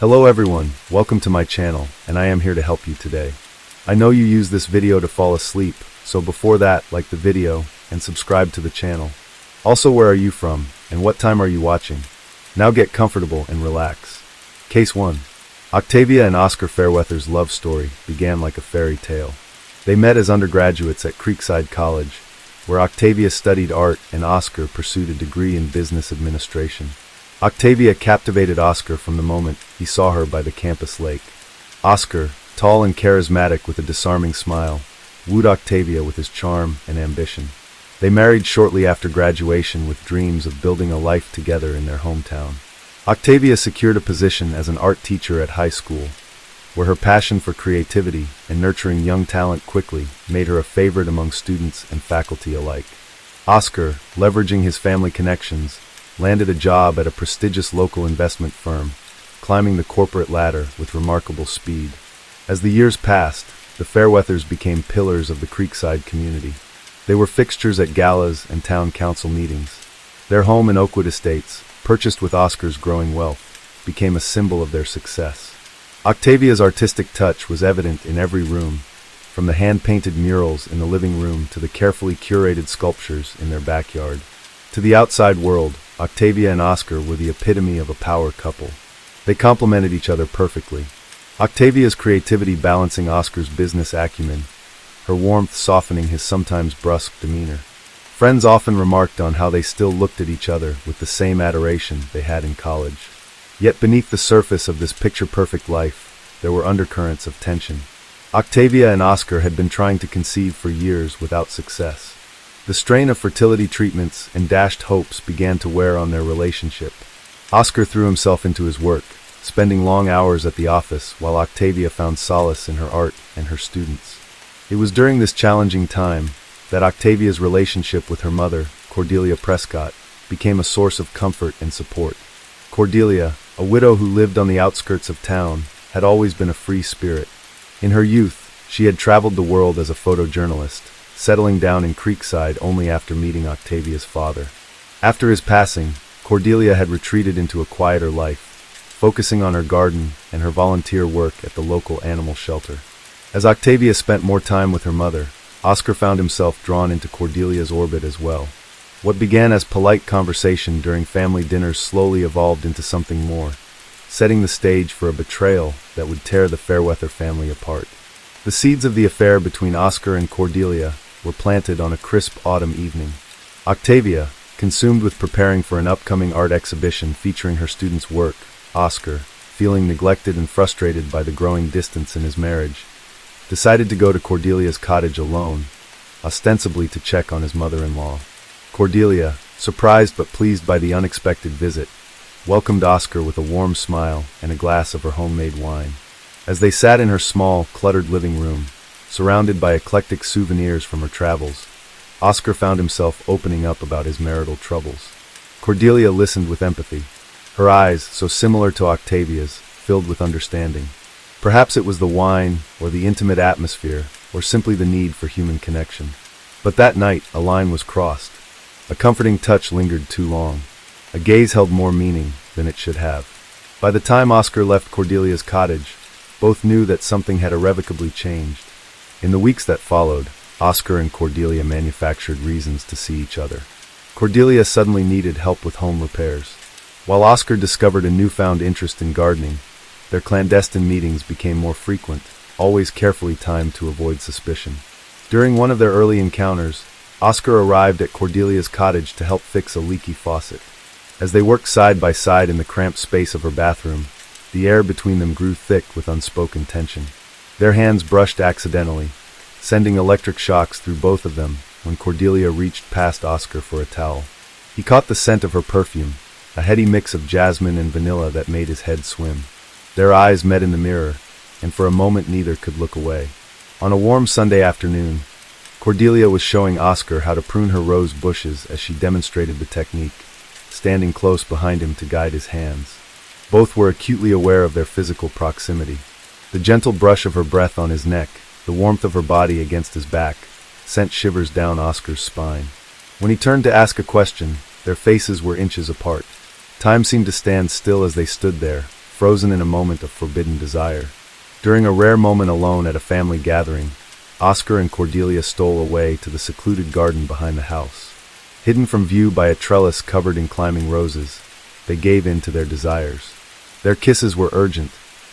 Hello everyone, welcome to my channel, and I am here to help you today. I know you use this video to fall asleep, so before that, like the video and subscribe to the channel. Also, where are you from, and what time are you watching? Now get comfortable and relax. Case 1. Octavia and Oscar Fairweather's love story began like a fairy tale. They met as undergraduates at Creekside College, where Octavia studied art and Oscar pursued a degree in business administration. Octavia captivated Oscar from the moment he saw her by the campus lake. Oscar, tall and charismatic with a disarming smile, wooed Octavia with his charm and ambition. They married shortly after graduation with dreams of building a life together in their hometown. Octavia secured a position as an art teacher at high school, where her passion for creativity and nurturing young talent quickly made her a favorite among students and faculty alike. Oscar, leveraging his family connections, landed a job at a prestigious local investment firm, climbing the corporate ladder with remarkable speed. As the years passed, the Fairweathers became pillars of the Creekside community. They were fixtures at galas and town council meetings. Their home in Oakwood Estates, purchased with Oscar's growing wealth, became a symbol of their success. Octavia's artistic touch was evident in every room, from the hand-painted murals in the living room to the carefully curated sculptures in their backyard. To the outside world, Octavia and Oscar were the epitome of a power couple. They complemented each other perfectly. Octavia's creativity balancing Oscar's business acumen, her warmth softening his sometimes brusque demeanor. Friends often remarked on how they still looked at each other with the same adoration they had in college. Yet beneath the surface of this picture-perfect life, there were undercurrents of tension. Octavia and Oscar had been trying to conceive for years without success. The strain of fertility treatments and dashed hopes began to wear on their relationship. Oscar threw himself into his work, spending long hours at the office while Octavia found solace in her art and her students. It was during this challenging time that Octavia's relationship with her mother, Cordelia Prescott, became a source of comfort and support. Cordelia, a widow who lived on the outskirts of town, had always been a free spirit. In her youth, she had traveled the world as a photojournalist, settling down in Creekside only after meeting Octavia's father. After his passing, Cordelia had retreated into a quieter life, focusing on her garden and her volunteer work at the local animal shelter. As Octavia spent more time with her mother, Oscar found himself drawn into Cordelia's orbit as well. What began as polite conversation during family dinners slowly evolved into something more, setting the stage for a betrayal that would tear the Fairweather family apart. The seeds of the affair between Oscar and Cordelia were planted on a crisp autumn evening. Octavia, consumed with preparing for an upcoming art exhibition featuring her students' work, Oscar, feeling neglected and frustrated by the growing distance in his marriage, decided to go to Cordelia's cottage alone, ostensibly to check on his mother-in-law. Cordelia, surprised but pleased by the unexpected visit, welcomed Oscar with a warm smile and a glass of her homemade wine. As they sat in her small, cluttered living room, surrounded by eclectic souvenirs from her travels, Oscar found himself opening up about his marital troubles. Cordelia listened with empathy, her eyes, so similar to Octavia's, filled with understanding. Perhaps it was the wine, or the intimate atmosphere, or simply the need for human connection. But that night, a line was crossed. A comforting touch lingered too long. A gaze held more meaning than it should have. By the time Oscar left Cordelia's cottage, both knew that something had irrevocably changed. In the weeks that followed, Oscar and Cordelia manufactured reasons to see each other. Cordelia suddenly needed help with home repairs, while Oscar discovered a newfound interest in gardening. Their clandestine meetings became more frequent, always carefully timed to avoid suspicion. During one of their early encounters, Oscar arrived at Cordelia's cottage to help fix a leaky faucet. As they worked side by side in the cramped space of her bathroom, the air between them grew thick with unspoken tension. Their hands brushed accidentally, sending electric shocks through both of them when Cordelia reached past Oscar for a towel. He caught the scent of her perfume, a heady mix of jasmine and vanilla that made his head swim. Their eyes met in the mirror, and for a moment neither could look away. On a warm Sunday afternoon, Cordelia was showing Oscar how to prune her rose bushes as she demonstrated the technique, standing close behind him to guide his hands. Both were acutely aware of their physical proximity. The gentle brush of her breath on his neck, the warmth of her body against his back, sent shivers down Oscar's spine. When he turned to ask a question, their faces were inches apart. Time seemed to stand still as they stood there, frozen in a moment of forbidden desire. During a rare moment alone at a family gathering, Oscar and Cordelia stole away to the secluded garden behind the house. Hidden from view by a trellis covered in climbing roses, they gave in to their desires. Their kisses were urgent,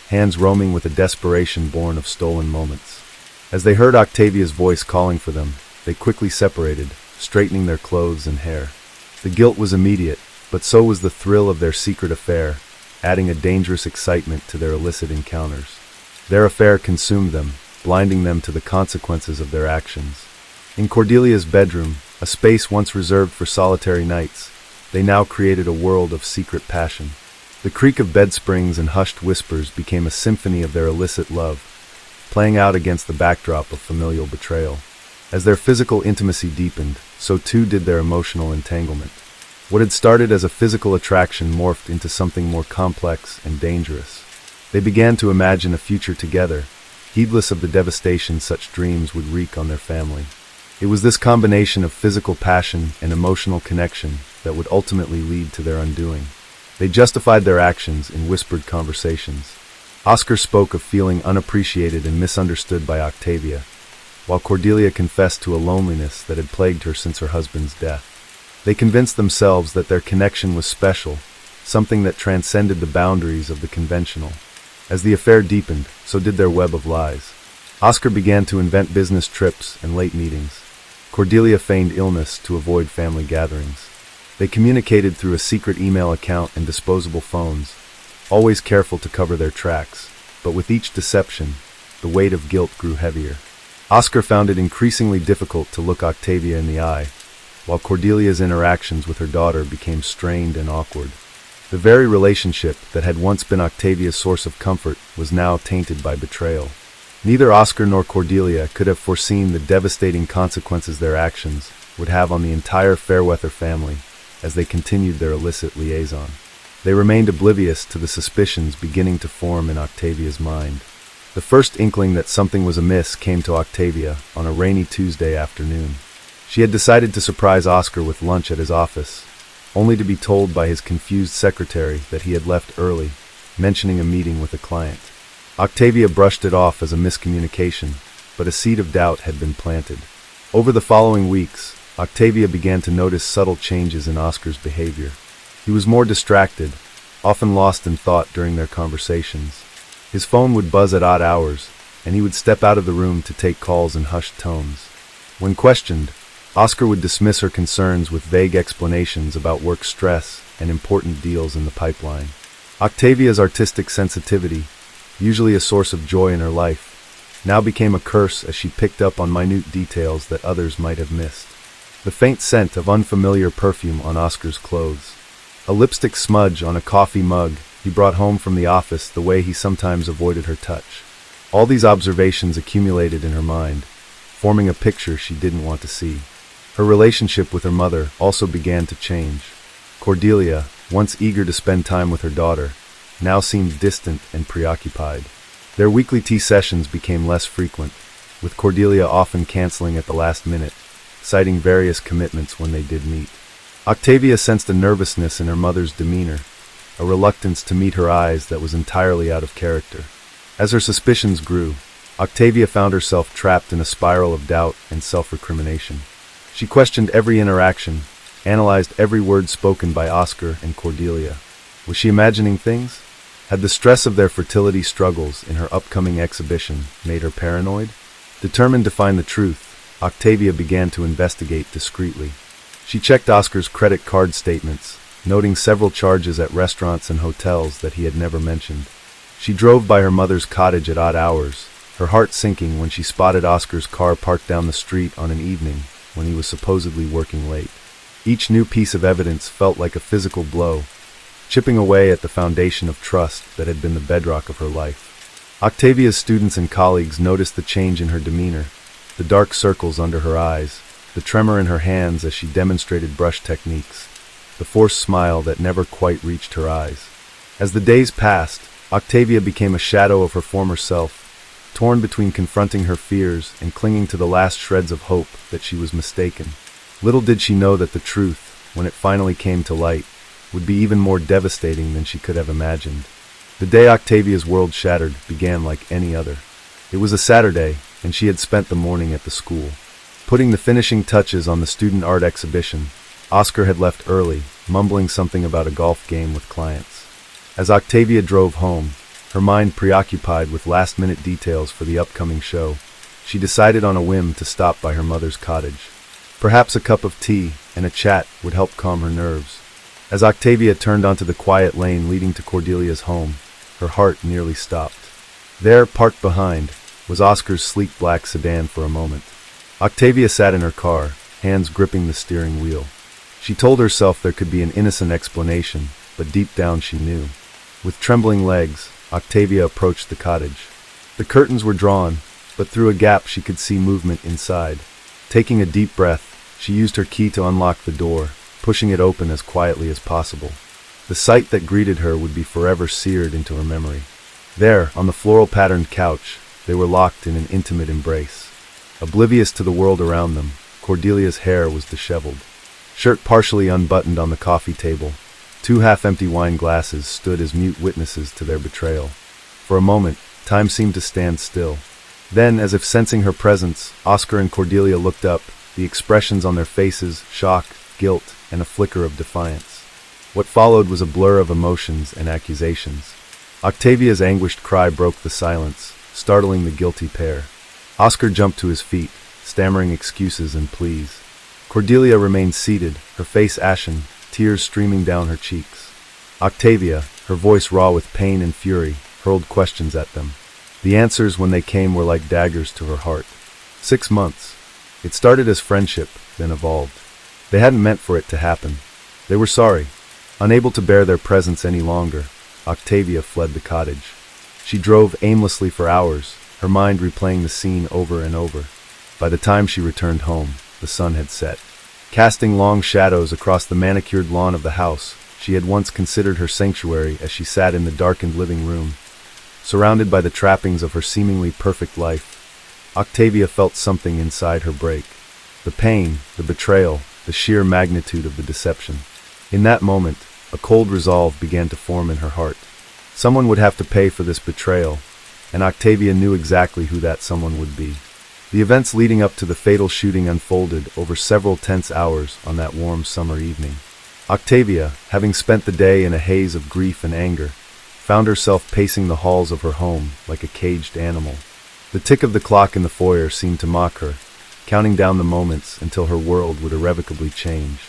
hands roaming with a desperation born of stolen moments. As they heard Octavia's voice calling for them, they quickly separated, straightening their clothes and hair. The guilt was immediate, but so was the thrill of their secret affair, adding a dangerous excitement to their illicit encounters. Their affair consumed them, blinding them to the consequences of their actions. In Cordelia's bedroom, a space once reserved for solitary nights, they now created a world of secret passion. The creak of bed springs and hushed whispers became a symphony of their illicit love, playing out against the backdrop of familial betrayal. As their physical intimacy deepened, so too did their emotional entanglement. What had started as a physical attraction morphed into something more complex and dangerous. They began to imagine a future together, heedless of the devastation such dreams would wreak on their family. It was this combination of physical passion and emotional connection that would ultimately lead to their undoing. They justified their actions in whispered conversations. Oscar spoke of feeling unappreciated and misunderstood by Octavia, while Cordelia confessed to a loneliness that had plagued her since her husband's death. They convinced themselves that their connection was special, something that transcended the boundaries of the conventional. As the affair deepened, so did their web of lies. Oscar began to invent business trips and late meetings. Cordelia feigned illness to avoid family gatherings. They communicated through a secret email account and disposable phones, always careful to cover their tracks, but with each deception, the weight of guilt grew heavier. Oscar found it increasingly difficult to look Octavia in the eye, while Cordelia's interactions with her daughter became strained and awkward. The very relationship that had once been Octavia's source of comfort was now tainted by betrayal. Neither Oscar nor Cordelia could have foreseen the devastating consequences their actions would have on the entire Fairweather family as they continued their illicit liaison. They remained oblivious to the suspicions beginning to form in Octavia's mind. The first inkling that something was amiss came to Octavia on a rainy Tuesday afternoon. She had decided to surprise Oscar with lunch at his office, only to be told by his confused secretary that he had left early, mentioning a meeting with a client. Octavia brushed it off as a miscommunication, but a seed of doubt had been planted. Over the following weeks, Octavia began to notice subtle changes in Oscar's behavior. He was more distracted, often lost in thought during their conversations. His phone would buzz at odd hours, and he would step out of the room to take calls in hushed tones. When questioned, Oscar would dismiss her concerns with vague explanations about work stress and important deals in the pipeline. Octavia's artistic sensitivity, usually a source of joy in her life, now became a curse as she picked up on minute details that others might have missed. The faint scent of unfamiliar perfume on Oscar's clothes, a lipstick smudge on a coffee mug he brought home from the office the way he sometimes avoided her touch. All these observations accumulated in her mind, forming a picture she didn't want to see. Her relationship with her mother also began to change. Cordelia, once eager to spend time with her daughter, now seemed distant and preoccupied. Their weekly tea sessions became less frequent, with Cordelia often canceling at the last minute, citing various commitments when they did meet. Octavia sensed a nervousness in her mother's demeanor, a reluctance to meet her eyes that was entirely out of character. As her suspicions grew, Octavia found herself trapped in a spiral of doubt and self-recrimination. She questioned every interaction, analyzed every word spoken by Oscar and Cordelia. Was she imagining things? Had the stress of their fertility struggles in her upcoming exhibition made her paranoid? Determined to find the truth, Octavia began to investigate discreetly. She checked Oscar's credit card statements, noting several charges at restaurants and hotels that he had never mentioned. She drove by her mother's cottage at odd hours, her heart sinking when she spotted Oscar's car parked down the street on an evening when he was supposedly working late. Each new piece of evidence felt like a physical blow, chipping away at the foundation of trust that had been the bedrock of her life. Octavia's students and colleagues noticed the change in her demeanor, the dark circles under her eyes, the tremor in her hands as she demonstrated brush techniques, the forced smile that never quite reached her eyes. As the days passed, Octavia became a shadow of her former self, torn between confronting her fears and clinging to the last shreds of hope that she was mistaken. Little did she know that the truth, when it finally came to light, would be even more devastating than she could have imagined. The day Octavia's world shattered began like any other. It was a Saturday, and she had spent the morning at the school. Putting the finishing touches on the student art exhibition, Oscar had left early, mumbling something about a golf game with clients. As Octavia drove home, her mind preoccupied with last-minute details for the upcoming show, she decided on a whim to stop by her mother's cottage. Perhaps a cup of tea and a chat would help calm her nerves. As Octavia turned onto the quiet lane leading to Cordelia's home, her heart nearly stopped. There, parked behind, was Oscar's sleek black sedan for a moment. Octavia sat in her car, hands gripping the steering wheel. She told herself there could be an innocent explanation, but deep down she knew. With trembling legs, Octavia approached the cottage. The curtains were drawn, but through a gap she could see movement inside. Taking a deep breath, she used her key to unlock the door, pushing it open as quietly as possible. The sight that greeted her would be forever seared into her memory. There, on the floral-patterned couch, they were locked in an intimate embrace. Oblivious to the world around them, Cordelia's hair was disheveled. Shirt partially unbuttoned on the coffee table, 2 half-empty wine glasses stood as mute witnesses to their betrayal. For a moment, time seemed to stand still. Then, as if sensing her presence, Oscar and Cordelia looked up, the expressions on their faces, shock, guilt, and a flicker of defiance. What followed was a blur of emotions and accusations. Octavia's anguished cry broke the silence, startling the guilty pair. Oscar jumped to his feet, stammering excuses and pleas. Cordelia remained seated, her face ashen, tears streaming down her cheeks. Octavia, her voice raw with pain and fury, hurled questions at them. The answers, when they came, were like daggers to her heart. 6 months. It started as friendship, then evolved. They hadn't meant for it to happen. They were sorry. Unable to bear their presence any longer, Octavia fled the cottage. She drove aimlessly for hours, her mind replaying the scene over and over. By the time she returned home, the sun had set. Casting long shadows across the manicured lawn of the house she had once considered her sanctuary as she sat in the darkened living room, surrounded by the trappings of her seemingly perfect life, Octavia felt something inside her break. The pain, the betrayal, the sheer magnitude of the deception. In that moment, a cold resolve began to form in her heart. Someone would have to pay for this betrayal, and Octavia knew exactly who that someone would be. The events leading up to the fatal shooting unfolded over several tense hours on that warm summer evening. Octavia, having spent the day in a haze of grief and anger, found herself pacing the halls of her home like a caged animal. The tick of the clock in the foyer seemed to mock her, counting down the moments until her world would irrevocably change.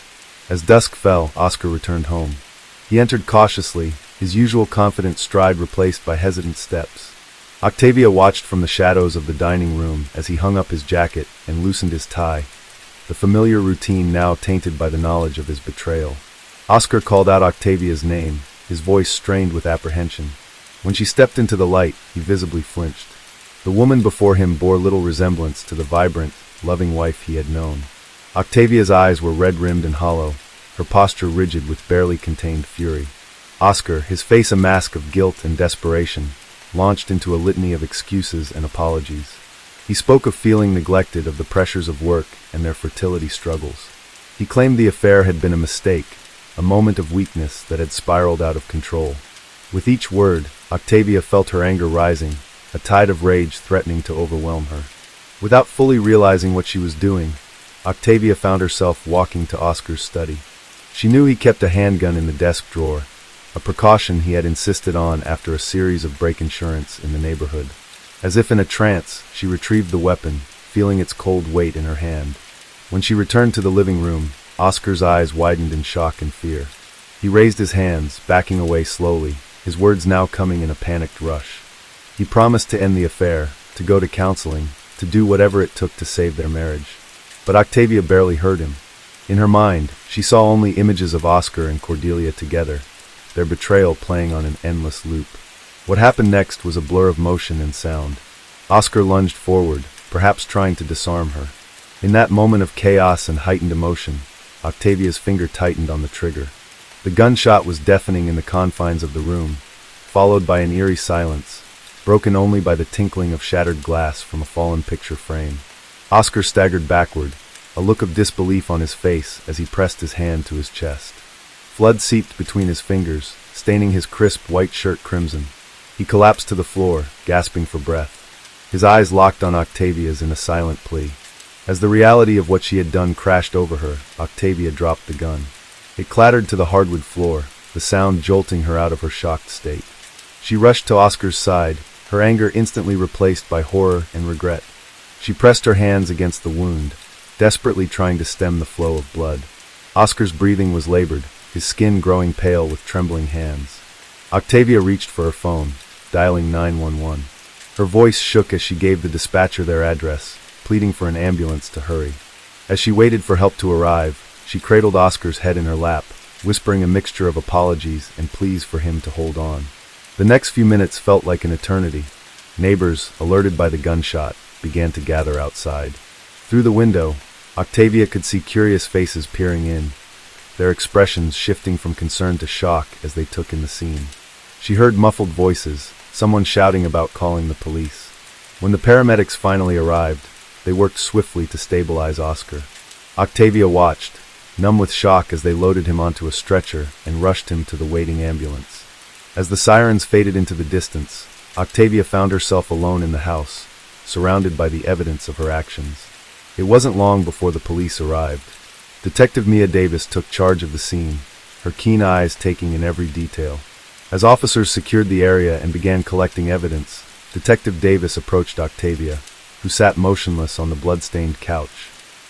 As dusk fell, Oscar returned home. He entered cautiously, his usual confident stride replaced by hesitant steps. Octavia watched from the shadows of the dining room as he hung up his jacket and loosened his tie, the familiar routine now tainted by the knowledge of his betrayal. Oscar called out Octavia's name, his voice strained with apprehension. When she stepped into the light, he visibly flinched. The woman before him bore little resemblance to the vibrant, loving wife he had known. Octavia's eyes were red-rimmed and hollow, her posture rigid with barely contained fury. Oscar, his face a mask of guilt and desperation, launched into a litany of excuses and apologies. He spoke of feeling neglected, of the pressures of work and their fertility struggles. He claimed the affair had been a mistake, a moment of weakness that had spiraled out of control. With each word, Octavia felt her anger rising, a tide of rage threatening to overwhelm her. Without fully realizing what she was doing, Octavia found herself walking to Oscar's study. She knew he kept a handgun in the desk drawer, a precaution he had insisted on after a series of break insurance in the neighborhood. As if in a trance, she retrieved the weapon, feeling its cold weight in her hand. When she returned to the living room, Oscar's eyes widened in shock and fear. He raised his hands, backing away slowly, his words now coming in a panicked rush. He promised to end the affair, to go to counseling, to do whatever it took to save their marriage. But Octavia barely heard him. In her mind, she saw only images of Oscar and Cordelia together, their betrayal playing on an endless loop. What happened next was a blur of motion and sound. Oscar lunged forward, perhaps trying to disarm her. In that moment of chaos and heightened emotion, Octavia's finger tightened on the trigger. The gunshot was deafening in the confines of the room, followed by an eerie silence, broken only by the tinkling of shattered glass from a fallen picture frame. Oscar staggered backward, a look of disbelief on his face as he pressed his hand to his chest. Blood seeped between his fingers, staining his crisp white shirt crimson. He collapsed to the floor, gasping for breath. His eyes locked on Octavia's in a silent plea. As the reality of what she had done crashed over her, Octavia dropped the gun. It clattered to the hardwood floor, the sound jolting her out of her shocked state. She rushed to Oscar's side, her anger instantly replaced by horror and regret. She pressed her hands against the wound, desperately trying to stem the flow of blood. Oscar's breathing was labored, his skin growing pale with trembling hands. Octavia reached for her phone, dialing 911. Her voice shook as she gave the dispatcher their address, pleading for an ambulance to hurry. As she waited for help to arrive, she cradled Oscar's head in her lap, whispering a mixture of apologies and pleas for him to hold on. The next few minutes felt like an eternity. Neighbors, alerted by the gunshot, began to gather outside. Through the window, Octavia could see curious faces peering in, their expressions shifting from concern to shock as they took in the scene. She heard muffled voices, someone shouting about calling the police. When the paramedics finally arrived, they worked swiftly to stabilize Oscar. Octavia watched, numb with shock as they loaded him onto a stretcher and rushed him to the waiting ambulance. As the sirens faded into the distance, Octavia found herself alone in the house, surrounded by the evidence of her actions. It wasn't long before the police arrived. Detective Mia Davis took charge of the scene, her keen eyes taking in every detail. As officers secured the area and began collecting evidence, Detective Davis approached Octavia, who sat motionless on the blood-stained couch.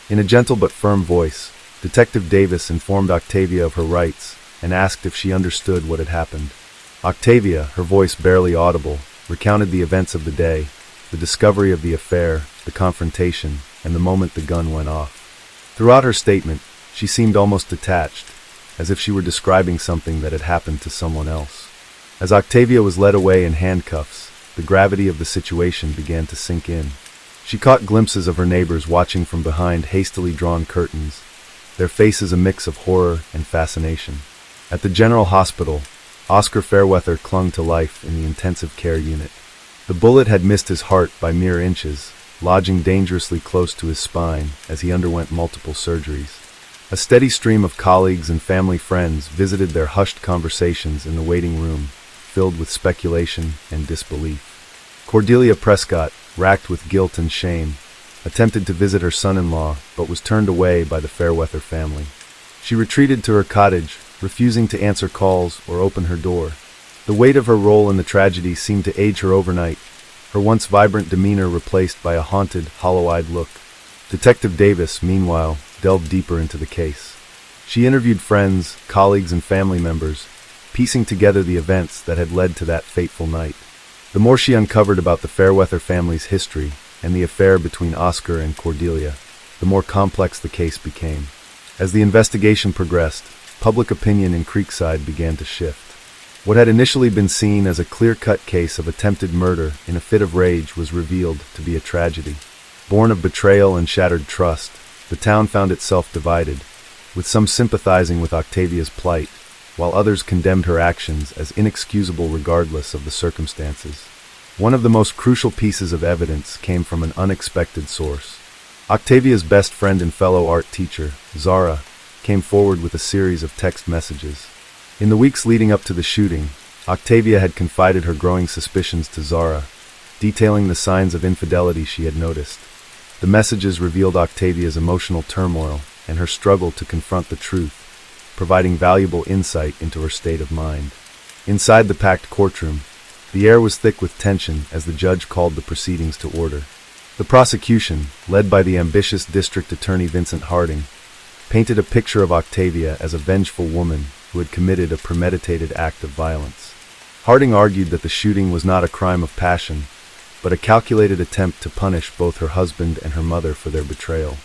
In a gentle but firm voice, Detective Davis informed Octavia of her rights and asked if she understood what had happened. Octavia, her voice barely audible, recounted the events of the day, the discovery of the affair, the confrontation, and the moment the gun went off. Throughout her statement, she seemed almost detached, as if she were describing something that had happened to someone else. As Octavia was led away in handcuffs, the gravity of the situation began to sink in. She caught glimpses of her neighbors watching from behind hastily drawn curtains, their faces a mix of horror and fascination. At the General Hospital, Oscar Fairweather clung to life in the intensive care unit. The bullet had missed his heart by mere inches, lodging dangerously close to his spine as he underwent multiple surgeries. A steady stream of colleagues and family friends visited their hushed conversations in the waiting room, filled with speculation and disbelief. Cordelia Prescott, racked with guilt and shame, attempted to visit her son-in-law but was turned away by the Fairweather family. She retreated to her cottage, refusing to answer calls or open her door. The weight of her role in the tragedy seemed to age her overnight, her once vibrant demeanor replaced by a haunted, hollow-eyed look. Detective Davis, meanwhile, delved deeper into the case. She interviewed friends, colleagues, and family members, piecing together the events that had led to that fateful night. The more she uncovered about the Fairweather family's history and the affair between Oscar and Cordelia, the more complex the case became. As the investigation progressed, public opinion in Creekside began to shift. What had initially been seen as a clear-cut case of attempted murder in a fit of rage was revealed to be a tragedy. Born of betrayal and shattered trust, the town found itself divided, with some sympathizing with Octavia's plight, while others condemned her actions as inexcusable regardless of the circumstances. One of the most crucial pieces of evidence came from an unexpected source. Octavia's best friend and fellow art teacher, Zara, came forward with a series of text messages. In the weeks leading up to the shooting, Octavia had confided her growing suspicions to Zara, detailing the signs of infidelity she had noticed. The messages revealed Octavia's emotional turmoil and her struggle to confront the truth, providing valuable insight into her state of mind. Inside the packed courtroom, the air was thick with tension as the judge called the proceedings to order. The prosecution, led by the ambitious district attorney Vincent Harding, painted a picture of Octavia as a vengeful woman who had committed a premeditated act of violence. Harding argued that the shooting was not a crime of passion, but a calculated attempt to punish both her husband and her mother for their betrayal.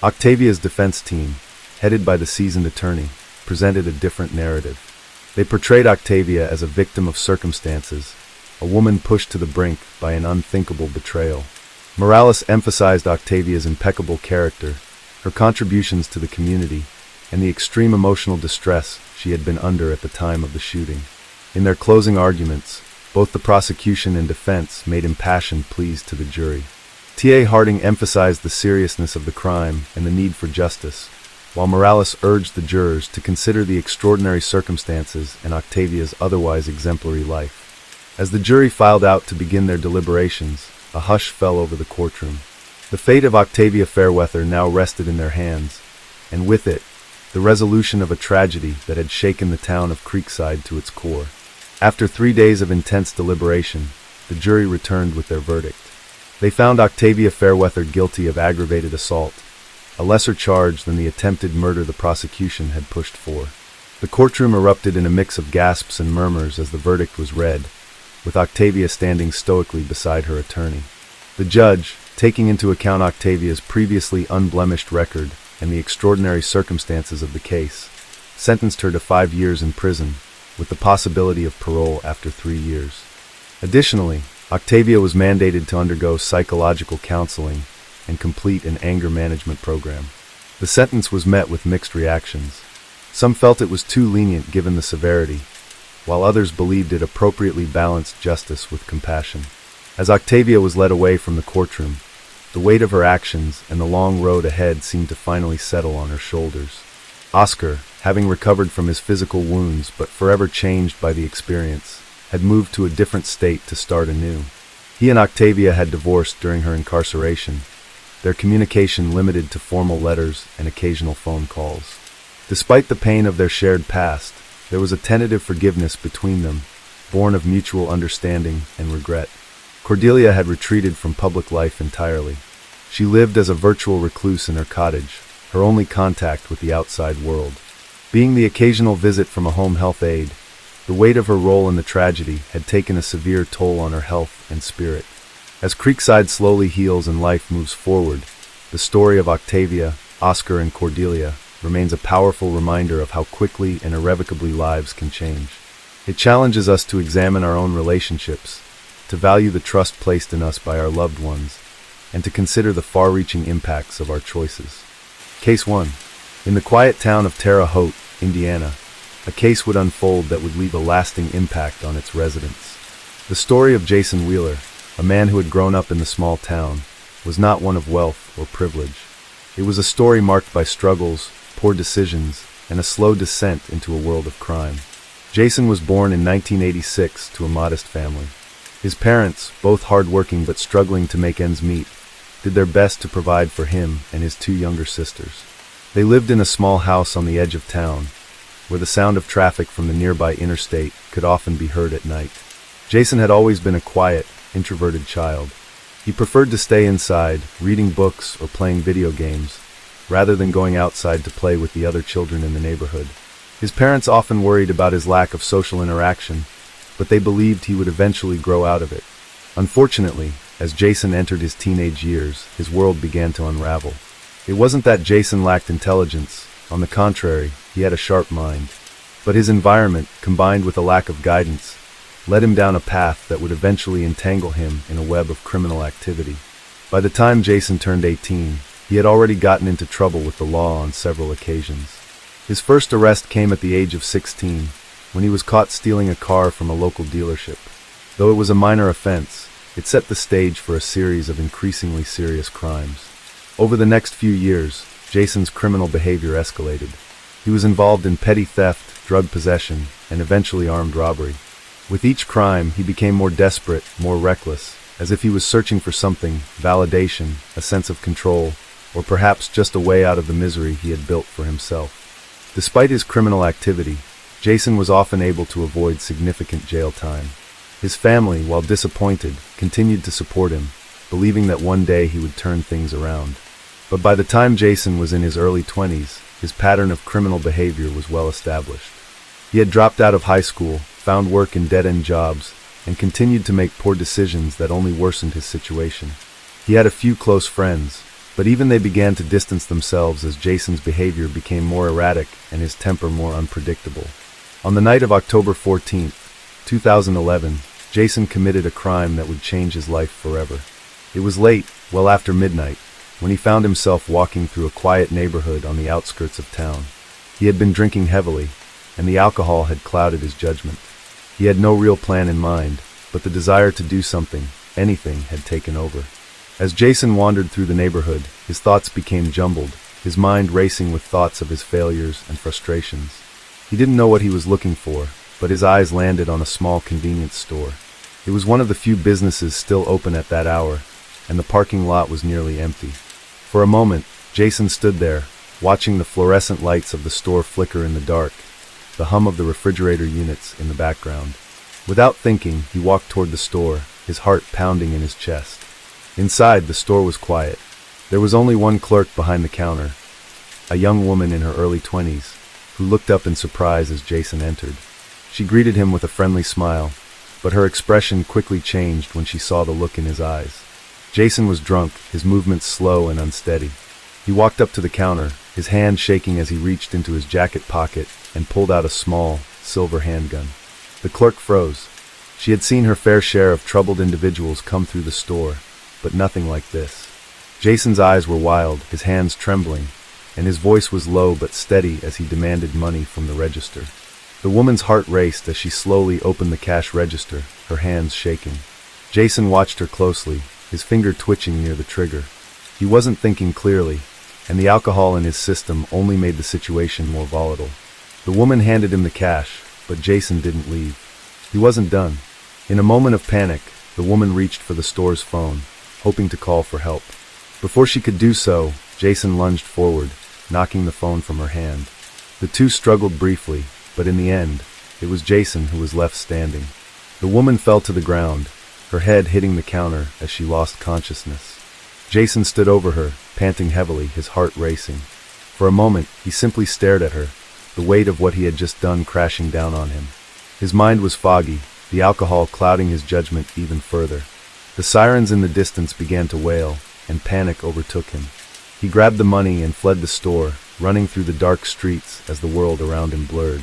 Octavia's defense team, headed by the seasoned attorney, presented a different narrative. They portrayed Octavia as a victim of circumstances, a woman pushed to the brink by an unthinkable betrayal. Morales emphasized Octavia's impeccable character, her contributions to the community, and the extreme emotional distress she had been under at the time of the shooting. In their closing arguments, both the prosecution and defense made impassioned pleas to the jury. T.A. Harding emphasized the seriousness of the crime and the need for justice, while Morales urged the jurors to consider the extraordinary circumstances and Octavia's otherwise exemplary life. As the jury filed out to begin their deliberations, a hush fell over the courtroom. The fate of Octavia Fairweather now rested in their hands, and with it, the resolution of a tragedy that had shaken the town of Creekside to its core. After 3 days of intense deliberation, the jury returned with their verdict. They found Octavia Fairweather guilty of aggravated assault, a lesser charge than the attempted murder the prosecution had pushed for. The courtroom erupted in a mix of gasps and murmurs as the verdict was read, with Octavia standing stoically beside her attorney. The judge, taking into account Octavia's previously unblemished record and the extraordinary circumstances of the case, sentenced her to 5 years in prison, with the possibility of parole after 3 years. Additionally, Octavia was mandated to undergo psychological counseling and complete an anger management program. The sentence was met with mixed reactions. Some felt it was too lenient given the severity, while others believed it appropriately balanced justice with compassion. As Octavia was led away from the courtroom, the weight of her actions and the long road ahead seemed to finally settle on her shoulders. Oscar, having recovered from his physical wounds but forever changed by the experience, had moved to a different state to start anew. He and Octavia had divorced during her incarceration, their communication limited to formal letters and occasional phone calls. Despite the pain of their shared past, there was a tentative forgiveness between them, born of mutual understanding and regret. Cordelia had retreated from public life entirely. She lived as a virtual recluse in her cottage, her only contact with the outside world. Being the occasional visit from a home health aide, the weight of her role in the tragedy had taken a severe toll on her health and spirit. As Creekside slowly heals and life moves forward, the story of Octavia, Oscar, and Cordelia remains a powerful reminder of how quickly and irrevocably lives can change. It challenges us to examine our own relationships, to value the trust placed in us by our loved ones, and to consider the far-reaching impacts of our choices. Case 1. In the quiet town of Terre Haute, Indiana, a case would unfold that would leave a lasting impact on its residents. The story of Jason Wheeler, a man who had grown up in the small town, was not one of wealth or privilege. It was a story marked by struggles, poor decisions, and a slow descent into a world of crime. Jason was born in 1986 to a modest family. His parents, both hard-working but struggling to make ends meet, did their best to provide for him and his 2 younger sisters. They lived in a small house on the edge of town, where the sound of traffic from the nearby interstate could often be heard at night. Jason had always been a quiet, introverted child. He preferred to stay inside, reading books or playing video games, rather than going outside to play with the other children in the neighborhood. His parents often worried about his lack of social interaction, but they believed he would eventually grow out of it. Unfortunately, as Jason entered his teenage years, his world began to unravel. It wasn't that Jason lacked intelligence. On the contrary, he had a sharp mind. But his environment, combined with a lack of guidance, led him down a path that would eventually entangle him in a web of criminal activity. By the time Jason turned 18, he had already gotten into trouble with the law on several occasions. His first arrest came at the age of 16, when he was caught stealing a car from a local dealership. Though it was a minor offense, it set the stage for a series of increasingly serious crimes. Over the next few years, Jason's criminal behavior escalated. He was involved in petty theft, drug possession, and eventually armed robbery. With each crime, he became more desperate, more reckless, as if he was searching for something, validation, a sense of control, or perhaps just a way out of the misery he had built for himself. Despite his criminal activity, Jason was often able to avoid significant jail time. His family, while disappointed, continued to support him, believing that one day he would turn things around. But by the time Jason was in his early 20s, his pattern of criminal behavior was well established. He had dropped out of high school, found work in dead-end jobs, and continued to make poor decisions that only worsened his situation. He had a few close friends, but even they began to distance themselves as Jason's behavior became more erratic and his temper more unpredictable. On the night of October 14, 2011, Jason committed a crime that would change his life forever. It was late, well after midnight, when he found himself walking through a quiet neighborhood on the outskirts of town. He had been drinking heavily, and the alcohol had clouded his judgment. He had no real plan in mind, but the desire to do something, anything, had taken over. As Jason wandered through the neighborhood, his thoughts became jumbled, his mind racing with thoughts of his failures and frustrations. He didn't know what he was looking for, but his eyes landed on a small convenience store. It was one of the few businesses still open at that hour, and the parking lot was nearly empty. For a moment, Jason stood there, watching the fluorescent lights of the store flicker in the dark, the hum of the refrigerator units in the background. Without thinking, he walked toward the store, his heart pounding in his chest. Inside, the store was quiet. There was only one clerk behind the counter, a young woman in her early 20s, who looked up in surprise as Jason entered. She greeted him with a friendly smile, but her expression quickly changed when she saw the look in his eyes. Jason was drunk, his movements slow and unsteady. He walked up to the counter, his hand shaking as he reached into his jacket pocket and pulled out a small, silver handgun. The clerk froze. She had seen her fair share of troubled individuals come through the store, but nothing like this. Jason's eyes were wild, his hands trembling, and his voice was low but steady as he demanded money from the register. The woman's heart raced as she slowly opened the cash register, her hands shaking. Jason watched her closely, his finger twitching near the trigger. He wasn't thinking clearly, and the alcohol in his system only made the situation more volatile. The woman handed him the cash, but Jason didn't leave. He wasn't done. In a moment of panic, the woman reached for the store's phone, hoping to call for help. Before she could do so, Jason lunged forward, knocking the phone from her hand. The two struggled briefly, but in the end, it was Jason who was left standing. The woman fell to the ground, her head hitting the counter as she lost consciousness. Jason stood over her, panting heavily, his heart racing. For a moment, he simply stared at her, the weight of what he had just done crashing down on him. His mind was foggy, the alcohol clouding his judgment even further. The sirens in the distance began to wail, and panic overtook him. He grabbed the money and fled the store, running through the dark streets as the world around him blurred.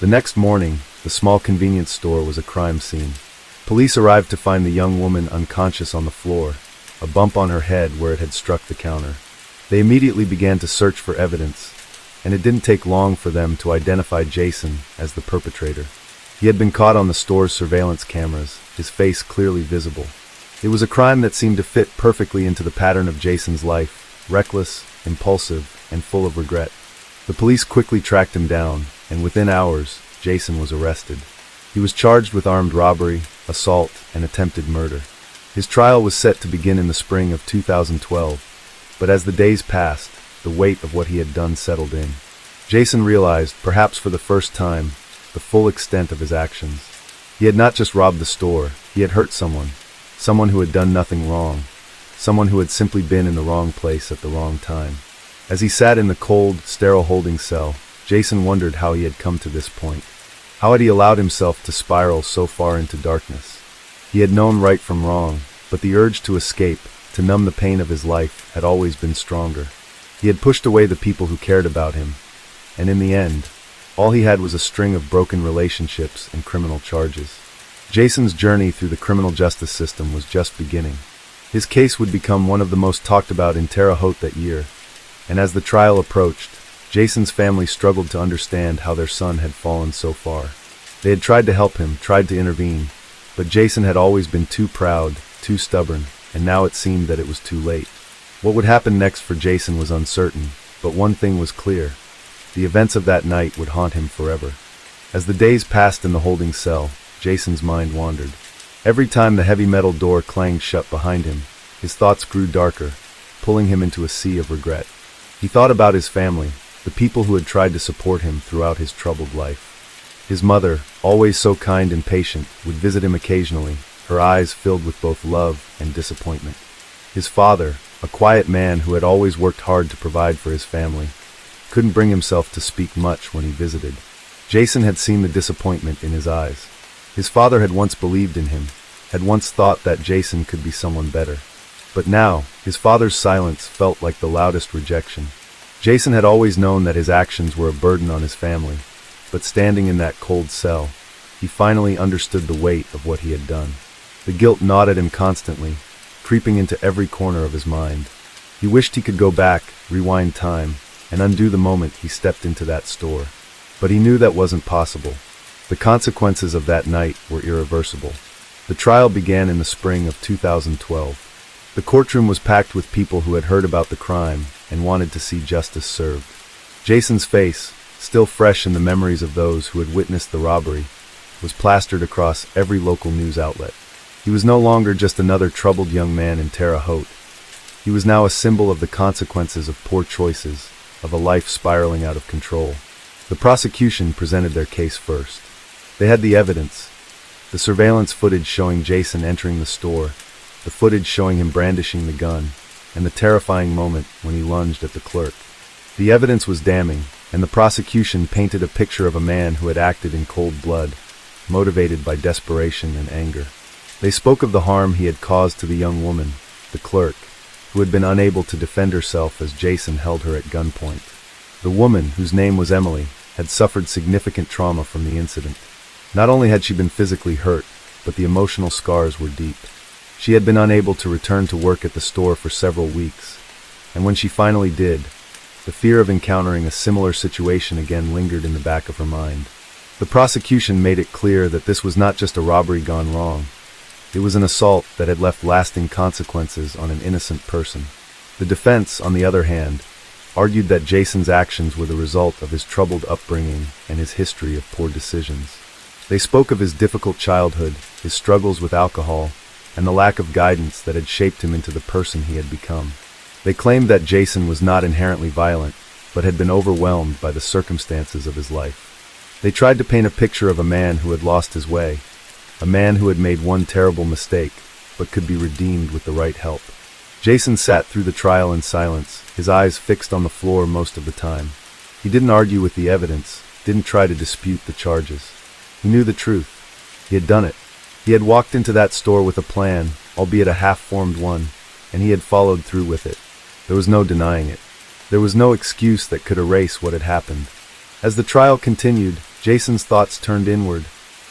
The next morning, the small convenience store was a crime scene. Police arrived to find the young woman unconscious on the floor, a bump on her head where it had struck the counter. They immediately began to search for evidence, and it didn't take long for them to identify Jason as the perpetrator. He had been caught on the store's surveillance cameras, his face clearly visible. It was a crime that seemed to fit perfectly into the pattern of Jason's life, reckless, impulsive, and full of regret. The police quickly tracked him down, and within hours, Jason was arrested. He was charged with armed robbery, assault, and attempted murder. His trial was set to begin in the spring of 2012, but as the days passed, the weight of what he had done settled in. Jason realized, perhaps for the first time, the full extent of his actions. He had not just robbed the store, he had hurt someone who had done nothing wrong, someone who had simply been in the wrong place at the wrong time. As he sat in the cold, sterile holding cell, Jason wondered how he had come to this point. How had he allowed himself to spiral so far into darkness? He had known right from wrong, but the urge to escape, to numb the pain of his life, had always been stronger. He had pushed away the people who cared about him, and in the end, all he had was a string of broken relationships and criminal charges. Jason's journey through the criminal justice system was just beginning. His case would become one of the most talked about in Terre Haute that year, and as the trial approached, Jason's family struggled to understand how their son had fallen so far. They had tried to help him, tried to intervene, but Jason had always been too proud, too stubborn, and now it seemed that it was too late. What would happen next for Jason was uncertain, but one thing was clear. The events of that night would haunt him forever. As the days passed in the holding cell, Jason's mind wandered. Every time the heavy metal door clanged shut behind him, his thoughts grew darker, pulling him into a sea of regret. He thought about his family, the people who had tried to support him throughout his troubled life. His mother, always so kind and patient, would visit him occasionally, her eyes filled with both love and disappointment. His father, a quiet man who had always worked hard to provide for his family, couldn't bring himself to speak much when he visited. Jason had seen the disappointment in his eyes. His father had once believed in him, had once thought that Jason could be someone better. But now, his father's silence felt like the loudest rejection. Jason had always known that his actions were a burden on his family, but standing in that cold cell, he finally understood the weight of what he had done. The guilt gnawed at him constantly, creeping into every corner of his mind. He wished he could go back, rewind time, and undo the moment he stepped into that store. But he knew that wasn't possible. The consequences of that night were irreversible. The trial began in the spring of 2012. The courtroom was packed with people who had heard about the crime and wanted to see justice served. Jason's face, still fresh in the memories of those who had witnessed the robbery, was plastered across every local news outlet. He was no longer just another troubled young man in Terre Haute. He was now a symbol of the consequences of poor choices, of a life spiraling out of control. The prosecution presented their case first. They had the evidence: the surveillance footage showing Jason entering the store, the footage showing him brandishing the gun, and the terrifying moment when he lunged at the clerk. The evidence was damning, and the prosecution painted a picture of a man who had acted in cold blood, motivated by desperation and anger. They spoke of the harm he had caused to the young woman, the clerk, who had been unable to defend herself as Jason held her at gunpoint. The woman, whose name was Emily, had suffered significant trauma from the incident. Not only had she been physically hurt, but the emotional scars were deep. She had been unable to return to work at the store for several weeks, and when she finally did, the fear of encountering a similar situation again lingered in the back of her mind. The prosecution made it clear that this was not just a robbery gone wrong. It was an assault that had left lasting consequences on an innocent person. The defense, on the other hand, argued that Jason's actions were the result of his troubled upbringing and his history of poor decisions. They spoke of his difficult childhood, his struggles with alcohol, and the lack of guidance that had shaped him into the person he had become. They claimed that Jason was not inherently violent, but had been overwhelmed by the circumstances of his life. They tried to paint a picture of a man who had lost his way, a man who had made one terrible mistake, but could be redeemed with the right help. Jason sat through the trial in silence, his eyes fixed on the floor most of the time. He didn't argue with the evidence, didn't try to dispute the charges. He knew the truth. He had done it. He had walked into that store with a plan, albeit a half-formed one, and he had followed through with it. There was no denying it. There was no excuse that could erase what had happened. As the trial continued, Jason's thoughts turned inward.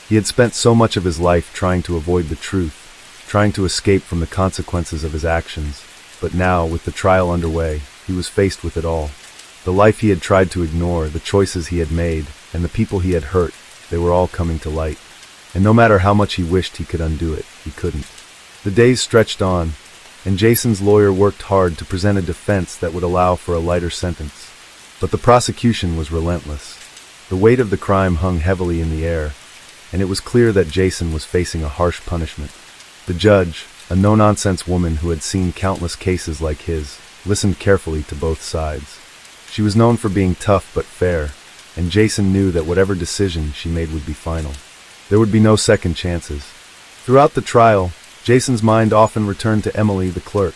He had spent so much of his life trying to avoid the truth, trying to escape from the consequences of his actions. But now, with the trial underway, he was faced with it all. The life he had tried to ignore, the choices he had made, and the people he had hurt, they were all coming to light. And no matter how much he wished he could undo it, he couldn't. The days stretched on, and Jason's lawyer worked hard to present a defense that would allow for a lighter sentence. But the prosecution was relentless. The weight of the crime hung heavily in the air, and it was clear that Jason was facing a harsh punishment. The judge, a no-nonsense woman who had seen countless cases like his, listened carefully to both sides. She was known for being tough but fair, and Jason knew that whatever decision she made would be final. There would be no second chances. Throughout the trial, Jason's mind often returned to Emily, the clerk.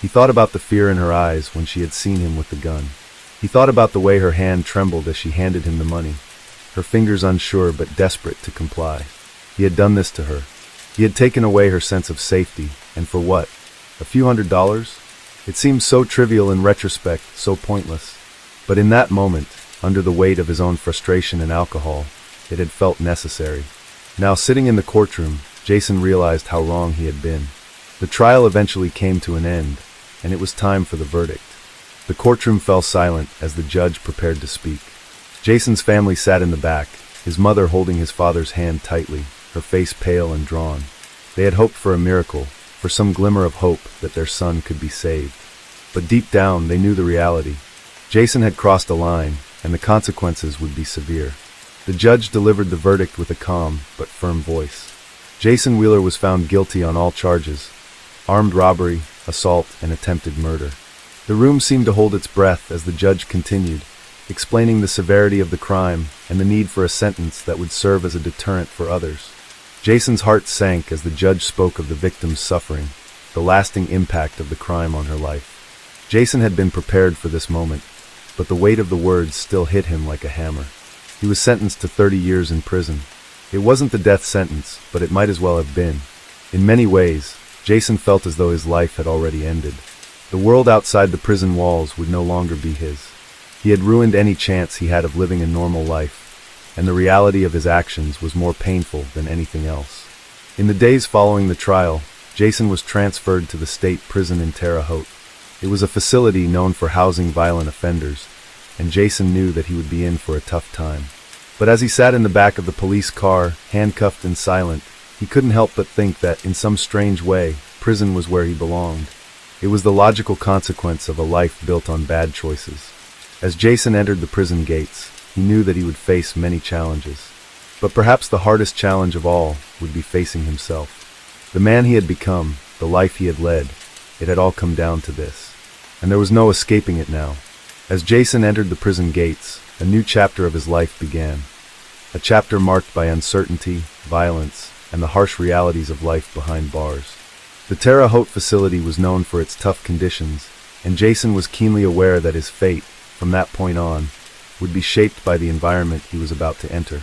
He thought about the fear in her eyes when she had seen him with the gun. He thought about the way her hand trembled as she handed him the money, her fingers unsure but desperate to comply. He had done this to her. He had taken away her sense of safety, and for what? A few $100s? It seemed so trivial in retrospect, so pointless. But in that moment, under the weight of his own frustration and alcohol, it had felt necessary. Now, sitting in the courtroom, Jason realized how wrong he had been. The trial eventually came to an end, and it was time for the verdict. The courtroom fell silent as the judge prepared to speak. Jason's family sat in the back, his mother holding his father's hand tightly, her face pale and drawn. They had hoped for a miracle, for some glimmer of hope that their son could be saved. But deep down, they knew the reality. Jason had crossed a line, and the consequences would be severe. The judge delivered the verdict with a calm but firm voice. Jason Wheeler was found guilty on all charges: armed robbery, assault, and attempted murder. The room seemed to hold its breath as the judge continued, explaining the severity of the crime and the need for a sentence that would serve as a deterrent for others. Jason's heart sank as the judge spoke of the victim's suffering, the lasting impact of the crime on her life. Jason had been prepared for this moment, but the weight of the words still hit him like a hammer. He was sentenced to 30 years in prison. It wasn't the death sentence, but it might as well have been. In many ways, Jason felt as though his life had already ended. The world outside the prison walls would no longer be his. He had ruined any chance he had of living a normal life, and the reality of his actions was more painful than anything else. In the days following the trial, Jason was transferred to the state prison in Terre Haute. It was a facility known for housing violent offenders, and Jason knew that he would be in for a tough time. But as he sat in the back of the police car, handcuffed and silent, he couldn't help but think that, in some strange way, prison was where he belonged. It was the logical consequence of a life built on bad choices. As Jason entered the prison gates, he knew that he would face many challenges. But perhaps the hardest challenge of all would be facing himself. The man he had become, the life he had led, it had all come down to this. And there was no escaping it now. As Jason entered the prison gates, a new chapter of his life began. A chapter marked by uncertainty, violence, and the harsh realities of life behind bars. The Terre Haute facility was known for its tough conditions, and Jason was keenly aware that his fate, from that point on, would be shaped by the environment he was about to enter.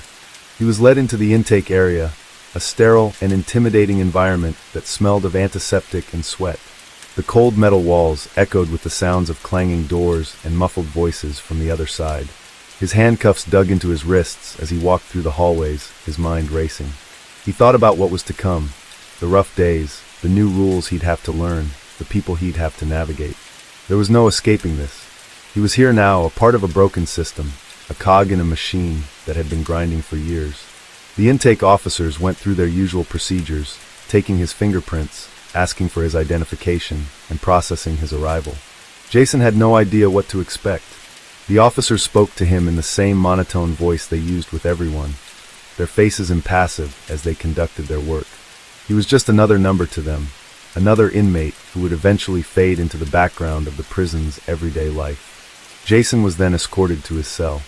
He was led into the intake area, a sterile and intimidating environment that smelled of antiseptic and sweat. The cold metal walls echoed with the sounds of clanging doors and muffled voices from the other side. His handcuffs dug into his wrists as he walked through the hallways, his mind racing. He thought about what was to come, the rough days, the new rules he'd have to learn, the people he'd have to navigate. There was no escaping this. He was here now, a part of a broken system, a cog in a machine that had been grinding for years. The intake officers went through their usual procedures, taking his fingerprints, asking for his identification, and processing his arrival. Jason had no idea what to expect. The officers spoke to him in the same monotone voice they used with everyone, their faces impassive as they conducted their work. He was just another number to them, another inmate who would eventually fade into the background of the prison's everyday life. Jason was then escorted to his cell.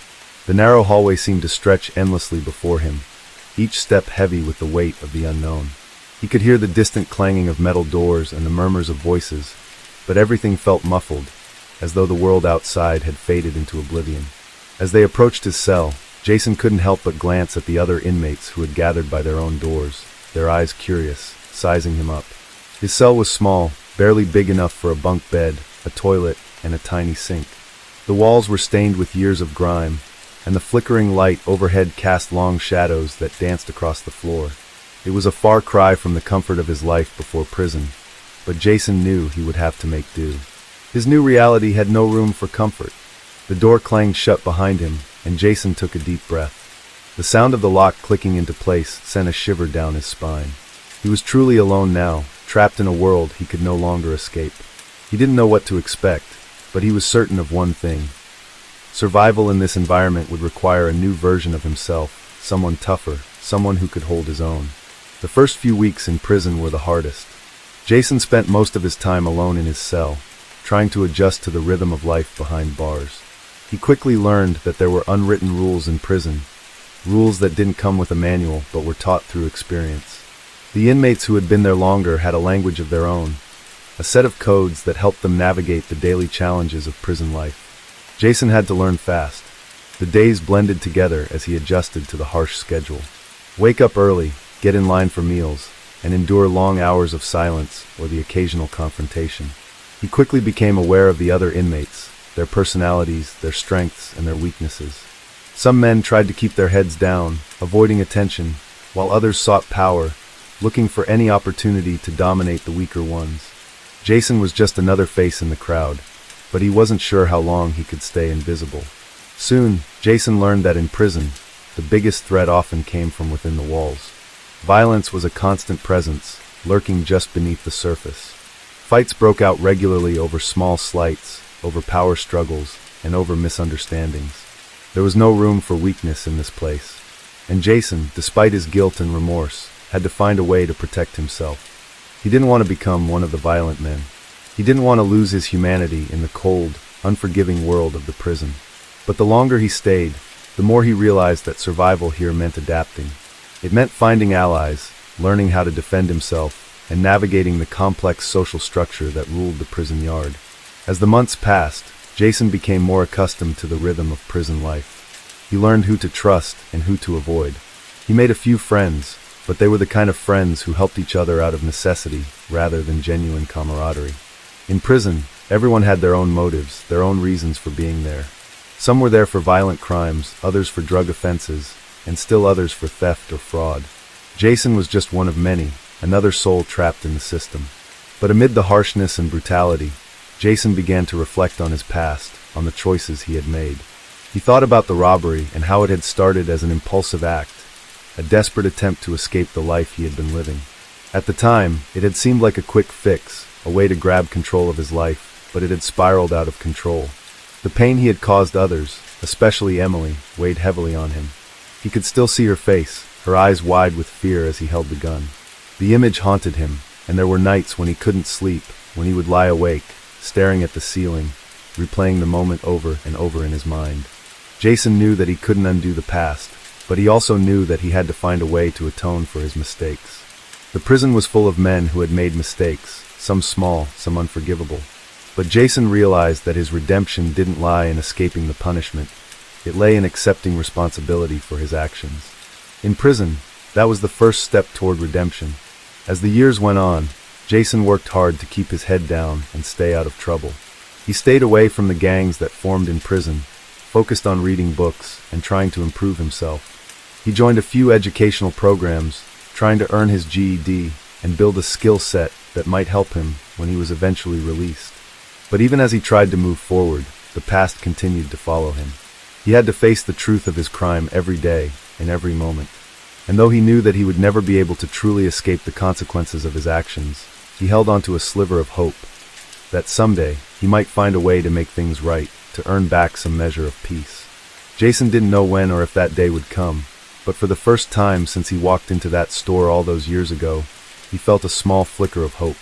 The narrow hallway seemed to stretch endlessly before him, each step heavy with the weight of the unknown. He could hear the distant clanging of metal doors and the murmurs of voices, but everything felt muffled, as though the world outside had faded into oblivion. As they approached his cell, Jason couldn't help but glance at the other inmates who had gathered by their own doors, their eyes curious, sizing him up. His cell was small, barely big enough for a bunk bed, a toilet, and a tiny sink. The walls were stained with years of grime, and the flickering light overhead cast long shadows that danced across the floor. It was a far cry from the comfort of his life before prison, but Jason knew he would have to make do. His new reality had no room for comfort. The door clanged shut behind him, and Jason took a deep breath. The sound of the lock clicking into place sent a shiver down his spine. He was truly alone now, trapped in a world he could no longer escape. He didn't know what to expect, but he was certain of one thing. Survival in this environment would require a new version of himself, someone tougher, someone who could hold his own. The first few weeks in prison were the hardest. Jason spent most of his time alone in his cell, trying to adjust to the rhythm of life behind bars. He quickly learned that there were unwritten rules in prison, rules that didn't come with a manual but were taught through experience. The inmates who had been there longer had a language of their own, a set of codes that helped them navigate the daily challenges of prison life. Jason had to learn fast. The days blended together as he adjusted to the harsh schedule. Wake up early, get in line for meals, and endure long hours of silence or the occasional confrontation. He quickly became aware of the other inmates, their personalities, their strengths, and their weaknesses. Some men tried to keep their heads down, avoiding attention, while others sought power, looking for any opportunity to dominate the weaker ones. Jason was just another face in the crowd, but he wasn't sure how long he could stay invisible. Soon, Jason learned that in prison, the biggest threat often came from within the walls. Violence was a constant presence, lurking just beneath the surface. Fights broke out regularly over small slights, over power struggles, and over misunderstandings. There was no room for weakness in this place, and Jason, despite his guilt and remorse, had to find a way to protect himself. He didn't want to become one of the violent men. He didn't want to lose his humanity in the cold, unforgiving world of the prison. But the longer he stayed, the more he realized that survival here meant adapting. It meant finding allies, learning how to defend himself, and navigating the complex social structure that ruled the prison yard. As the months passed, Jason became more accustomed to the rhythm of prison life. He learned who to trust and who to avoid. He made a few friends, but they were the kind of friends who helped each other out of necessity rather than genuine camaraderie. In prison, everyone had their own motives, their own reasons for being there. Some were there for violent crimes, others for drug offenses, and still others for theft or fraud. Jason was just one of many, another soul trapped in the system. But amid the harshness and brutality, Jason began to reflect on his past, on the choices he had made. He thought about the robbery and how it had started as an impulsive act, a desperate attempt to escape the life he had been living. At the time, it had seemed like a quick fix, a way to grab control of his life, but it had spiraled out of control. The pain he had caused others, especially Emily, weighed heavily on him. He could still see her face, her eyes wide with fear as he held the gun. The image haunted him, and there were nights when he couldn't sleep, when he would lie awake, staring at the ceiling, replaying the moment over and over in his mind. Jason knew that he couldn't undo the past, but he also knew that he had to find a way to atone for his mistakes. The prison was full of men who had made mistakes, some small, some unforgivable. But Jason realized that his redemption didn't lie in escaping the punishment. It lay in accepting responsibility for his actions. In prison, that was the first step toward redemption. As the years went on, Jason worked hard to keep his head down and stay out of trouble. He stayed away from the gangs that formed in prison, focused on reading books and trying to improve himself. He joined a few educational programs, trying to earn his GED and build a skill set that might help him when he was eventually released. But even as he tried to move forward, the past continued to follow him. He had to face the truth of his crime every day, in every moment. And though he knew that he would never be able to truly escape the consequences of his actions, he held on to a sliver of hope that someday he might find a way to make things right, to earn back some measure of peace. Jason didn't know when or if that day would come, but for the first time since he walked into that store all those years ago, he felt a small flicker of hope.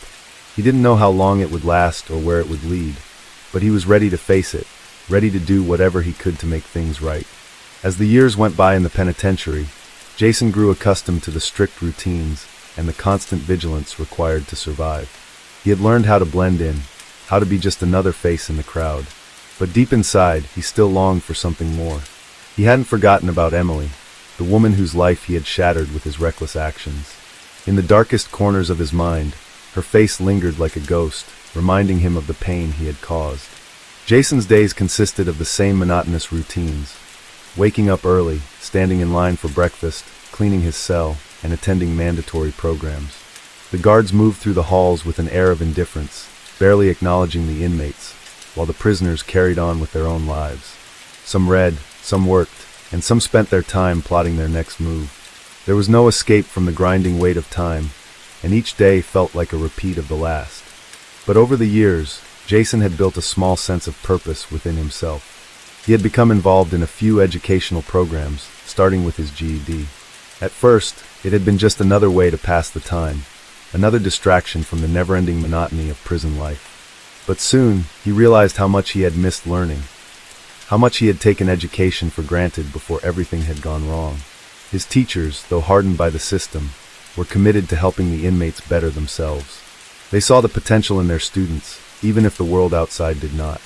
He didn't know how long it would last or where it would lead, but he was ready to face it, ready to do whatever he could to make things right. As the years went by in the penitentiary, Jason grew accustomed to the strict routines and the constant vigilance required to survive. He had learned how to blend in, how to be just another face in the crowd. But deep inside, he still longed for something more. He hadn't forgotten about Emily, the woman whose life he had shattered with his reckless actions. In the darkest corners of his mind, her face lingered like a ghost, reminding him of the pain he had caused. Jason's days consisted of the same monotonous routines: waking up early, standing in line for breakfast, cleaning his cell, and attending mandatory programs. The guards moved through the halls with an air of indifference, barely acknowledging the inmates, while the prisoners carried on with their own lives. Some read, some worked, and some spent their time plotting their next move. There was no escape from the grinding weight of time, and each day felt like a repeat of the last. But over the years, Jason had built a small sense of purpose within himself. He had become involved in a few educational programs, starting with his GED. At first, it had been just another way to pass the time, another distraction from the never-ending monotony of prison life. But soon, he realized how much he had missed learning, how much he had taken education for granted before everything had gone wrong. His teachers, though hardened by the system, were committed to helping the inmates better themselves. They saw the potential in their students, even if the world outside did not.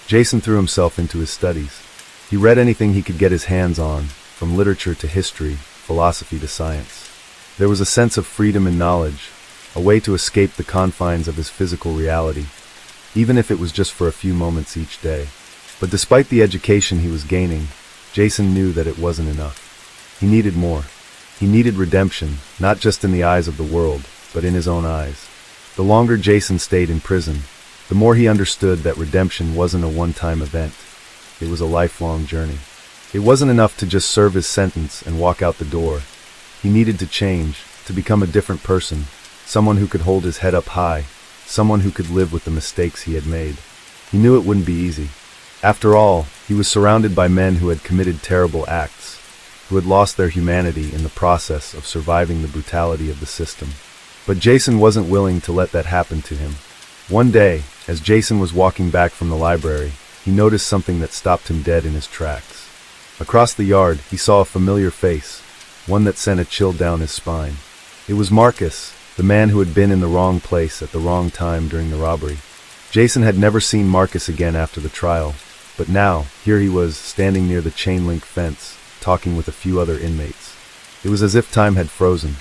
Jason threw himself into his studies. He read anything he could get his hands on, from literature to history, philosophy to science. There was a sense of freedom and knowledge, a way to escape the confines of his physical reality, even if it was just for a few moments each day. But despite the education he was gaining, Jason knew that it wasn't enough. He needed more. He needed redemption, not just in the eyes of the world, but in his own eyes. The longer Jason stayed in prison, the more he understood that redemption wasn't a one-time event. It was a lifelong journey. It wasn't enough to just serve his sentence and walk out the door. He needed to change, to become a different person, someone who could hold his head up high, someone who could live with the mistakes he had made. He knew it wouldn't be easy. After all, he was surrounded by men who had committed terrible acts, who had lost their humanity in the process of surviving the brutality of the system. But Jason wasn't willing to let that happen to him. One day, as Jason was walking back from the library, he noticed something that stopped him dead in his tracks. Across the yard, he saw a familiar face, one that sent a chill down his spine. It was Marcus, the man who had been in the wrong place at the wrong time during the robbery. Jason had never seen Marcus again after the trial, but now, here he was, standing near the chain-link fence, talking with a few other inmates. It was as if time had frozen.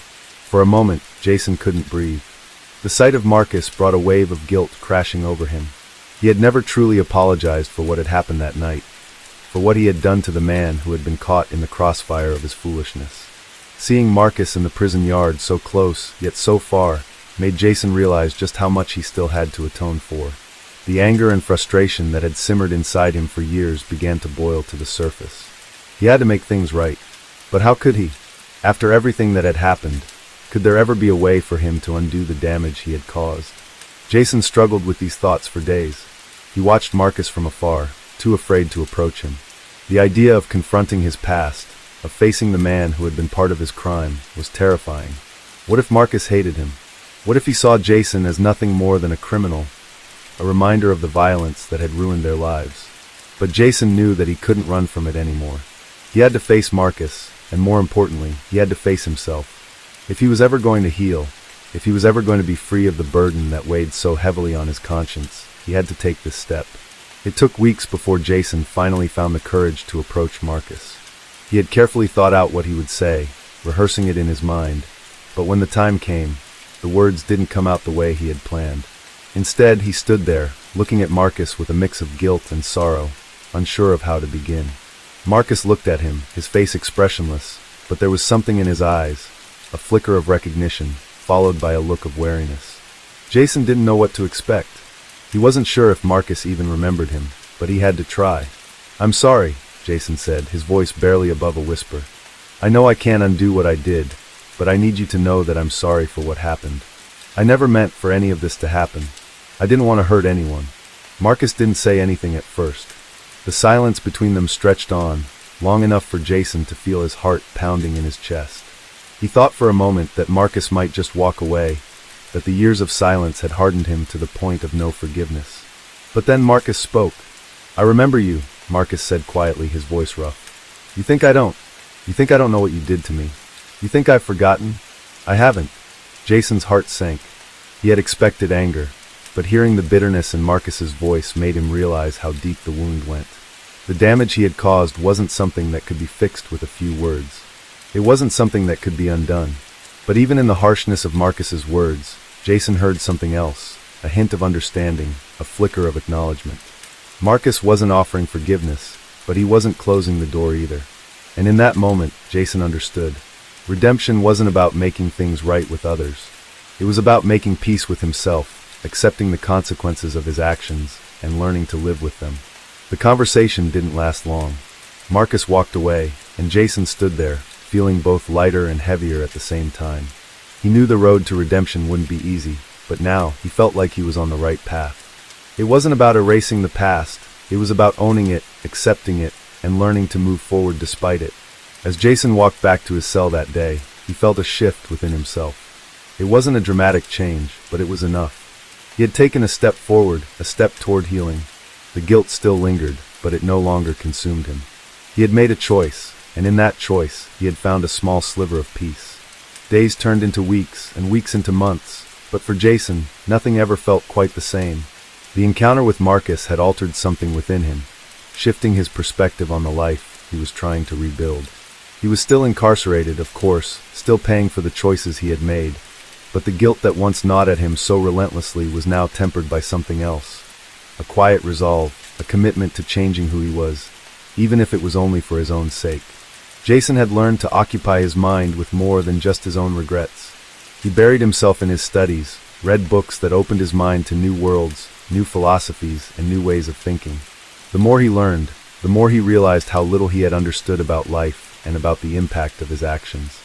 For a moment, Jason couldn't breathe. The sight of Marcus brought a wave of guilt crashing over him. He had never truly apologized for what had happened that night, for what he had done to the man who had been caught in the crossfire of his foolishness. Seeing Marcus in the prison yard so close, yet so far, made Jason realize just how much he still had to atone for. The anger and frustration that had simmered inside him for years began to boil to the surface. He had to make things right. But how could he? After everything that had happened, could there ever be a way for him to undo the damage he had caused? Jason struggled with these thoughts for days. He watched Marcus from afar, too afraid to approach him. The idea of confronting his past, of facing the man who had been part of his crime, was terrifying. What if Marcus hated him? What if he saw Jason as nothing more than a criminal, a reminder of the violence that had ruined their lives? But Jason knew that he couldn't run from it anymore. He had to face Marcus, and more importantly, he had to face himself. If he was ever going to heal, if he was ever going to be free of the burden that weighed so heavily on his conscience, he had to take this step. It took weeks before Jason finally found the courage to approach Marcus. He had carefully thought out what he would say, rehearsing it in his mind, but when the time came, the words didn't come out the way he had planned. Instead, he stood there, looking at Marcus with a mix of guilt and sorrow, unsure of how to begin. Marcus looked at him, his face expressionless, but there was something in his eyes, a flicker of recognition, followed by a look of wariness. Jason didn't know what to expect. He wasn't sure if Marcus even remembered him, but he had to try. "I'm sorry," Jason said, his voice barely above a whisper. "I know I can't undo what I did, but I need you to know that I'm sorry for what happened. I never meant for any of this to happen. I didn't want to hurt anyone." Marcus didn't say anything at first. The silence between them stretched on, long enough for Jason to feel his heart pounding in his chest. He thought for a moment that Marcus might just walk away, that the years of silence had hardened him to the point of no forgiveness. But then Marcus spoke. "I remember you," Marcus said quietly, his voice rough. You think I don't know what you did to me? You think I've forgotten? I haven't." Jason's heart sank. He had expected anger, but hearing the bitterness in Marcus's voice made him realize how deep the wound went. The damage he had caused wasn't something that could be fixed with a few words. It wasn't something that could be undone. But even in the harshness of Marcus's words, Jason heard something else, a hint of understanding, a flicker of acknowledgement. Marcus wasn't offering forgiveness, but he wasn't closing the door either. And in that moment, Jason understood. Redemption wasn't about making things right with others. It was about making peace with himself, accepting the consequences of his actions, and learning to live with them. The conversation didn't last long. Marcus walked away, and Jason stood there, feeling both lighter and heavier at the same time. He knew the road to redemption wouldn't be easy, but now he felt like he was on the right path. It wasn't about erasing the past, it was about owning it, accepting it, and learning to move forward despite it. As Jason walked back to his cell that day, he felt a shift within himself. It wasn't a dramatic change, but it was enough. He had taken a step forward, a step toward healing. The guilt still lingered, but it no longer consumed him. He had made a choice, and in that choice, he had found a small sliver of peace. Days turned into weeks, and weeks into months, but for Jason, nothing ever felt quite the same. The encounter with Marcus had altered something within him, shifting his perspective on the life he was trying to rebuild. He was still incarcerated, of course, still paying for the choices he had made, but the guilt that once gnawed at him so relentlessly was now tempered by something else. A quiet resolve, a commitment to changing who he was, even if it was only for his own sake. Jason had learned to occupy his mind with more than just his own regrets. He buried himself in his studies, read books that opened his mind to new worlds, new philosophies, and new ways of thinking. The more he learned, the more he realized how little he had understood about life and about the impact of his actions.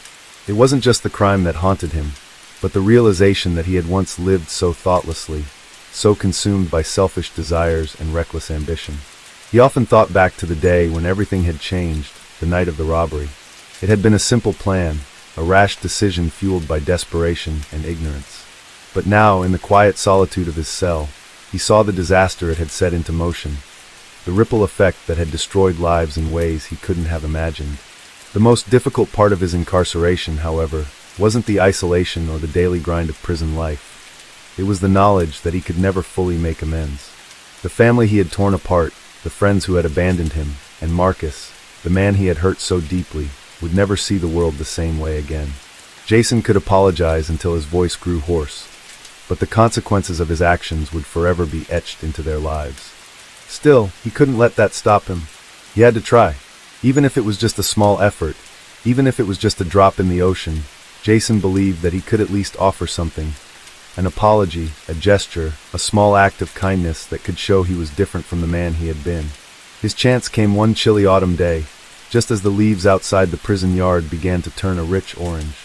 It wasn't just the crime that haunted him, but the realization that he had once lived so thoughtlessly, so consumed by selfish desires and reckless ambition. He often thought back to the day when everything had changed, the night of the robbery. It had been a simple plan, a rash decision fueled by desperation and ignorance. But now, in the quiet solitude of his cell, he saw the disaster it had set into motion, the ripple effect that had destroyed lives in ways he couldn't have imagined. The most difficult part of his incarceration, however, wasn't the isolation or the daily grind of prison life. It was the knowledge that he could never fully make amends. The family he had torn apart, the friends who had abandoned him, and Marcus, the man he had hurt so deeply, would never see the world the same way again. Jason could apologize until his voice grew hoarse, but the consequences of his actions would forever be etched into their lives. Still, he couldn't let that stop him. He had to try. Even if it was just a small effort, even if it was just a drop in the ocean, Jason believed that he could at least offer something. An apology, a gesture, a small act of kindness that could show he was different from the man he had been. His chance came one chilly autumn day, just as the leaves outside the prison yard began to turn a rich orange.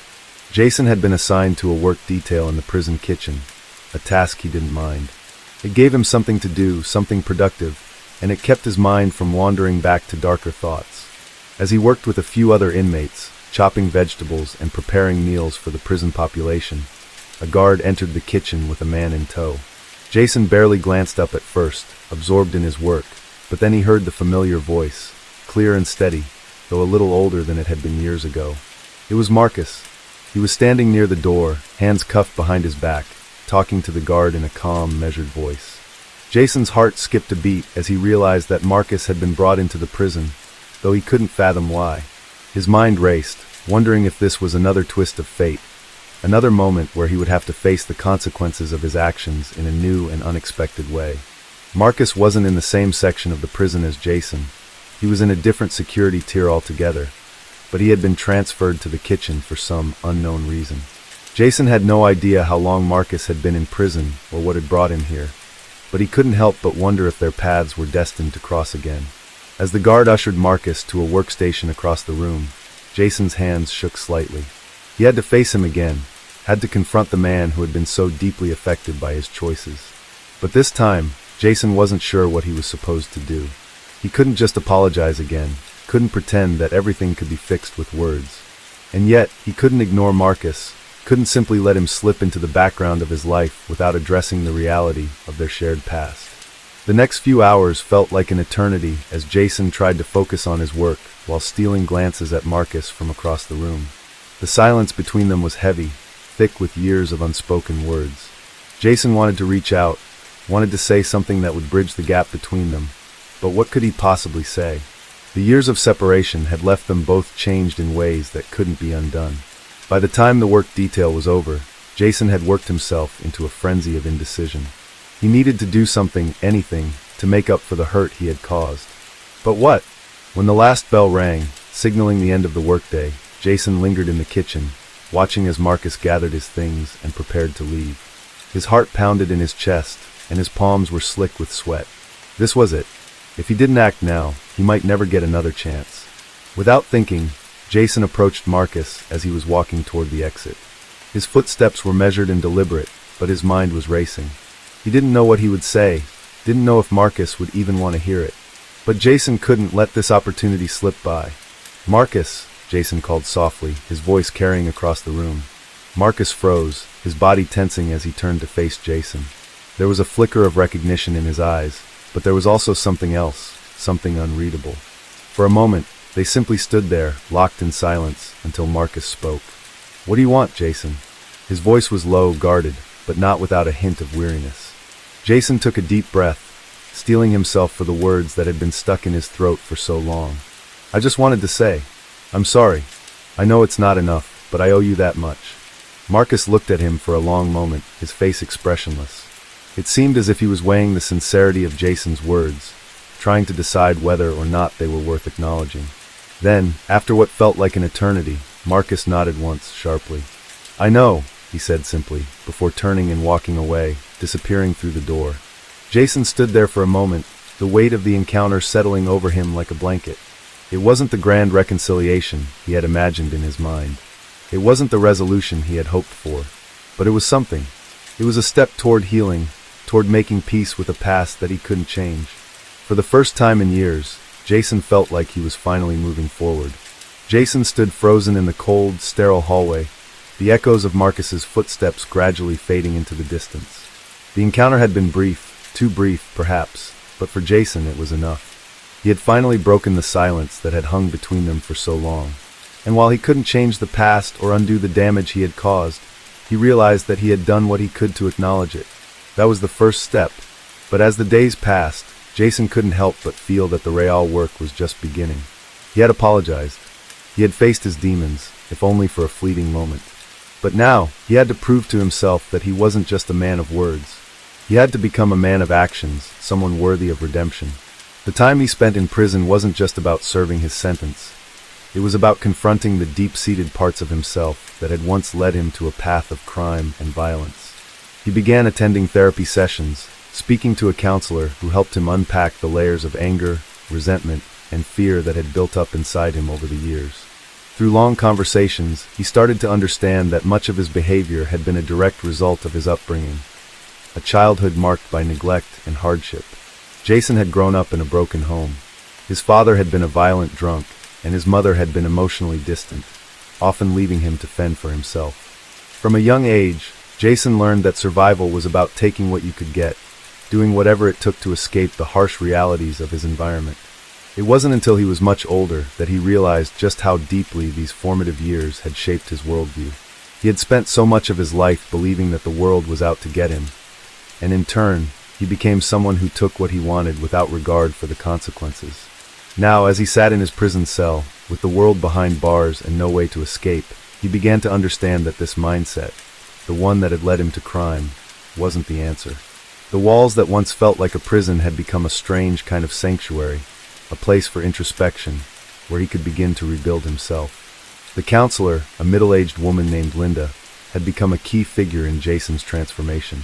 Jason had been assigned to a work detail in the prison kitchen, a task he didn't mind. It gave him something to do, something productive, and it kept his mind from wandering back to darker thoughts. As he worked with a few other inmates, chopping vegetables and preparing meals for the prison population. A guard entered the kitchen with a man in tow. Jason barely glanced up at first, absorbed in his work, but then he heard the familiar voice, clear and steady, though a little older than it had been years ago. It was Marcus. He was standing near the door, hands cuffed behind his back, talking to the guard in a calm, measured voice. Jason's heart skipped a beat as he realized that Marcus had been brought into the prison, though he couldn't fathom why. His mind raced, wondering if this was another twist of fate, another moment where he would have to face the consequences of his actions in a new and unexpected way. Marcus wasn't in the same section of the prison as Jason. He was in a different security tier altogether, but he had been transferred to the kitchen for some unknown reason. Jason had no idea how long Marcus had been in prison or what had brought him here, but he couldn't help but wonder if their paths were destined to cross again. As the guard ushered Marcus to a workstation across the room, Jason's hands shook slightly. He had to face him again, had to confront the man who had been so deeply affected by his choices. But this time, Jason wasn't sure what he was supposed to do. He couldn't just apologize again, couldn't pretend that everything could be fixed with words. And yet, he couldn't ignore Marcus, couldn't simply let him slip into the background of his life without addressing the reality of their shared past. The next few hours felt like an eternity as Jason tried to focus on his work while stealing glances at Marcus from across the room. The silence between them was heavy, thick with years of unspoken words. Jason wanted to reach out, wanted to say something that would bridge the gap between them, but what could he possibly say? The years of separation had left them both changed in ways that couldn't be undone. By the time the work detail was over, Jason had worked himself into a frenzy of indecision. He needed to do something, anything, to make up for the hurt he had caused. But what? When the last bell rang, signaling the end of the workday, Jason lingered in the kitchen, watching as Marcus gathered his things and prepared to leave. His heart pounded in his chest, and his palms were slick with sweat. This was it. If he didn't act now, he might never get another chance. Without thinking, Jason approached Marcus as he was walking toward the exit. His footsteps were measured and deliberate, but his mind was racing. He didn't know what he would say, didn't know if Marcus would even want to hear it. But Jason couldn't let this opportunity slip by. "Marcus," Jason called softly, his voice carrying across the room. Marcus froze, his body tensing as he turned to face Jason. There was a flicker of recognition in his eyes, but there was also something else, something unreadable. For a moment, they simply stood there, locked in silence, until Marcus spoke. "What do you want, Jason?" His voice was low, guarded, but not without a hint of weariness. Jason took a deep breath, steeling himself for the words that had been stuck in his throat for so long. "I just wanted to say, I'm sorry. I know it's not enough, but I owe you that much." Marcus looked at him for a long moment, his face expressionless. It seemed as if he was weighing the sincerity of Jason's words, trying to decide whether or not they were worth acknowledging. Then, after what felt like an eternity, Marcus nodded once, sharply. "I know," he said simply, before turning and walking away, disappearing through the door. Jason stood there for a moment, the weight of the encounter settling over him like a blanket. It wasn't the grand reconciliation he had imagined in his mind. It wasn't the resolution he had hoped for. But it was something. It was a step toward healing, toward making peace with a past that he couldn't change. For the first time in years, Jason felt like he was finally moving forward. Jason stood frozen in the cold, sterile hallway, the echoes of Marcus's footsteps gradually fading into the distance. The encounter had been brief, too brief, perhaps, but for Jason it was enough. He had finally broken the silence that had hung between them for so long. And while he couldn't change the past or undo the damage he had caused, he realized that he had done what he could to acknowledge it. That was the first step. But as the days passed, Jason couldn't help but feel that the real work was just beginning. He had apologized. He had faced his demons, if only for a fleeting moment. But now, he had to prove to himself that he wasn't just a man of words. He had to become a man of actions, someone worthy of redemption. The time he spent in prison wasn't just about serving his sentence. It was about confronting the deep-seated parts of himself that had once led him to a path of crime and violence. He began attending therapy sessions, speaking to a counselor who helped him unpack the layers of anger, resentment, and fear that had built up inside him over the years. Through long conversations, he started to understand that much of his behavior had been a direct result of his upbringing, a childhood marked by neglect and hardship. Jason had grown up in a broken home. His father had been a violent drunk, and his mother had been emotionally distant. often leaving him to fend for himself. From a young age, Jason learned that survival was about taking what you could get, doing whatever it took to escape the harsh realities of his environment. It wasn't until he was much older that he realized just how deeply these formative years had shaped his worldview. He had spent so much of his life believing that the world was out to get him, and in turn, he became someone who took what he wanted without regard for the consequences. Now, as he sat in his prison cell, with the world behind bars and no way to escape, he began to understand that this mindset, the one that had led him to crime, wasn't the answer. The walls that once felt like a prison had become a strange kind of sanctuary, a place for introspection, where he could begin to rebuild himself. The counselor, a middle-aged woman named Linda, had become a key figure in Jason's transformation.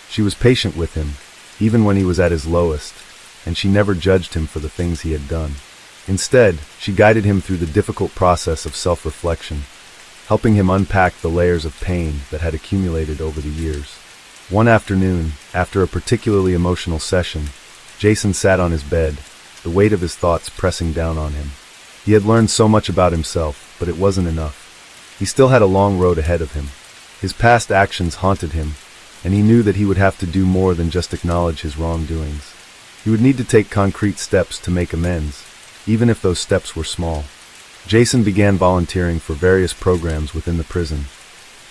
She was patient with him, even when he was at his lowest, and she never judged him for the things he had done. Instead, she guided him through the difficult process of self-reflection, helping him unpack the layers of pain that had accumulated over the years. One afternoon, after a particularly emotional session, Jason sat on his bed, the weight of his thoughts pressing down on him. He had learned so much about himself, but it wasn't enough. He still had a long road ahead of him. His past actions haunted him, and he knew that he would have to do more than just acknowledge his wrongdoings. He would need to take concrete steps to make amends, even if those steps were small. Jason began volunteering for various programs within the prison,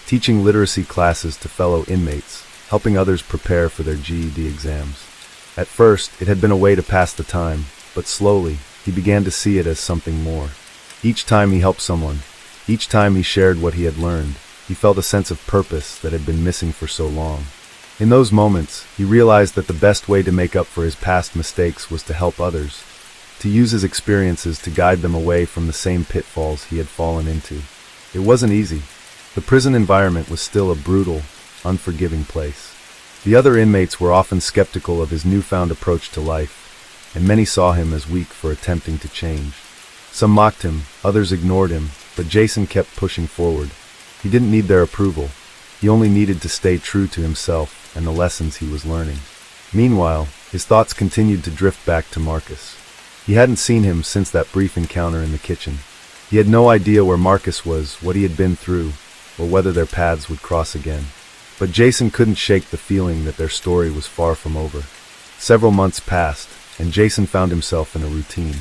teaching literacy classes to fellow inmates, helping others prepare for their GED exams. At first, it had been a way to pass the time, but slowly, he began to see it as something more. Each time he helped someone, each time he shared what he had learned, he felt a sense of purpose that had been missing for so long. In those moments, he realized that the best way to make up for his past mistakes was to help others, to use his experiences to guide them away from the same pitfalls he had fallen into. It wasn't easy. The prison environment was still a brutal, unforgiving place. The other inmates were often skeptical of his newfound approach to life, and many saw him as weak for attempting to change. Some mocked him, others ignored him, but Jason kept pushing forward. He didn't need their approval. He only needed to stay true to himself and the lessons he was learning. Meanwhile, his thoughts continued to drift back to Marcus. He hadn't seen him since that brief encounter in the kitchen. He had no idea where Marcus was, what he had been through, or whether their paths would cross again. But Jason couldn't shake the feeling that their story was far from over. Several months passed, and Jason found himself in a routine.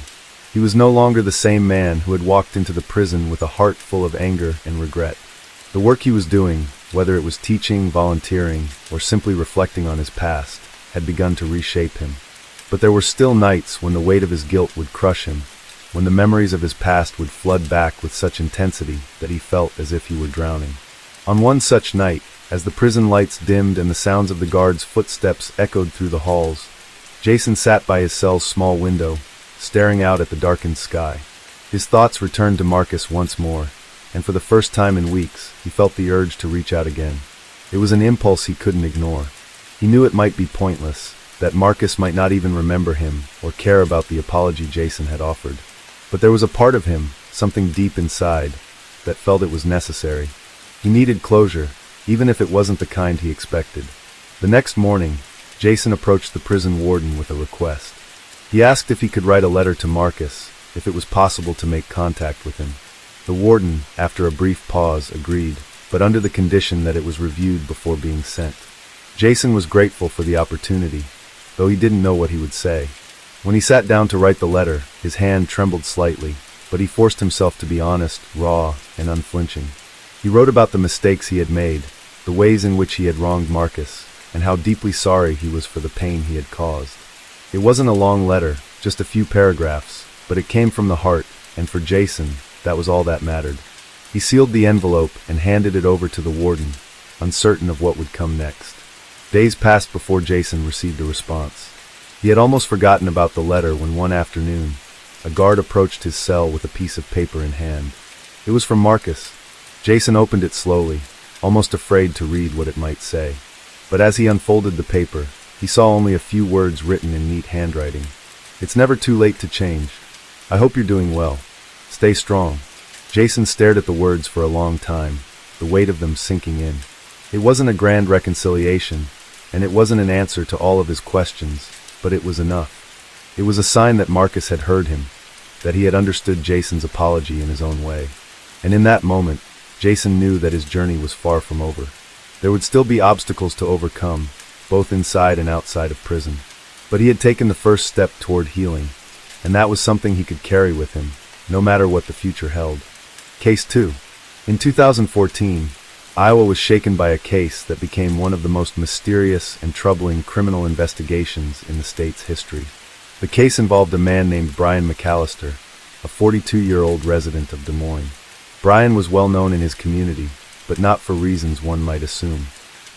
He was no longer the same man who had walked into the prison with a heart full of anger and regret. The work he was doing, whether it was teaching, volunteering, or simply reflecting on his past, had begun to reshape him. But there were still nights when the weight of his guilt would crush him, when the memories of his past would flood back with such intensity that he felt as if he were drowning. On one such night, as the prison lights dimmed and the sounds of the guards' footsteps echoed through the halls, Jason sat by his cell's small window, staring out at the darkened sky. His thoughts returned to Marcus once more, and for the first time in weeks, he felt the urge to reach out again. It was an impulse he couldn't ignore. He knew it might be pointless, that Marcus might not even remember him or care about the apology Jason had offered. But there was a part of him, something deep inside, that felt it was necessary. He needed closure, even if it wasn't the kind he expected. The next morning, Jason approached the prison warden with a request. He asked if he could write a letter to Marcus, if it was possible to make contact with him. The warden, after a brief pause, agreed, but under the condition that it was reviewed before being sent. Jason was grateful for the opportunity, though he didn't know what he would say. When he sat down to write the letter, his hand trembled slightly, but he forced himself to be honest, raw, and unflinching. He wrote about the mistakes he had made, the ways in which he had wronged Marcus, and how deeply sorry he was for the pain he had caused. It wasn't a long letter, just a few paragraphs, but it came from the heart, and for Jason, that was all that mattered. He sealed the envelope and handed it over to the warden, uncertain of what would come next. Days passed before Jason received a response. He had almost forgotten about the letter when one afternoon, a guard approached his cell with a piece of paper in hand. It was from Marcus. Jason opened it slowly, almost afraid to read what it might say. But as he unfolded the paper, he saw only a few words written in neat handwriting. "It's never too late to change. I hope you're doing well. Stay strong." Jason stared at the words for a long time, the weight of them sinking in. It wasn't a grand reconciliation, and it wasn't an answer to all of his questions, but it was enough. It was a sign that Marcus had heard him, that he had understood Jason's apology in his own way. And in that moment, Jason knew that his journey was far from over. There would still be obstacles to overcome, both inside and outside of prison. But he had taken the first step toward healing, and that was something he could carry with him, no matter what the future held. Case 2. In 2014, Iowa was shaken by a case that became one of the most mysterious and troubling criminal investigations in the state's history. The case involved a man named Brian McAllister, a 42-year-old resident of Des Moines. Brian was well known in his community, but not for reasons one might assume.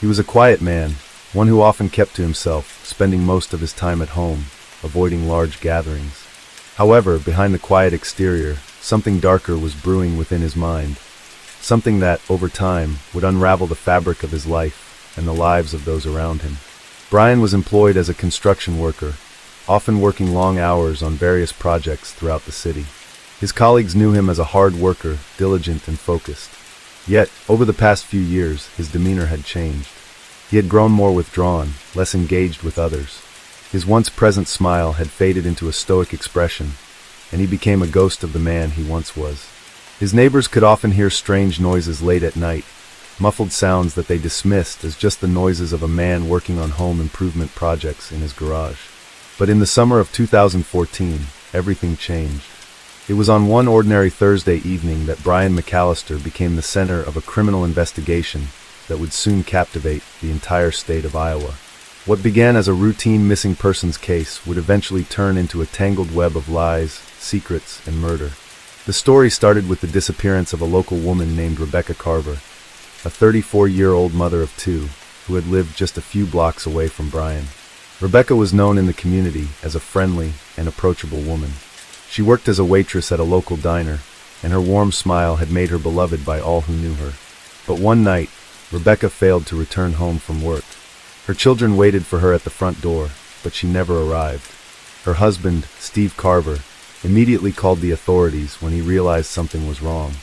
He was a quiet man, one who often kept to himself, spending most of his time at home, avoiding large gatherings. However, behind the quiet exterior, something darker was brewing within his mind, something that, over time, would unravel the fabric of his life and the lives of those around him. Brian was employed as a construction worker, often working long hours on various projects throughout the city. His colleagues knew him as a hard worker, diligent and focused. Yet, over the past few years, his demeanor had changed. He had grown more withdrawn, less engaged with others. His once present smile had faded into a stoic expression, and he became a ghost of the man he once was. His neighbors could often hear strange noises late at night, muffled sounds that they dismissed as just the noises of a man working on home improvement projects in his garage. But in the summer of 2014, everything changed. It was on one ordinary Thursday evening that Brian McAllister became the center of a criminal investigation that would soon captivate the entire state of Iowa. What began as a routine missing persons case would eventually turn into a tangled web of lies, secrets, and murder. The story started with the disappearance of a local woman named Rebecca Carver, a 34-year-old mother of two who had lived just a few blocks away from Brian. Rebecca was known in the community as a friendly and approachable woman. She worked as a waitress at a local diner, and her warm smile had made her beloved by all who knew her. But one night, Rebecca failed to return home from work. Her children waited for her at the front door, but she never arrived. Her husband, Steve Carver, immediately called the authorities when he realized something was wrong.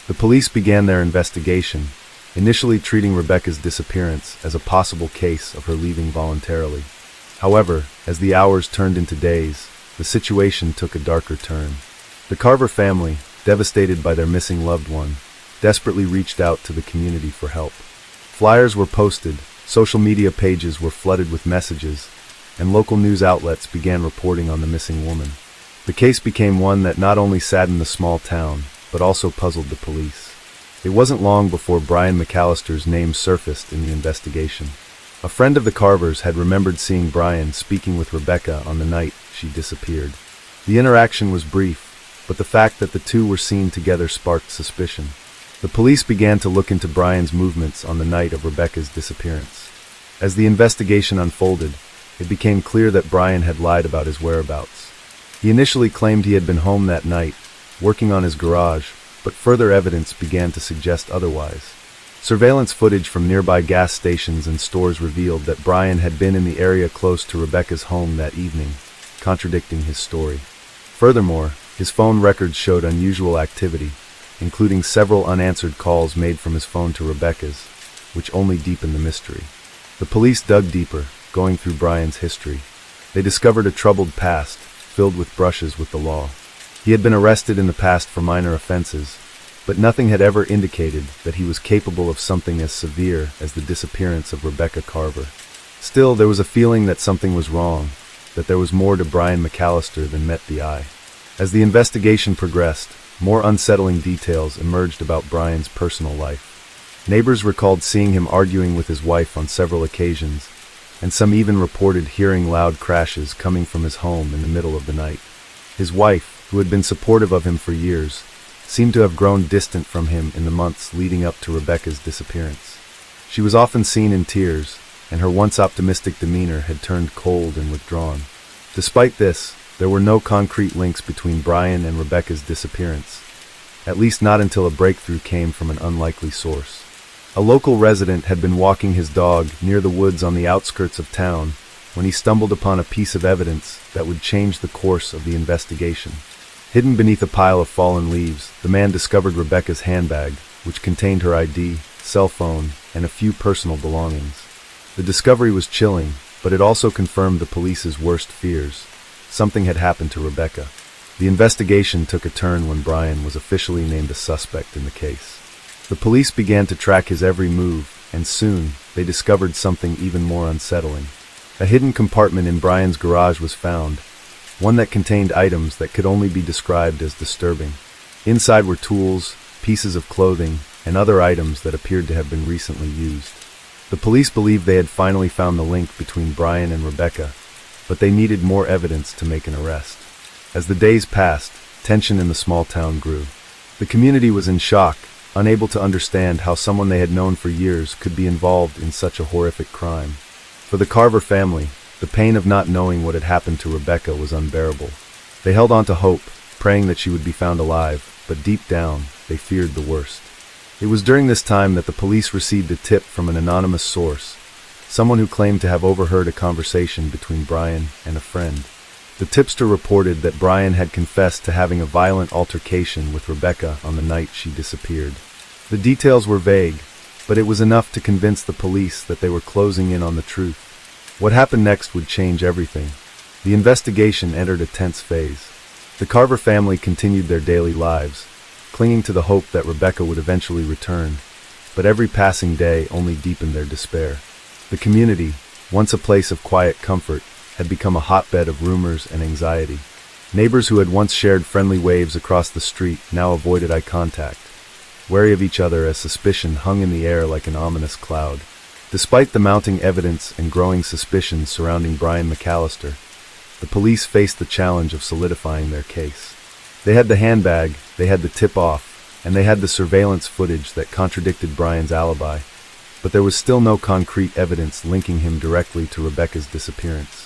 The police began their investigation, initially treating Rebecca's disappearance as a possible case of her leaving voluntarily. However, as the hours turned into days, the situation took a darker turn. The Carver family, devastated by their missing loved one, desperately reached out to the community for help. Flyers were posted, social media pages were flooded with messages, and local news outlets began reporting on the missing woman. The case became one that not only saddened the small town, but also puzzled the police. It wasn't long before Brian McAllister's name surfaced in the investigation. A friend of the Carvers had remembered seeing Brian speaking with Rebecca on the night she disappeared. The interaction was brief, but the fact that the two were seen together sparked suspicion. The police began to look into Brian's movements on the night of Rebecca's disappearance. As the investigation unfolded, it became clear that Brian had lied about his whereabouts. He initially claimed he had been home that night, working on his garage, but further evidence began to suggest otherwise. Surveillance footage from nearby gas stations and stores revealed that Brian had been in the area close to Rebecca's home that evening, contradicting his story. Furthermore, his phone records showed unusual activity, including several unanswered calls made from his phone to Rebecca's, which only deepened the mystery. The police dug deeper, going through Brian's history. They discovered a troubled past, filled with brushes with the law. He had been arrested in the past for minor offenses, but nothing had ever indicated that he was capable of something as severe as the disappearance of Rebecca Carver. Still, there was a feeling that something was wrong, that there was more to Brian McAllister than met the eye. As the investigation progressed, more unsettling details emerged about Brian's personal life. Neighbors recalled seeing him arguing with his wife on several occasions, and some even reported hearing loud crashes coming from his home in the middle of the night. His wife, who had been supportive of him for years, seemed to have grown distant from him in the months leading up to Rebecca's disappearance. She was often seen in tears, and her once optimistic demeanor had turned cold and withdrawn. Despite this, there were no concrete links between Brian and Rebecca's disappearance, at least not until a breakthrough came from an unlikely source. A local resident had been walking his dog near the woods on the outskirts of town when he stumbled upon a piece of evidence that would change the course of the investigation. Hidden beneath a pile of fallen leaves, the man discovered Rebecca's handbag, which contained her ID, cell phone, and a few personal belongings. The discovery was chilling, but it also confirmed the police's worst fears. Something had happened to Rebecca. The investigation took a turn when Brian was officially named a suspect in the case. The police began to track his every move, and soon, they discovered something even more unsettling. A hidden compartment in Brian's garage was found, one that contained items that could only be described as disturbing. Inside were tools, pieces of clothing, and other items that appeared to have been recently used. The police believed they had finally found the link between Brian and Rebecca, but they needed more evidence to make an arrest. As the days passed, tension in the small town grew. The community was in shock, unable to understand how someone they had known for years could be involved in such a horrific crime. For the Carver family, the pain of not knowing what had happened to Rebecca was unbearable. They held on to hope, praying that she would be found alive, but deep down, they feared the worst. It was during this time that the police received a tip from an anonymous source, someone who claimed to have overheard a conversation between Brian and a friend. The tipster reported that Brian had confessed to having a violent altercation with Rebecca on the night she disappeared. The details were vague, but it was enough to convince the police that they were closing in on the truth. What happened next would change everything. The investigation entered a tense phase. The Carver family continued their daily lives, clinging to the hope that Rebecca would eventually return, but every passing day only deepened their despair. The community, once a place of quiet comfort, had become a hotbed of rumors and anxiety. Neighbors who had once shared friendly waves across the street now avoided eye contact, wary of each other as suspicion hung in the air like an ominous cloud. Despite the mounting evidence and growing suspicions surrounding Brian McAllister, the police faced the challenge of solidifying their case. They had the handbag, they had the tip-off, and they had the surveillance footage that contradicted Brian's alibi, but there was still no concrete evidence linking him directly to Rebecca's disappearance.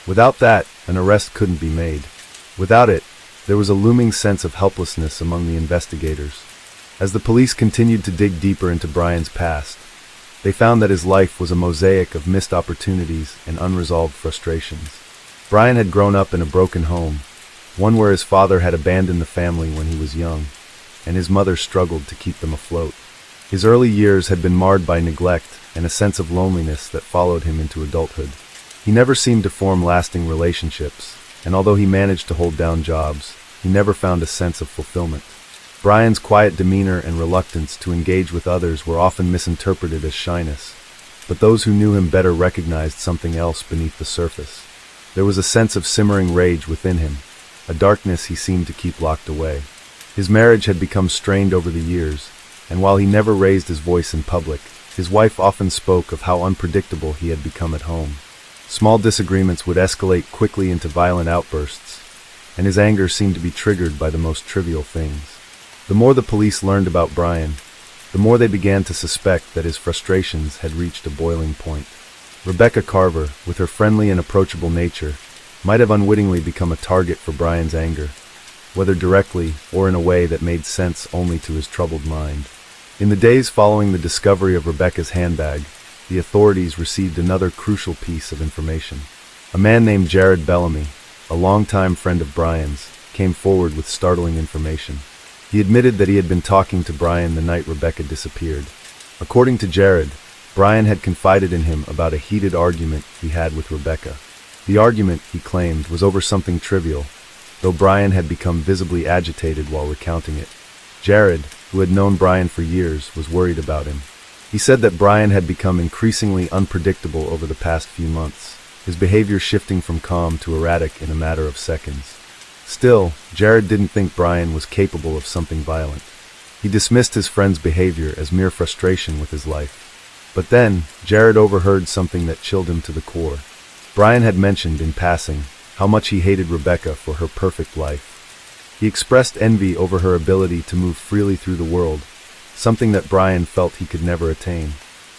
Without that, an arrest couldn't be made. Without it, there was a looming sense of helplessness among the investigators. As the police continued to dig deeper into Brian's past, they found that his life was a mosaic of missed opportunities and unresolved frustrations. Brian had grown up in a broken home, one where his father had abandoned the family when he was young, and his mother struggled to keep them afloat. His early years had been marred by neglect and a sense of loneliness that followed him into adulthood. He never seemed to form lasting relationships, and although he managed to hold down jobs, he never found a sense of fulfillment. Brian's quiet demeanor and reluctance to engage with others were often misinterpreted as shyness, but those who knew him better recognized something else beneath the surface. There was a sense of simmering rage within him, a darkness he seemed to keep locked away. His marriage had become strained over the years, and while he never raised his voice in public, his wife often spoke of how unpredictable he had become at home. Small disagreements would escalate quickly into violent outbursts, and his anger seemed to be triggered by the most trivial things. The more the police learned about Brian, the more they began to suspect that his frustrations had reached a boiling point. Rebecca Carver, with her friendly and approachable nature, might have unwittingly become a target for Brian's anger, whether directly or in a way that made sense only to his troubled mind. In the days following the discovery of Rebecca's handbag, the authorities received another crucial piece of information. A man named Jared Bellamy, a longtime friend of Brian's, came forward with startling information. He admitted that he had been talking to Brian the night Rebecca disappeared. According to Jared, Brian had confided in him about a heated argument he had with Rebecca. The argument, he claimed, was over something trivial, though Brian had become visibly agitated while recounting it. Jared, who had known Brian for years, was worried about him. He said that Brian had become increasingly unpredictable over the past few months, his behavior shifting from calm to erratic in a matter of seconds. Still, Jared didn't think Brian was capable of something violent. He dismissed his friend's behavior as mere frustration with his life. But then, Jared overheard something that chilled him to the core. Brian had mentioned, in passing, how much he hated Rebecca for her perfect life. He expressed envy over her ability to move freely through the world, something that Brian felt he could never attain.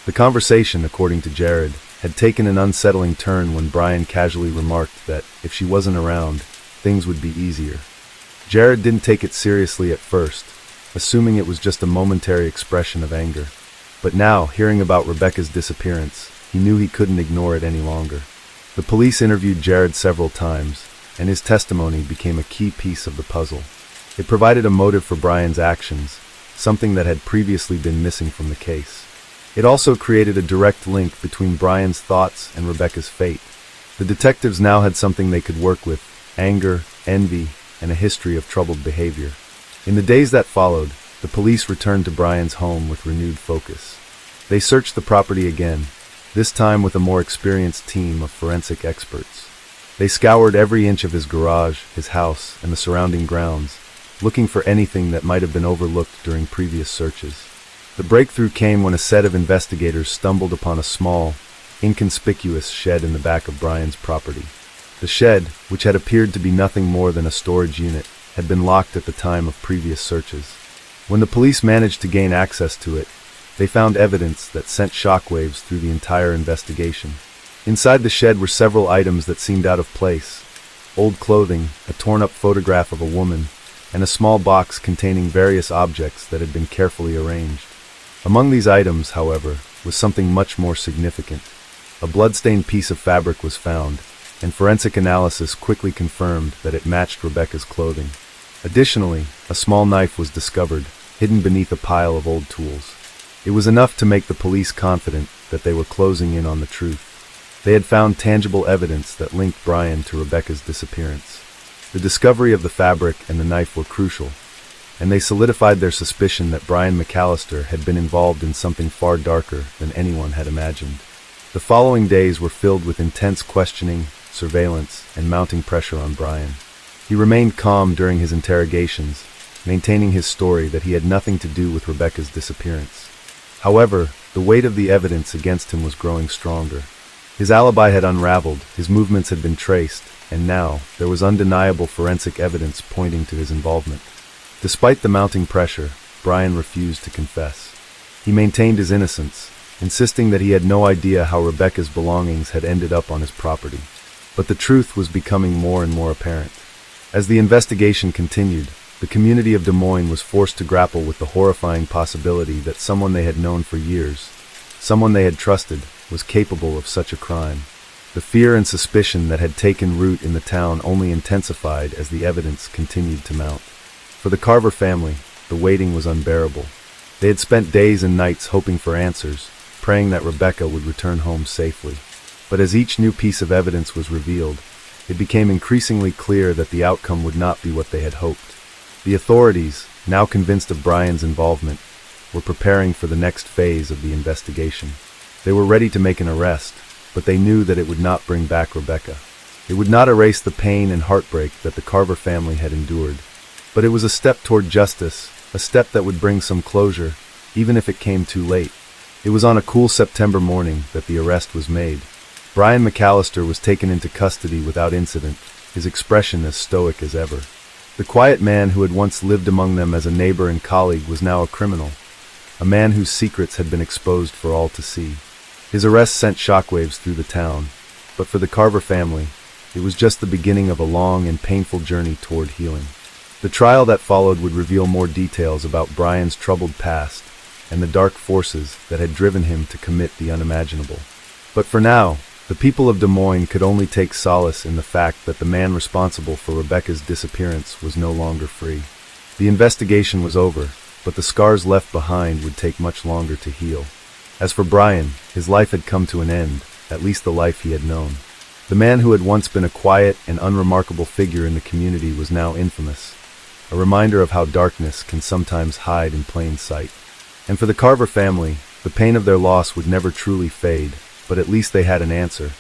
The conversation, according to Jared, had taken an unsettling turn when Brian casually remarked that, if she wasn't around, things would be easier. Jared didn't take it seriously at first, assuming it was just a momentary expression of anger. But now, hearing about Rebecca's disappearance, he knew he couldn't ignore it any longer. The police interviewed Jared several times, and his testimony became a key piece of the puzzle. It provided a motive for Brian's actions, something that had previously been missing from the case. It also created a direct link between Brian's thoughts and Rebecca's fate. The detectives now had something they could work with: anger, envy, and a history of troubled behavior. In the days that followed, the police returned to Brian's home with renewed focus. They searched the property again, this time with a more experienced team of forensic experts. They scoured every inch of his garage, his house, and the surrounding grounds, looking for anything that might have been overlooked during previous searches. The breakthrough came when a set of investigators stumbled upon a small, inconspicuous shed in the back of Brian's property. The shed, which had appeared to be nothing more than a storage unit, had been locked at the time of previous searches. When the police managed to gain access to it, they found evidence that sent shockwaves through the entire investigation. Inside the shed were several items that seemed out of place: old clothing, a torn-up photograph of a woman, and a small box containing various objects that had been carefully arranged. Among these items, however, was something much more significant. A blood-stained piece of fabric was found, and forensic analysis quickly confirmed that it matched Rebecca's clothing. Additionally, a small knife was discovered, hidden beneath a pile of old tools. It was enough to make the police confident that they were closing in on the truth. They had found tangible evidence that linked Brian to Rebecca's disappearance. The discovery of the fabric and the knife were crucial, and they solidified their suspicion that Brian McAllister had been involved in something far darker than anyone had imagined. The following days were filled with intense questioning, surveillance, and mounting pressure on Brian. He remained calm during his interrogations, maintaining his story that he had nothing to do with Rebecca's disappearance. However, the weight of the evidence against him was growing stronger. His alibi had unraveled, his movements had been traced, and now there was undeniable forensic evidence pointing to his involvement. Despite the mounting pressure, Brian refused to confess. He maintained his innocence, insisting that he had no idea how Rebecca's belongings had ended up on his property. But the truth was becoming more and more apparent. As the investigation continued, the community of Des Moines was forced to grapple with the horrifying possibility that someone they had known for years, someone they had trusted, was capable of such a crime. The fear and suspicion that had taken root in the town only intensified as the evidence continued to mount. For the Carver family, the waiting was unbearable. They had spent days and nights hoping for answers, praying that Rebecca would return home safely. But as each new piece of evidence was revealed, it became increasingly clear that the outcome would not be what they had hoped. The authorities, now convinced of Brian's involvement, were preparing for the next phase of the investigation. They were ready to make an arrest, but they knew that it would not bring back Rebecca. It would not erase the pain and heartbreak that the Carver family had endured. But it was a step toward justice, a step that would bring some closure, even if it came too late. It was on a cool September morning that the arrest was made. Brian McAllister was taken into custody without incident, his expression as stoic as ever. The quiet man who had once lived among them as a neighbor and colleague was now a criminal, a man whose secrets had been exposed for all to see. His arrest sent shockwaves through the town, but for the Carver family, it was just the beginning of a long and painful journey toward healing. The trial that followed would reveal more details about Brian's troubled past and the dark forces that had driven him to commit the unimaginable. But for now, the people of Des Moines could only take solace in the fact that the man responsible for Rebecca's disappearance was no longer free. The investigation was over, but the scars left behind would take much longer to heal. As for Brian, his life had come to an end, at least the life he had known. The man who had once been a quiet and unremarkable figure in the community was now infamous, a reminder of how darkness can sometimes hide in plain sight. And for the Carver family, the pain of their loss would never truly fade, but at least they had an answer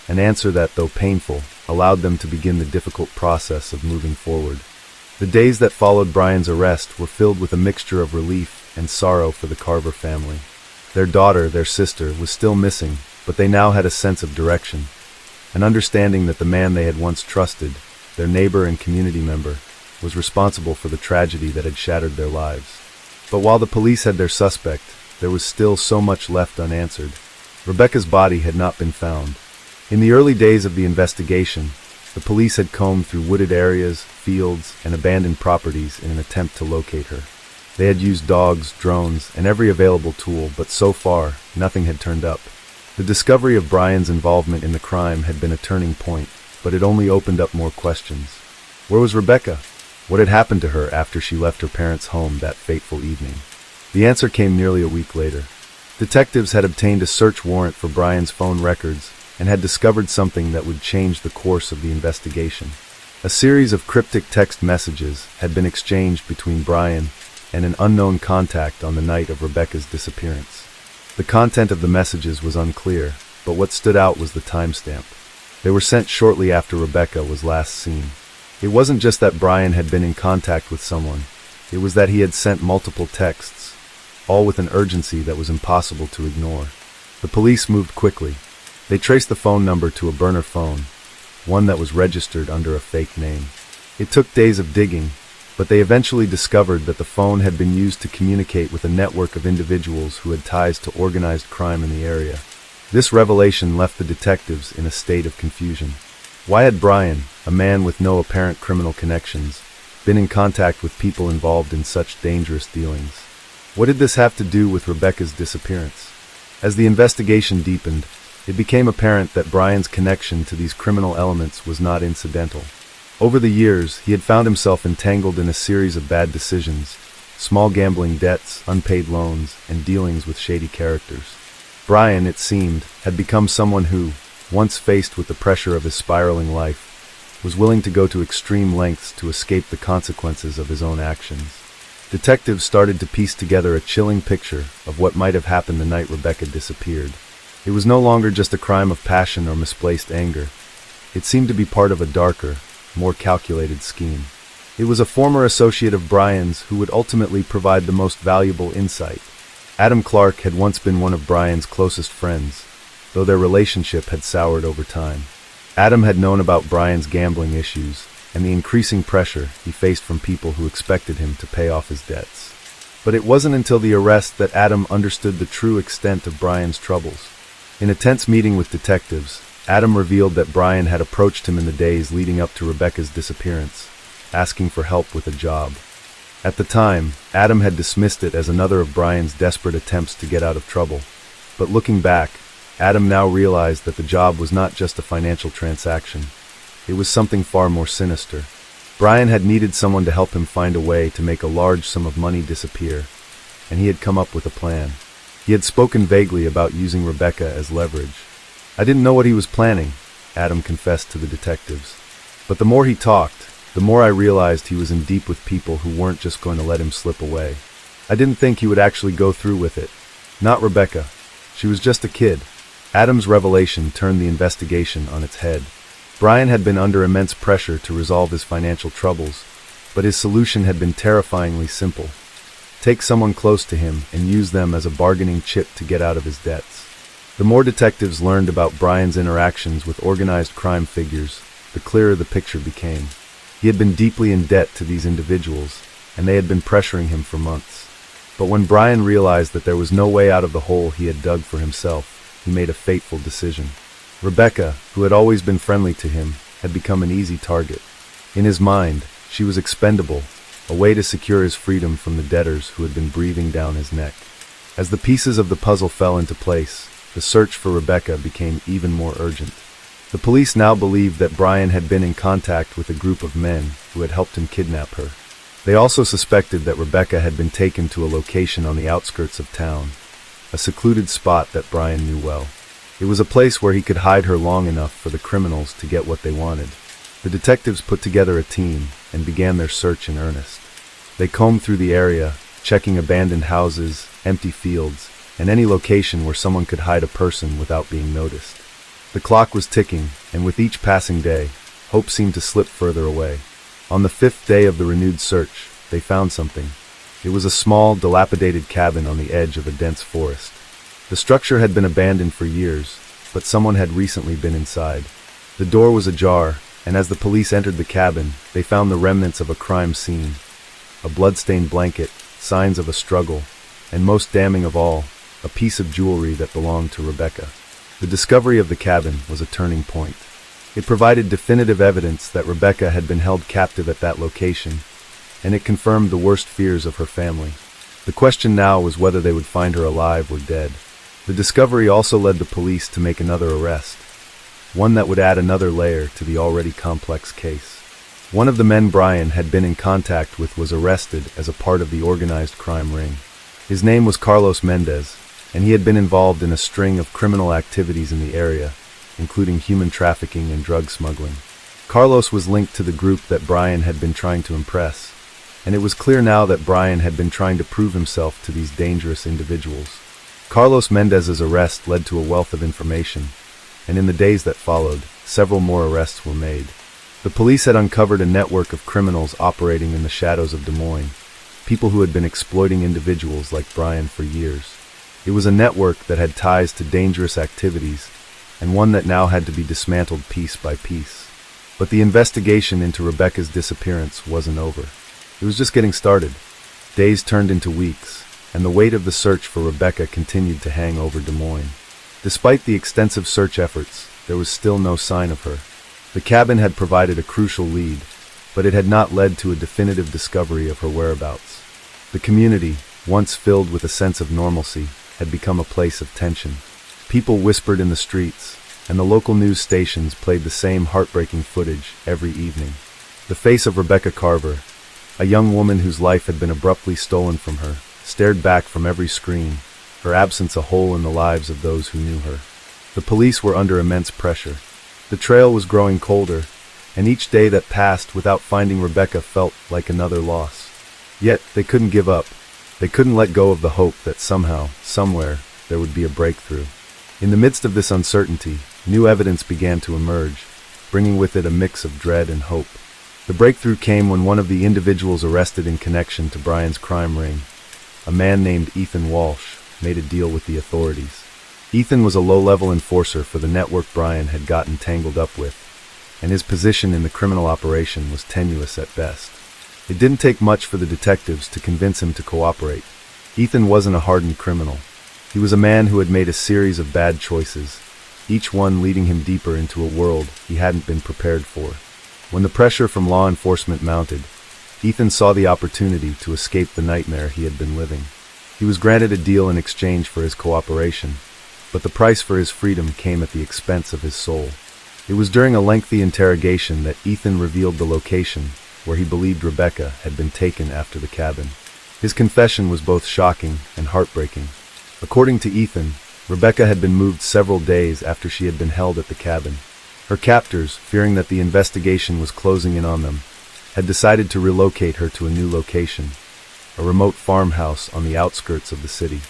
that, though painful, allowed them to begin the difficult process of moving forward. The days that followed Brian's arrest were filled with a mixture of relief and sorrow for the Carver family. Their daughter, their sister, was still missing, but they now had a sense of direction, an understanding that the man they had once trusted, their neighbor and community member, was responsible for the tragedy that had shattered their lives. But while the police had their suspect, there was still so much left unanswered. Rebecca's body had not been found. In the early days of the investigation, the police had combed through wooded areas, fields, and abandoned properties in an attempt to locate her. They had used dogs, drones, and every available tool, but so far, nothing had turned up. The discovery of Brian's involvement in the crime had been a turning point, but it only opened up more questions. Where was Rebecca? What had happened to her after she left her parents' home that fateful evening? The answer came nearly a week later. Detectives had obtained a search warrant for Brian's phone records and had discovered something that would change the course of the investigation. A series of cryptic text messages had been exchanged between Brian and an unknown contact on the night of Rebecca's disappearance. The content of the messages was unclear, but what stood out was the timestamp. They were sent shortly after Rebecca was last seen. It wasn't just that Brian had been in contact with someone, it was that he had sent multiple texts, all with an urgency that was impossible to ignore. The police moved quickly. They traced the phone number to a burner phone, one that was registered under a fake name. It took days of digging, but they eventually discovered that the phone had been used to communicate with a network of individuals who had ties to organized crime in the area. This revelation left the detectives in a state of confusion. Why had Brian, a man with no apparent criminal connections, been in contact with people involved in such dangerous dealings? What did this have to do with Rebecca's disappearance? As the investigation deepened, it became apparent that Brian's connection to these criminal elements was not incidental. Over the years, he had found himself entangled in a series of bad decisions, small gambling debts, unpaid loans, and dealings with shady characters. Brian, it seemed, had become someone who, once faced with the pressure of his spiraling life, was willing to go to extreme lengths to escape the consequences of his own actions. Detectives started to piece together a chilling picture of what might have happened the night Rebecca disappeared. It was no longer just a crime of passion or misplaced anger. It seemed to be part of a darker, more calculated scheme. It was a former associate of Brian's who would ultimately provide the most valuable insight. Adam Clark had once been one of Brian's closest friends, though their relationship had soured over time. Adam had known about Brian's gambling issues and the increasing pressure he faced from people who expected him to pay off his debts. But it wasn't until the arrest that Adam understood the true extent of Brian's troubles. In a tense meeting with detectives, Adam revealed that Brian had approached him in the days leading up to Rebecca's disappearance, asking for help with a job. At the time, Adam had dismissed it as another of Brian's desperate attempts to get out of trouble. But looking back, Adam now realized that the job was not just a financial transaction. It was something far more sinister. Brian had needed someone to help him find a way to make a large sum of money disappear, and he had come up with a plan. He had spoken vaguely about using Rebecca as leverage. "I didn't know what he was planning," Adam confessed to the detectives. "But the more he talked, the more I realized he was in deep with people who weren't just going to let him slip away. I didn't think he would actually go through with it. Not Rebecca. She was just a kid." Adam's revelation turned the investigation on its head. Brian had been under immense pressure to resolve his financial troubles, but his solution had been terrifyingly simple. Take someone close to him and use them as a bargaining chip to get out of his debts. The more detectives learned about Brian's interactions with organized crime figures, the clearer the picture became. He had been deeply in debt to these individuals, and they had been pressuring him for months. But when Brian realized that there was no way out of the hole he had dug for himself, he made a fateful decision. Rebecca, who had always been friendly to him, had become an easy target. In his mind, she was expendable, a way to secure his freedom from the debtors who had been breathing down his neck. As the pieces of the puzzle fell into place, the search for Rebecca became even more urgent. The police now believed that Brian had been in contact with a group of men who had helped him kidnap her. They also suspected that Rebecca had been taken to a location on the outskirts of town, a secluded spot that Brian knew well. It was a place where he could hide her long enough for the criminals to get what they wanted. The detectives put together a team and began their search in earnest. They combed through the area, checking abandoned houses, empty fields, and any location where someone could hide a person without being noticed. The clock was ticking, and with each passing day, hope seemed to slip further away. On the 5th day of the renewed search, they found something. It was a small, dilapidated cabin on the edge of a dense forest. The structure had been abandoned for years, but someone had recently been inside. The door was ajar, and as the police entered the cabin, they found the remnants of a crime scene. A blood-stained blanket, signs of a struggle, and most damning of all, a piece of jewelry that belonged to Rebecca. The discovery of the cabin was a turning point. It provided definitive evidence that Rebecca had been held captive at that location, and it confirmed the worst fears of her family. The question now was whether they would find her alive or dead. The discovery also led the police to make another arrest, one that would add another layer to the already complex case. One of the men Brian had been in contact with was arrested as a part of the organized crime ring. His name was Carlos Mendez, and he had been involved in a string of criminal activities in the area, including human trafficking and drug smuggling. Carlos was linked to the group that Brian had been trying to impress, and it was clear now that Brian had been trying to prove himself to these dangerous individuals. Carlos Mendez's arrest led to a wealth of information, and in the days that followed, several more arrests were made. The police had uncovered a network of criminals operating in the shadows of Des Moines, people who had been exploiting individuals like Brian for years. It was a network that had ties to dangerous activities, and one that now had to be dismantled piece by piece. But the investigation into Rebecca's disappearance wasn't over. It was just getting started. Days turned into weeks, and the weight of the search for Rebecca continued to hang over Des Moines. Despite the extensive search efforts, there was still no sign of her. The cabin had provided a crucial lead, but it had not led to a definitive discovery of her whereabouts. The community, once filled with a sense of normalcy, had become a place of tension. People whispered in the streets, and the local news stations played the same heartbreaking footage every evening. The face of Rebecca Carver, a young woman whose life had been abruptly stolen from her, stared back from every screen, her absence a hole in the lives of those who knew her. The police were under immense pressure. The trail was growing colder, and each day that passed without finding Rebecca felt like another loss. Yet, they couldn't give up. They couldn't let go of the hope that somehow, somewhere, there would be a breakthrough. In the midst of this uncertainty, new evidence began to emerge, bringing with it a mix of dread and hope. The breakthrough came when one of the individuals arrested in connection to Brian's crime ring, a man named Ethan Walsh, made a deal with the authorities. Ethan was a low-level enforcer for the network Brian had gotten tangled up with, and his position in the criminal operation was tenuous at best. It didn't take much for the detectives to convince him to cooperate. Ethan wasn't a hardened criminal. He was a man who had made a series of bad choices, each one leading him deeper into a world he hadn't been prepared for. When the pressure from law enforcement mounted, Ethan saw the opportunity to escape the nightmare he had been living. He was granted a deal in exchange for his cooperation, but the price for his freedom came at the expense of his soul. It was during a lengthy interrogation that Ethan revealed the location where he believed Rebecca had been taken after the cabin. His confession was both shocking and heartbreaking. According to Ethan, Rebecca had been moved several days after she had been held at the cabin. Her captors, fearing that the investigation was closing in on them, had decided to relocate her to a new location, a remote farmhouse on the outskirts of the city.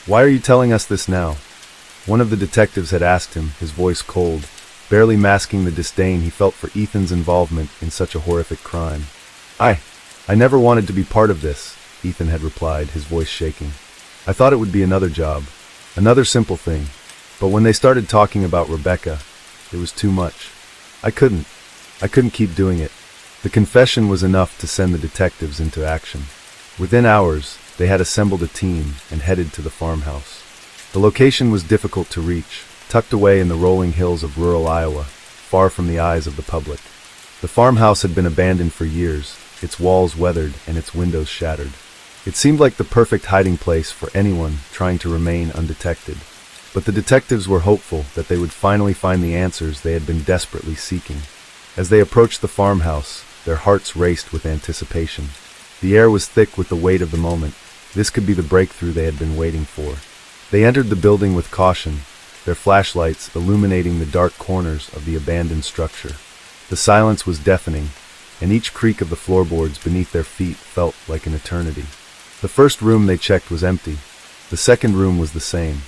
"Why are you telling us this now?" one of the detectives had asked him, his voice cold, barely masking the disdain he felt for Ethan's involvement in such a horrific crime. I never wanted to be part of this," Ethan had replied, his voice shaking. "I thought it would be another job, another simple thing, but when they started talking about Rebecca, it was too much. I couldn't keep doing it." The confession was enough to send the detectives into action. Within hours, they had assembled a team and headed to the farmhouse. The location was difficult to reach, tucked away in the rolling hills of rural Iowa, far from the eyes of the public. The farmhouse had been abandoned for years, its walls weathered and its windows shattered. It seemed like the perfect hiding place for anyone trying to remain undetected. But the detectives were hopeful that they would finally find the answers they had been desperately seeking. As they approached the farmhouse, their hearts raced with anticipation. The air was thick with the weight of the moment. This could be the breakthrough they had been waiting for. They entered the building with caution, their flashlights illuminating the dark corners of the abandoned structure. The silence was deafening, and each creak of the floorboards beneath their feet felt like an eternity. The first room they checked was empty. The second room was the same.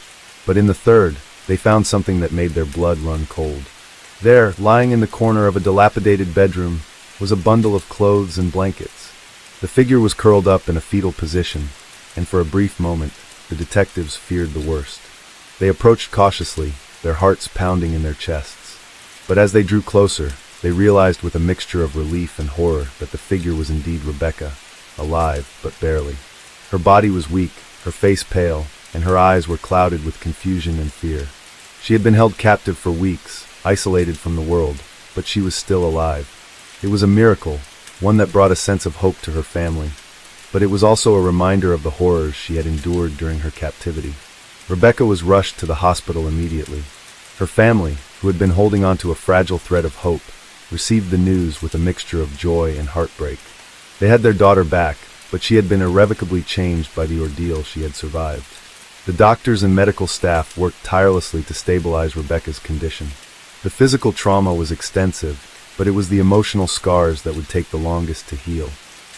But in the third, they found something that made their blood run cold. There, lying in the corner of a dilapidated bedroom, was a bundle of clothes and blankets. The figure was curled up in a fetal position, and for a brief moment, the detectives feared the worst. They approached cautiously, their hearts pounding in their chests. But as they drew closer, they realized with a mixture of relief and horror that the figure was indeed Rebecca, alive, but barely. Her body was weak, her face pale, and her eyes were clouded with confusion and fear. She had been held captive for weeks, isolated from the world, but she was still alive. It was a miracle, one that brought a sense of hope to her family, but it was also a reminder of the horrors she had endured during her captivity. Rebecca was rushed to the hospital immediately. Her family, who had been holding on to a fragile thread of hope, received the news with a mixture of joy and heartbreak. They had their daughter back, but she had been irrevocably changed by the ordeal she had survived. The doctors and medical staff worked tirelessly to stabilize Rebecca's condition. The physical trauma was extensive, but it was the emotional scars that would take the longest to heal.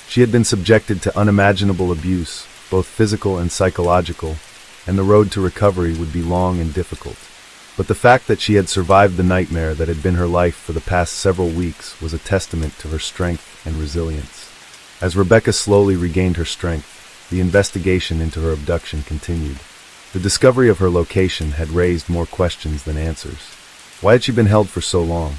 She had been subjected to unimaginable abuse, both physical and psychological, and the road to recovery would be long and difficult. But the fact that she had survived the nightmare that had been her life for the past several weeks was a testament to her strength and resilience. As Rebecca slowly regained her strength, the investigation into her abduction continued. The discovery of her location had raised more questions than answers. Why had she been held for so long?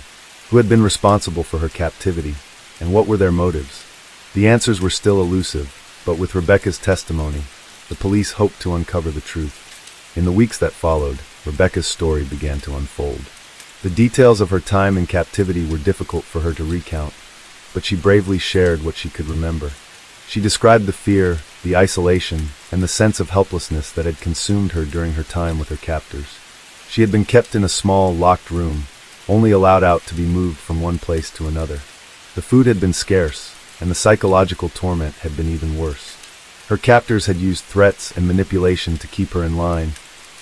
Who had been responsible for her captivity? And what were their motives? The answers were still elusive, but with Rebecca's testimony, the police hoped to uncover the truth. In the weeks that followed, Rebecca's story began to unfold. The details of her time in captivity were difficult for her to recount, but she bravely shared what she could remember. She described the fear, the isolation, and the sense of helplessness that had consumed her during her time with her captors. She had been kept in a small, locked room, only allowed out to be moved from one place to another. The food had been scarce, and the psychological torment had been even worse. Her captors had used threats and manipulation to keep her in line,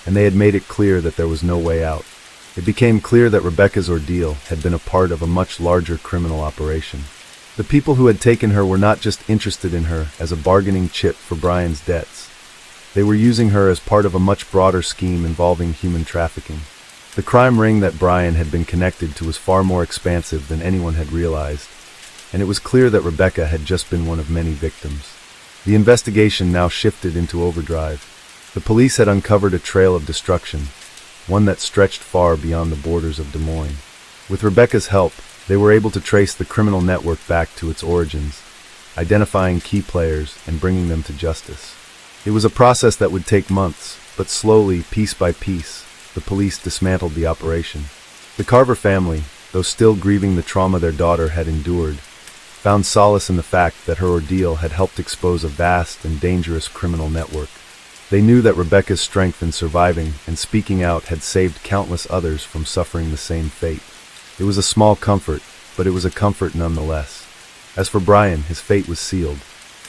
and they had made it clear that there was no way out. It became clear that Rebecca's ordeal had been a part of a much larger criminal operation. The people who had taken her were not just interested in her as a bargaining chip for Brian's debts. They were using her as part of a much broader scheme involving human trafficking. The crime ring that Brian had been connected to was far more expansive than anyone had realized, and it was clear that Rebecca had just been one of many victims. The investigation now shifted into overdrive. The police had uncovered a trail of destruction, one that stretched far beyond the borders of Des Moines. With Rebecca's help, they were able to trace the criminal network back to its origins, identifying key players and bringing them to justice. It was a process that would take months, but slowly, piece by piece, the police dismantled the operation. The Carver family, though still grieving the trauma their daughter had endured, found solace in the fact that her ordeal had helped expose a vast and dangerous criminal network. They knew that Rebecca's strength in surviving and speaking out had saved countless others from suffering the same fate. It was a small comfort, but it was a comfort nonetheless. As for Brian, his fate was sealed.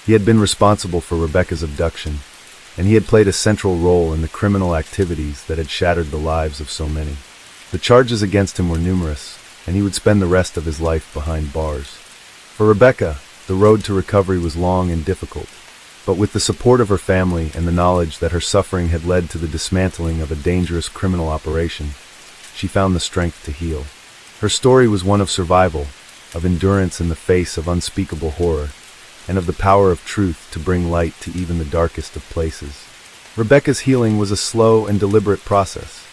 He had been responsible for Rebecca's abduction, and he had played a central role in the criminal activities that had shattered the lives of so many. The charges against him were numerous, and he would spend the rest of his life behind bars. For Rebecca, the road to recovery was long and difficult, but with the support of her family and the knowledge that her suffering had led to the dismantling of a dangerous criminal operation, she found the strength to heal. Her story was one of survival, of endurance in the face of unspeakable horror, and of the power of truth to bring light to even the darkest of places. Rebecca's healing was a slow and deliberate process.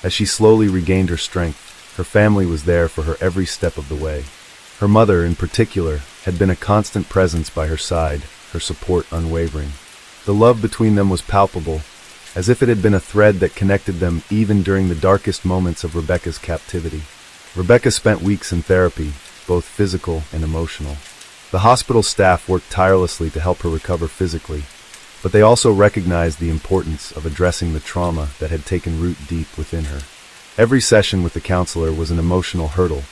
As she slowly regained her strength, her family was there for her every step of the way. Her mother, in particular, had been a constant presence by her side, her support unwavering. The love between them was palpable, as if it had been a thread that connected them even during the darkest moments of Rebecca's captivity. Rebecca spent weeks in therapy, both physical and emotional. The hospital staff worked tirelessly to help her recover physically, but they also recognized the importance of addressing the trauma that had taken root deep within her. Every session with the counselor was an emotional hurdle,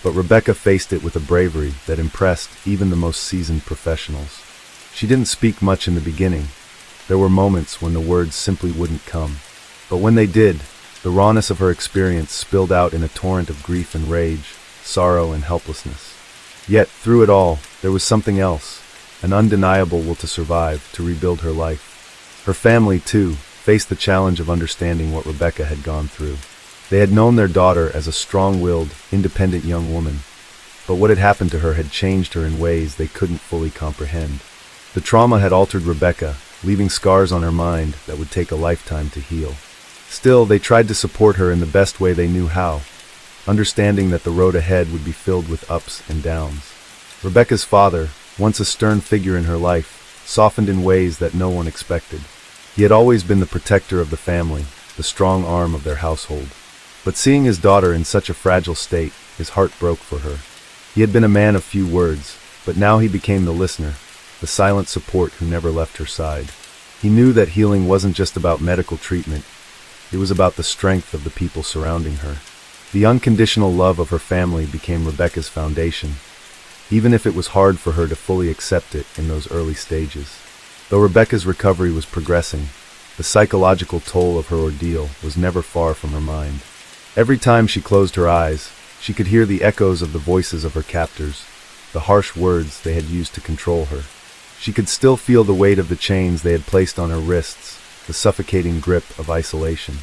but Rebecca faced it with a bravery that impressed even the most seasoned professionals. She didn't speak much in the beginning. There were moments when the words simply wouldn't come. But when they did, the rawness of her experience spilled out in a torrent of grief and rage, sorrow and helplessness. Yet, through it all, there was something else, an undeniable will to survive, to rebuild her life. Her family, too, faced the challenge of understanding what Rebecca had gone through. They had known their daughter as a strong-willed, independent young woman, but what had happened to her had changed her in ways they couldn't fully comprehend. The trauma had altered Rebecca, leaving scars on her mind that would take a lifetime to heal. Still, they tried to support her in the best way they knew how, understanding that the road ahead would be filled with ups and downs. Rebecca's father, once a stern figure in her life, softened in ways that no one expected. He had always been the protector of the family, the strong arm of their household. But seeing his daughter in such a fragile state, his heart broke for her. He had been a man of few words, but now he became the listener, the silent support who never left her side. He knew that healing wasn't just about medical treatment, it was about the strength of the people surrounding her. The unconditional love of her family became Rebecca's foundation, even if it was hard for her to fully accept it in those early stages. Though Rebecca's recovery was progressing, the psychological toll of her ordeal was never far from her mind. Every time she closed her eyes, She could hear the echoes of the voices of her captors, the harsh words they had used to control her. She could still feel the weight of the chains they had placed on her wrists, the suffocating grip of isolation.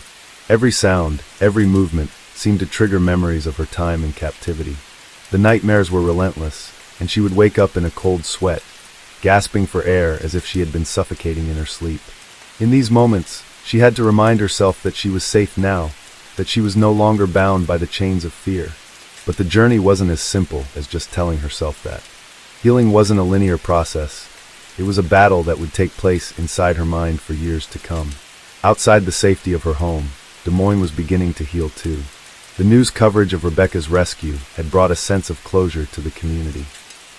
Every sound, every movement, seemed to trigger memories of her time in captivity. The nightmares were relentless, and she would wake up in a cold sweat, gasping for air as if she had been suffocating in her sleep. In these moments, she had to remind herself that she was safe now, that she was no longer bound by the chains of fear. But the journey wasn't as simple as just telling herself that. Healing wasn't a linear process. It was a battle that would take place inside her mind for years to come. Outside the safety of her home, Des Moines was beginning to heal too. The news coverage of Rebecca's rescue had brought a sense of closure to the community.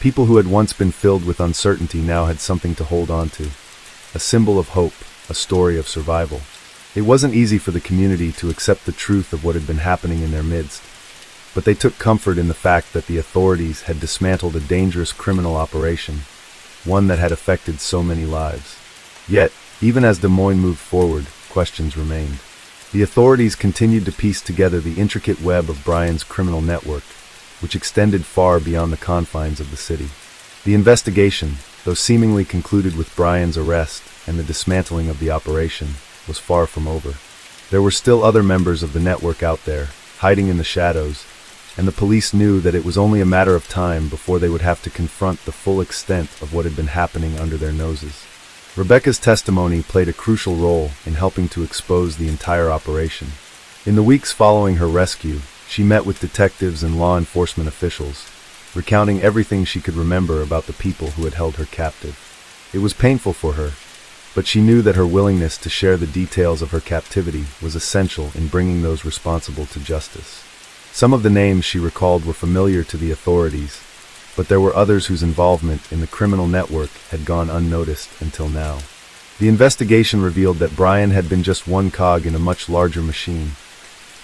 People who had once been filled with uncertainty now had something to hold on to. A symbol of hope, a story of survival. It wasn't easy for the community to accept the truth of what had been happening in their midst, but they took comfort in the fact that the authorities had dismantled a dangerous criminal operation, one that had affected so many lives. Yet, even as Des Moines moved forward, questions remained. The authorities continued to piece together the intricate web of Brian's criminal network, which extended far beyond the confines of the city. The investigation, though seemingly concluded with Brian's arrest and the dismantling of the operation, was far from over. There were still other members of the network out there, hiding in the shadows, and the police knew that it was only a matter of time before they would have to confront the full extent of what had been happening under their noses. Rebecca's testimony played a crucial role in helping to expose the entire operation. In the weeks following her rescue, she met with detectives and law enforcement officials, recounting everything she could remember about the people who had held her captive. It was painful for her, but she knew that her willingness to share the details of her captivity was essential in bringing those responsible to justice. Some of the names she recalled were familiar to the authorities, but there were others whose involvement in the criminal network had gone unnoticed until now. The investigation revealed that Brian had been just one cog in a much larger machine,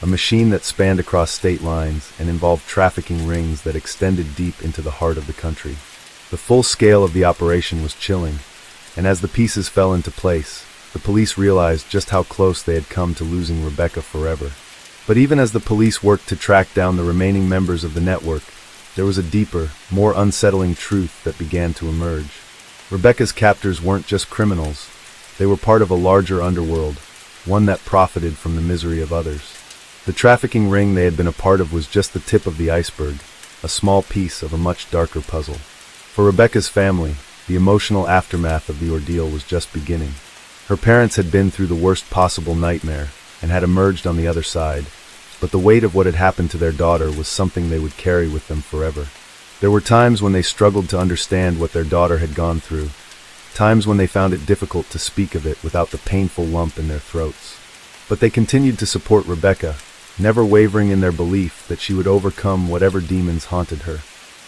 a machine that spanned across state lines and involved trafficking rings that extended deep into the heart of the country. The full scale of the operation was chilling, and as the pieces fell into place, the police realized just how close they had come to losing Rebecca forever. But even as the police worked to track down the remaining members of the network, there was a deeper, more unsettling truth that began to emerge. Rebecca's captors weren't just criminals. They were part of a larger underworld, one that profited from the misery of others. The trafficking ring they had been a part of was just the tip of the iceberg, a small piece of a much darker puzzle. For Rebecca's family, the emotional aftermath of the ordeal was just beginning. Her parents had been through the worst possible nightmare and had emerged on the other side, but the weight of what had happened to their daughter was something they would carry with them forever. There were times when they struggled to understand what their daughter had gone through, times when they found it difficult to speak of it without the painful lump in their throats. But they continued to support Rebecca, never wavering in their belief that she would overcome whatever demons haunted her.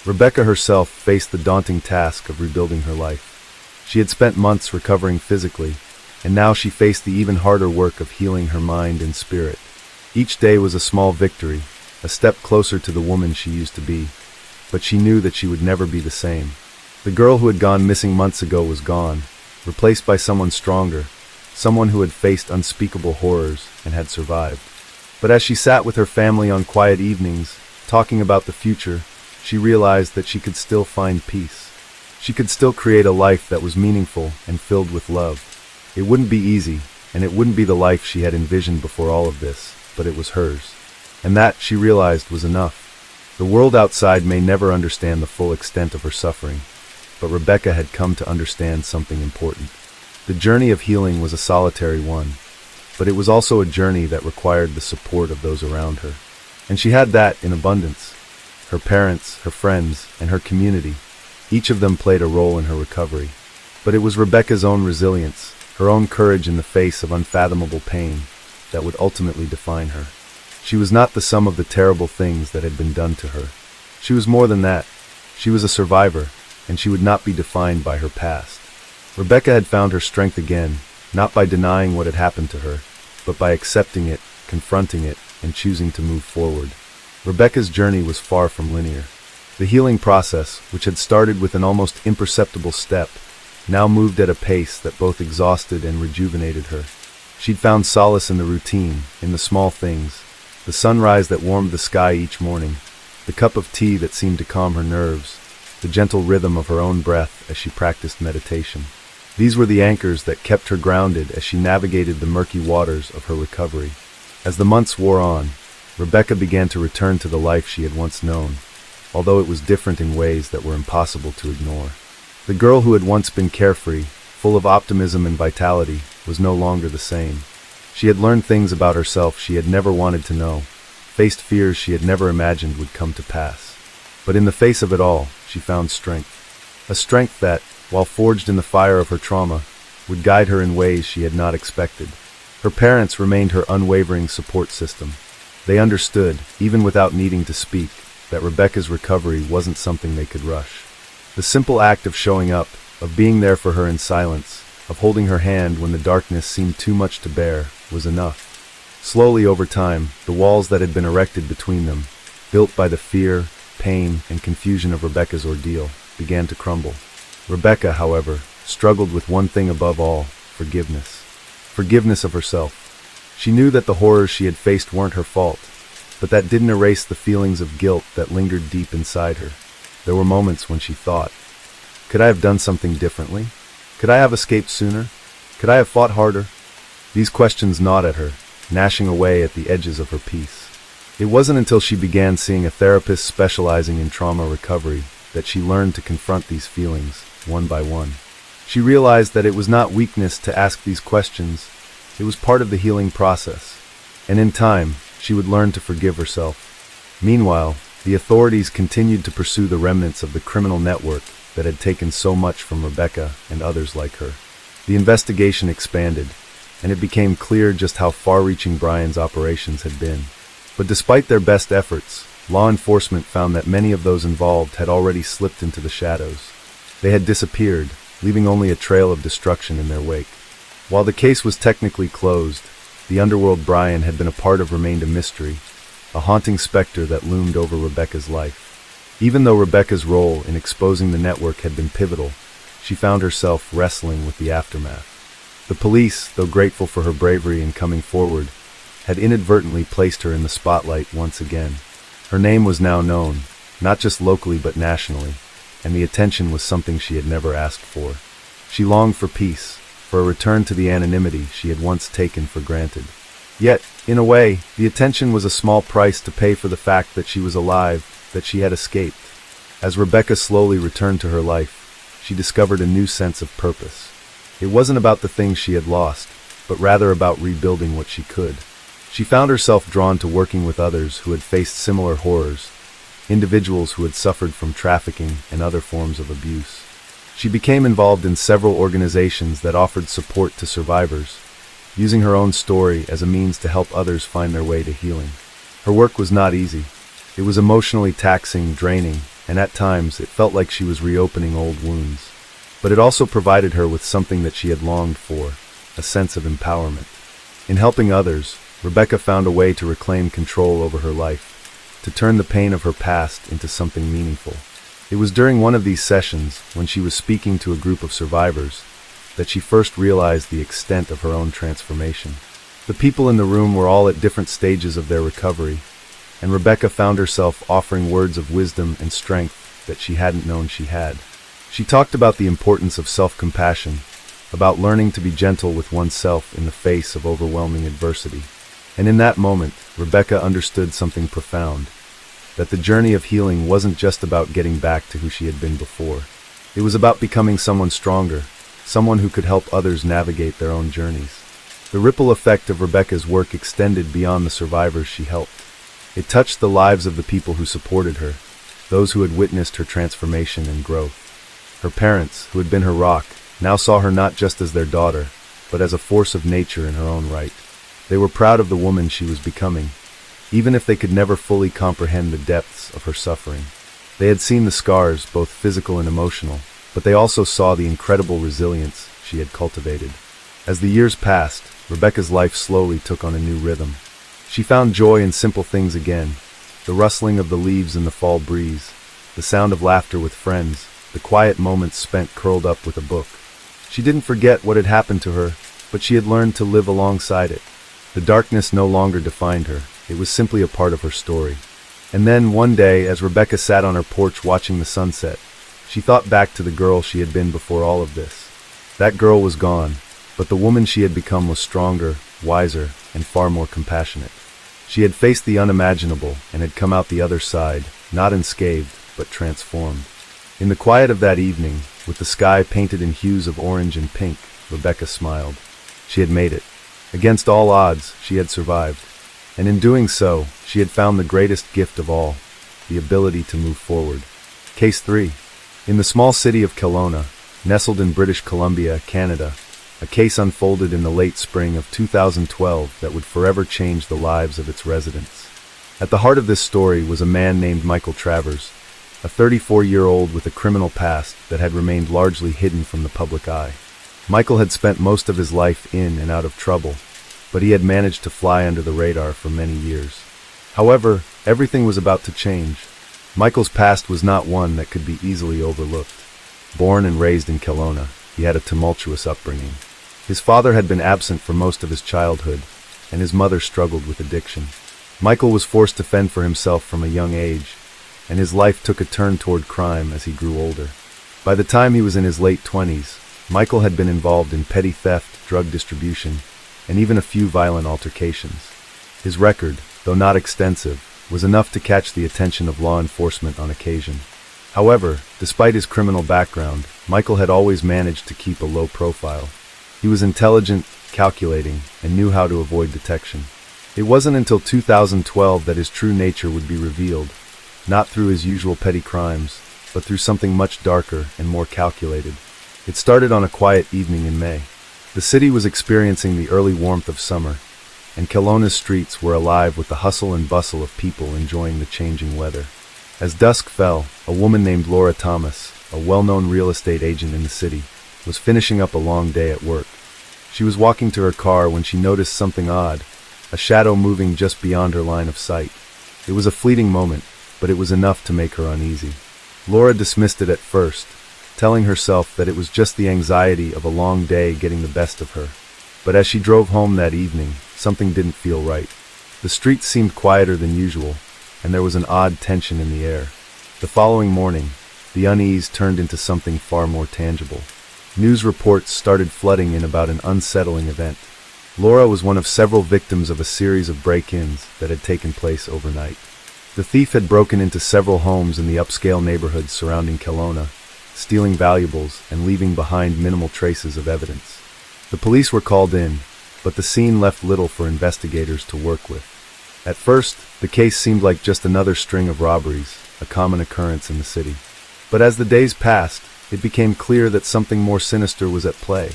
Rebecca herself faced the daunting task of rebuilding her life. She had spent months recovering physically, and now she faced the even harder work of healing her mind and spirit. Each day was a small victory, a step closer to the woman she used to be, but she knew that she would never be the same. The girl who had gone missing months ago was gone, replaced by someone stronger, someone who had faced unspeakable horrors and had survived. But as she sat with her family on quiet evenings, talking about the future, she realized that she could still find peace. She could still create a life that was meaningful and filled with love. It wouldn't be easy, and it wouldn't be the life she had envisioned before all of this, but it was hers. And that, she realized, was enough. The world outside may never understand the full extent of her suffering, but Rebecca had come to understand something important. The journey of healing was a solitary one, but it was also a journey that required the support of those around her. And she had that in abundance. Her parents, her friends, and her community, each of them played a role in her recovery. But it was Rebecca's own resilience, her own courage in the face of unfathomable pain, that would ultimately define her. She was not the sum of the terrible things that had been done to her. She was more than that. She was a survivor, and she would not be defined by her past. Rebecca had found her strength again, not by denying what had happened to her, but by accepting it, confronting it, and choosing to move forward. Rebecca's journey was far from linear. The healing process, which had started with an almost imperceptible step, now moved at a pace that both exhausted and rejuvenated her. She'd found solace in the routine, in the small things, the sunrise that warmed the sky each morning, the cup of tea that seemed to calm her nerves, the gentle rhythm of her own breath as she practiced meditation. These were the anchors that kept her grounded as she navigated the murky waters of her recovery. As the months wore on, Rebecca began to return to the life she had once known, although it was different in ways that were impossible to ignore. The girl who had once been carefree, full of optimism and vitality, was no longer the same. She had learned things about herself she had never wanted to know, faced fears she had never imagined would come to pass. But in the face of it all, she found strength. A strength that, while forged in the fire of her trauma, would guide her in ways she had not expected. Her parents remained her unwavering support system. They understood, even without needing to speak, that Rebecca's recovery wasn't something they could rush. The simple act of showing up, of being there for her in silence, of holding her hand when the darkness seemed too much to bear, was enough. Slowly over time, the walls that had been erected between them, built by the fear, pain, and confusion of Rebecca's ordeal, began to crumble. Rebecca, however, struggled with one thing above all: forgiveness. Forgiveness of herself. She knew that the horrors she had faced weren't her fault, but that didn't erase the feelings of guilt that lingered deep inside her. There were moments when she thought, could I have done something differently? Could I have escaped sooner? Could I have fought harder? These questions gnawed at her, gnashing away at the edges of her peace. It wasn't until she began seeing a therapist specializing in trauma recovery that she learned to confront these feelings, one by one. She realized that it was not weakness to ask these questions, it was part of the healing process. And in time, she would learn to forgive herself. Meanwhile, the authorities continued to pursue the remnants of the criminal network that had taken so much from Rebecca and others like her. The investigation expanded, and it became clear just how far-reaching Brian's operations had been. But despite their best efforts, law enforcement found that many of those involved had already slipped into the shadows. They had disappeared, leaving only a trail of destruction in their wake. While the case was technically closed, the underworld Brian had been a part of remained a mystery, a haunting specter that loomed over Rebecca's life. Even though Rebecca's role in exposing the network had been pivotal, she found herself wrestling with the aftermath. The police, though grateful for her bravery in coming forward, had inadvertently placed her in the spotlight once again. Her name was now known, not just locally but nationally, and the attention was something she had never asked for. She longed for peace, for a return to the anonymity she had once taken for granted. Yet, in a way, the attention was a small price to pay for the fact that she was alive, that she had escaped. As Rebecca slowly returned to her life, she discovered a new sense of purpose. It wasn't about the things she had lost, but rather about rebuilding what she could. She found herself drawn to working with others who had faced similar horrors, individuals who had suffered from trafficking and other forms of abuse. She became involved in several organizations that offered support to survivors, using her own story as a means to help others find their way to healing. Her work was not easy. It was emotionally taxing, draining, and at times it felt like she was reopening old wounds. But it also provided her with something that she had longed for, a sense of empowerment. In helping others, Rebecca found a way to reclaim control over her life, to turn the pain of her past into something meaningful. It was during one of these sessions, when she was speaking to a group of survivors, that she first realized the extent of her own transformation. The people in the room were all at different stages of their recovery, and Rebecca found herself offering words of wisdom and strength that she hadn't known she had. She talked about the importance of self-compassion, about learning to be gentle with oneself in the face of overwhelming adversity. And in that moment, Rebecca understood something profound, that the journey of healing wasn't just about getting back to who she had been before. It was about becoming someone stronger, someone who could help others navigate their own journeys. The ripple effect of Rebecca's work extended beyond the survivors she helped. It touched the lives of the people who supported her, those who had witnessed her transformation and growth. Her parents, who had been her rock, now saw her not just as their daughter, but as a force of nature in her own right. They were proud of the woman she was becoming, even if they could never fully comprehend the depths of her suffering. They had seen the scars, both physical and emotional, but they also saw the incredible resilience she had cultivated. As the years passed, Rebecca's life slowly took on a new rhythm. She found joy in simple things again, the rustling of the leaves in the fall breeze, the sound of laughter with friends, the quiet moments spent curled up with a book. She didn't forget what had happened to her, but she had learned to live alongside it. The darkness no longer defined her, it was simply a part of her story. And then, one day, as Rebecca sat on her porch watching the sunset, she thought back to the girl she had been before all of this. That girl was gone, but the woman she had become was stronger, wiser, and far more compassionate. She had faced the unimaginable and had come out the other side, not unscathed, but transformed. In the quiet of that evening, with the sky painted in hues of orange and pink, Rebecca smiled. She had made it. Against all odds, she had survived. And in doing so, she had found the greatest gift of all, the ability to move forward. Case 3. In the small city of Kelowna, nestled in British Columbia, Canada, a case unfolded in the late spring of 2012 that would forever change the lives of its residents. At the heart of this story was a man named Michael Travers, a 34-year-old with a criminal past that had remained largely hidden from the public eye. Michael had spent most of his life in and out of trouble, but he had managed to fly under the radar for many years. However, everything was about to change. Michael's past was not one that could be easily overlooked. Born and raised in Kelowna, he had a tumultuous upbringing. His father had been absent for most of his childhood, and his mother struggled with addiction. Michael was forced to fend for himself from a young age, and his life took a turn toward crime as he grew older. By the time he was in his late 20s, Michael had been involved in petty theft, drug distribution, and even a few violent altercations. His record, though not extensive, was enough to catch the attention of law enforcement on occasion. However, despite his criminal background, Michael had always managed to keep a low profile. He was intelligent, calculating, and knew how to avoid detection. It wasn't until 2012 that his true nature would be revealed, not through his usual petty crimes, but through something much darker and more calculated. It started on a quiet evening in May. The city was experiencing the early warmth of summer, and Kelowna's streets were alive with the hustle and bustle of people enjoying the changing weather. As dusk fell, a woman named Laura Thomas, a well-known real estate agent in the city, was finishing up a long day at work. She was walking to her car when she noticed something odd, a shadow moving just beyond her line of sight. It was a fleeting moment, but it was enough to make her uneasy. Laura dismissed it at first, telling herself that it was just the anxiety of a long day getting the best of her. But as she drove home that evening, something didn't feel right. The streets seemed quieter than usual, and there was an odd tension in the air. The following morning, the unease turned into something far more tangible. News reports started flooding in about an unsettling event. Laura was one of several victims of a series of break-ins that had taken place overnight. The thief had broken into several homes in the upscale neighborhoods surrounding Kelowna, stealing valuables and leaving behind minimal traces of evidence. The police were called in, but the scene left little for investigators to work with. At first, the case seemed like just another string of robberies, a common occurrence in the city. But as the days passed, it became clear that something more sinister was at play.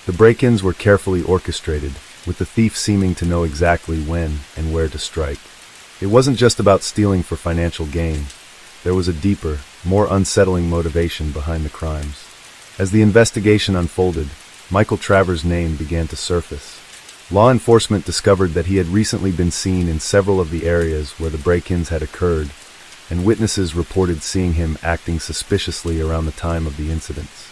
The break-ins were carefully orchestrated, with the thief seeming to know exactly when and where to strike. It wasn't just about stealing for financial gain. There was a deeper, more unsettling motivation behind the crimes. As the investigation unfolded, Michael Travers' name began to surface. Law enforcement discovered that he had recently been seen in several of the areas where the break-ins had occurred, and witnesses reported seeing him acting suspiciously around the time of the incidents.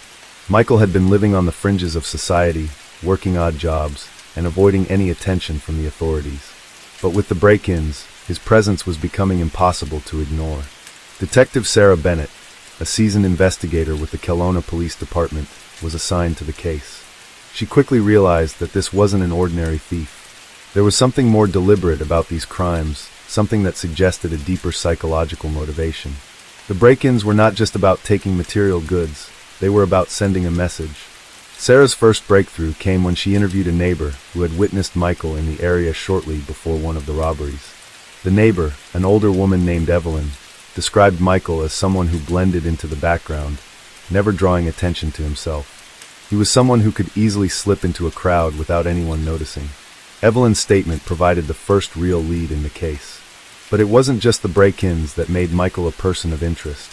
Michael had been living on the fringes of society, working odd jobs, and avoiding any attention from the authorities. But with the break-ins, his presence was becoming impossible to ignore. Detective Sarah Bennett, a seasoned investigator with the Kelowna Police Department, was assigned to the case. She quickly realized that this wasn't an ordinary thief. There was something more deliberate about these crimes, something that suggested a deeper psychological motivation. The break-ins were not just about taking material goods, they were about sending a message. Sarah's first breakthrough came when she interviewed a neighbor who had witnessed Michael in the area shortly before one of the robberies. The neighbor, an older woman named Evelyn, described Michael as someone who blended into the background, never drawing attention to himself. He was someone who could easily slip into a crowd without anyone noticing. Evelyn's statement provided the first real lead in the case. But it wasn't just the break-ins that made Michael a person of interest.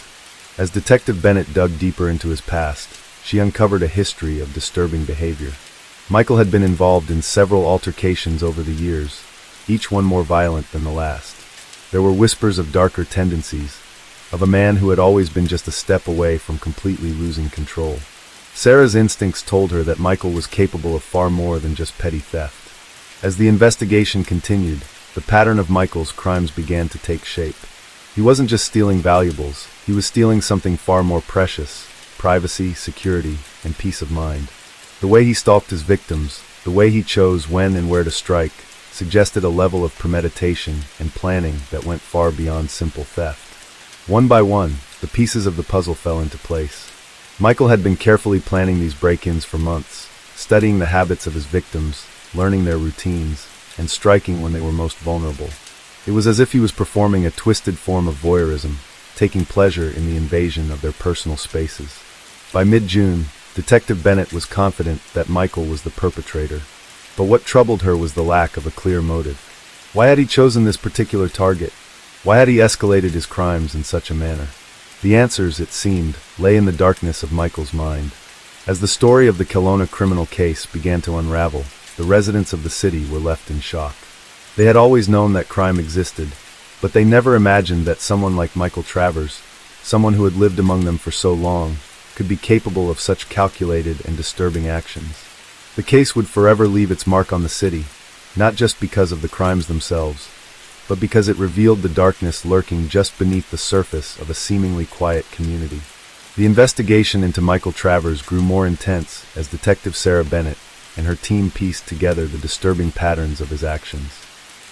As Detective Bennett dug deeper into his past, she uncovered a history of disturbing behavior. Michael had been involved in several altercations over the years, each one more violent than the last. There were whispers of darker tendencies, of a man who had always been just a step away from completely losing control. Sarah's instincts told her that Michael was capable of far more than just petty theft. As the investigation continued, the pattern of Michael's crimes began to take shape. He wasn't just stealing valuables, he was stealing something far more precious: privacy, security, and peace of mind. The way he stalked his victims, the way he chose when and where to strike, suggested a level of premeditation and planning that went far beyond simple theft. One by one, the pieces of the puzzle fell into place. Michael had been carefully planning these break-ins for months, studying the habits of his victims, learning their routines, and striking when they were most vulnerable. It was as if he was performing a twisted form of voyeurism, taking pleasure in the invasion of their personal spaces. By mid-June, Detective Bennett was confident that Michael was the perpetrator. But what troubled her was the lack of a clear motive. Why had he chosen this particular target? Why had he escalated his crimes in such a manner? The answers, it seemed, lay in the darkness of Michael's mind. As the story of the Kelowna criminal case began to unravel, the residents of the city were left in shock. They had always known that crime existed, but they never imagined that someone like Michael Travers, someone who had lived among them for so long, could be capable of such calculated and disturbing actions. The case would forever leave its mark on the city, not just because of the crimes themselves, but because it revealed the darkness lurking just beneath the surface of a seemingly quiet community. The investigation into Michael Travers grew more intense as Detective Sarah Bennett and her team pieced together the disturbing patterns of his actions.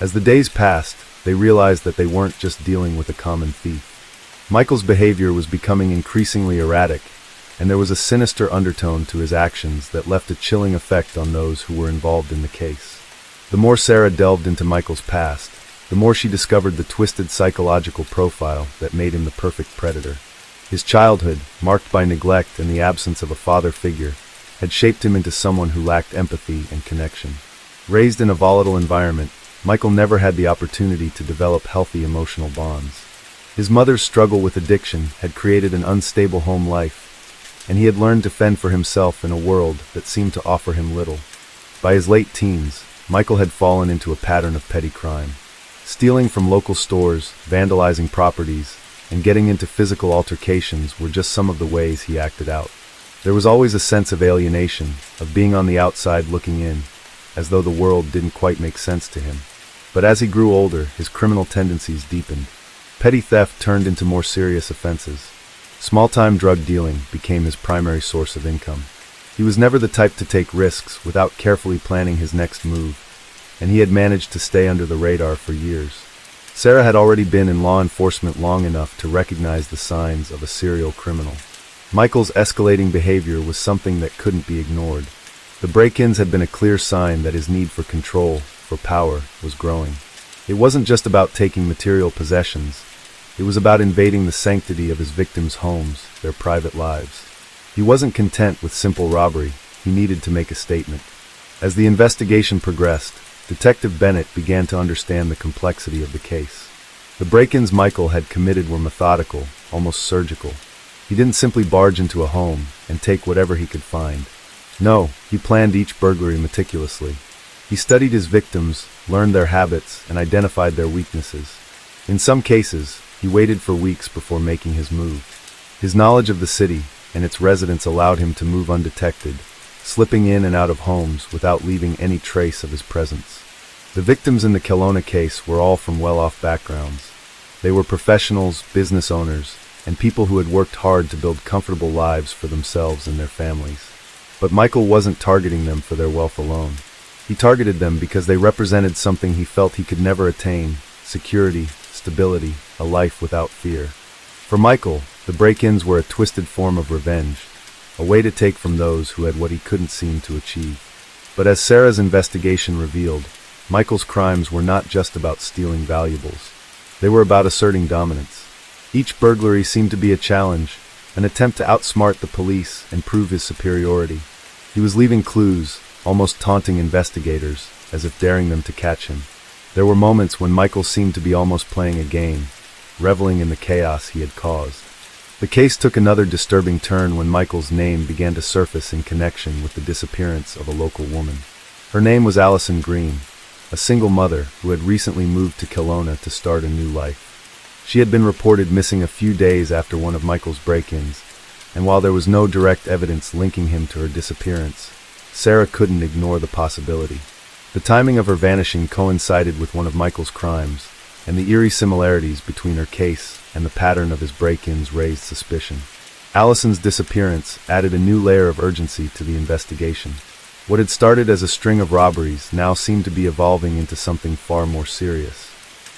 As the days passed, they realized that they weren't just dealing with a common thief. Michael's behavior was becoming increasingly erratic, and there was a sinister undertone to his actions that left a chilling effect on those who were involved in the case. The more Sarah delved into Michael's past, the more she discovered the twisted psychological profile that made him the perfect predator. His childhood, marked by neglect and the absence of a father figure, had shaped him into someone who lacked empathy and connection. Raised in a volatile environment, Michael never had the opportunity to develop healthy emotional bonds. His mother's struggle with addiction had created an unstable home life, and he had learned to fend for himself in a world that seemed to offer him little. By his late teens, Michael had fallen into a pattern of petty crime. Stealing from local stores, vandalizing properties, and getting into physical altercations were just some of the ways he acted out. There was always a sense of alienation, of being on the outside looking in, as though the world didn't quite make sense to him. But as he grew older, his criminal tendencies deepened. Petty theft turned into more serious offenses. Small-time drug dealing became his primary source of income. He was never the type to take risks without carefully planning his next move, and he had managed to stay under the radar for years. Sarah had already been in law enforcement long enough to recognize the signs of a serial criminal. Michael's escalating behavior was something that couldn't be ignored. The break-ins had been a clear sign that his need for control, for power, was growing. It wasn't just about taking material possessions. It was about invading the sanctity of his victims' homes, their private lives. He wasn't content with simple robbery. He needed to make a statement. As the investigation progressed, Detective Bennett began to understand the complexity of the case. The break-ins Michael had committed were methodical, almost surgical. He didn't simply barge into a home and take whatever he could find. No, he planned each burglary meticulously. He studied his victims, learned their habits, and identified their weaknesses. In some cases, he waited for weeks before making his move. His knowledge of the city and its residents allowed him to move undetected, slipping in and out of homes without leaving any trace of his presence. The victims in the Kelowna case were all from well-off backgrounds. They were professionals, business owners, and people who had worked hard to build comfortable lives for themselves and their families. But Michael wasn't targeting them for their wealth alone. He targeted them because they represented something he felt he could never attain: security, stability, a life without fear. For Michael, the break-ins were a twisted form of revenge, a way to take from those who had what he couldn't seem to achieve. But as Sarah's investigation revealed, Michael's crimes were not just about stealing valuables. They were about asserting dominance. Each burglary seemed to be a challenge, an attempt to outsmart the police and prove his superiority. He was leaving clues, almost taunting investigators, as if daring them to catch him. There were moments when Michael seemed to be almost playing a game, reveling in the chaos he had caused. The case took another disturbing turn when Michael's name began to surface in connection with the disappearance of a local woman. Her name was Allison Green, a single mother who had recently moved to Kelowna to start a new life. She had been reported missing a few days after one of Michael's break-ins, and while there was no direct evidence linking him to her disappearance, Sarah couldn't ignore the possibility. The timing of her vanishing coincided with one of Michael's crimes, and the eerie similarities between her case and the pattern of his break-ins raised suspicion. Allison's disappearance added a new layer of urgency to the investigation. What had started as a string of robberies now seemed to be evolving into something far more serious.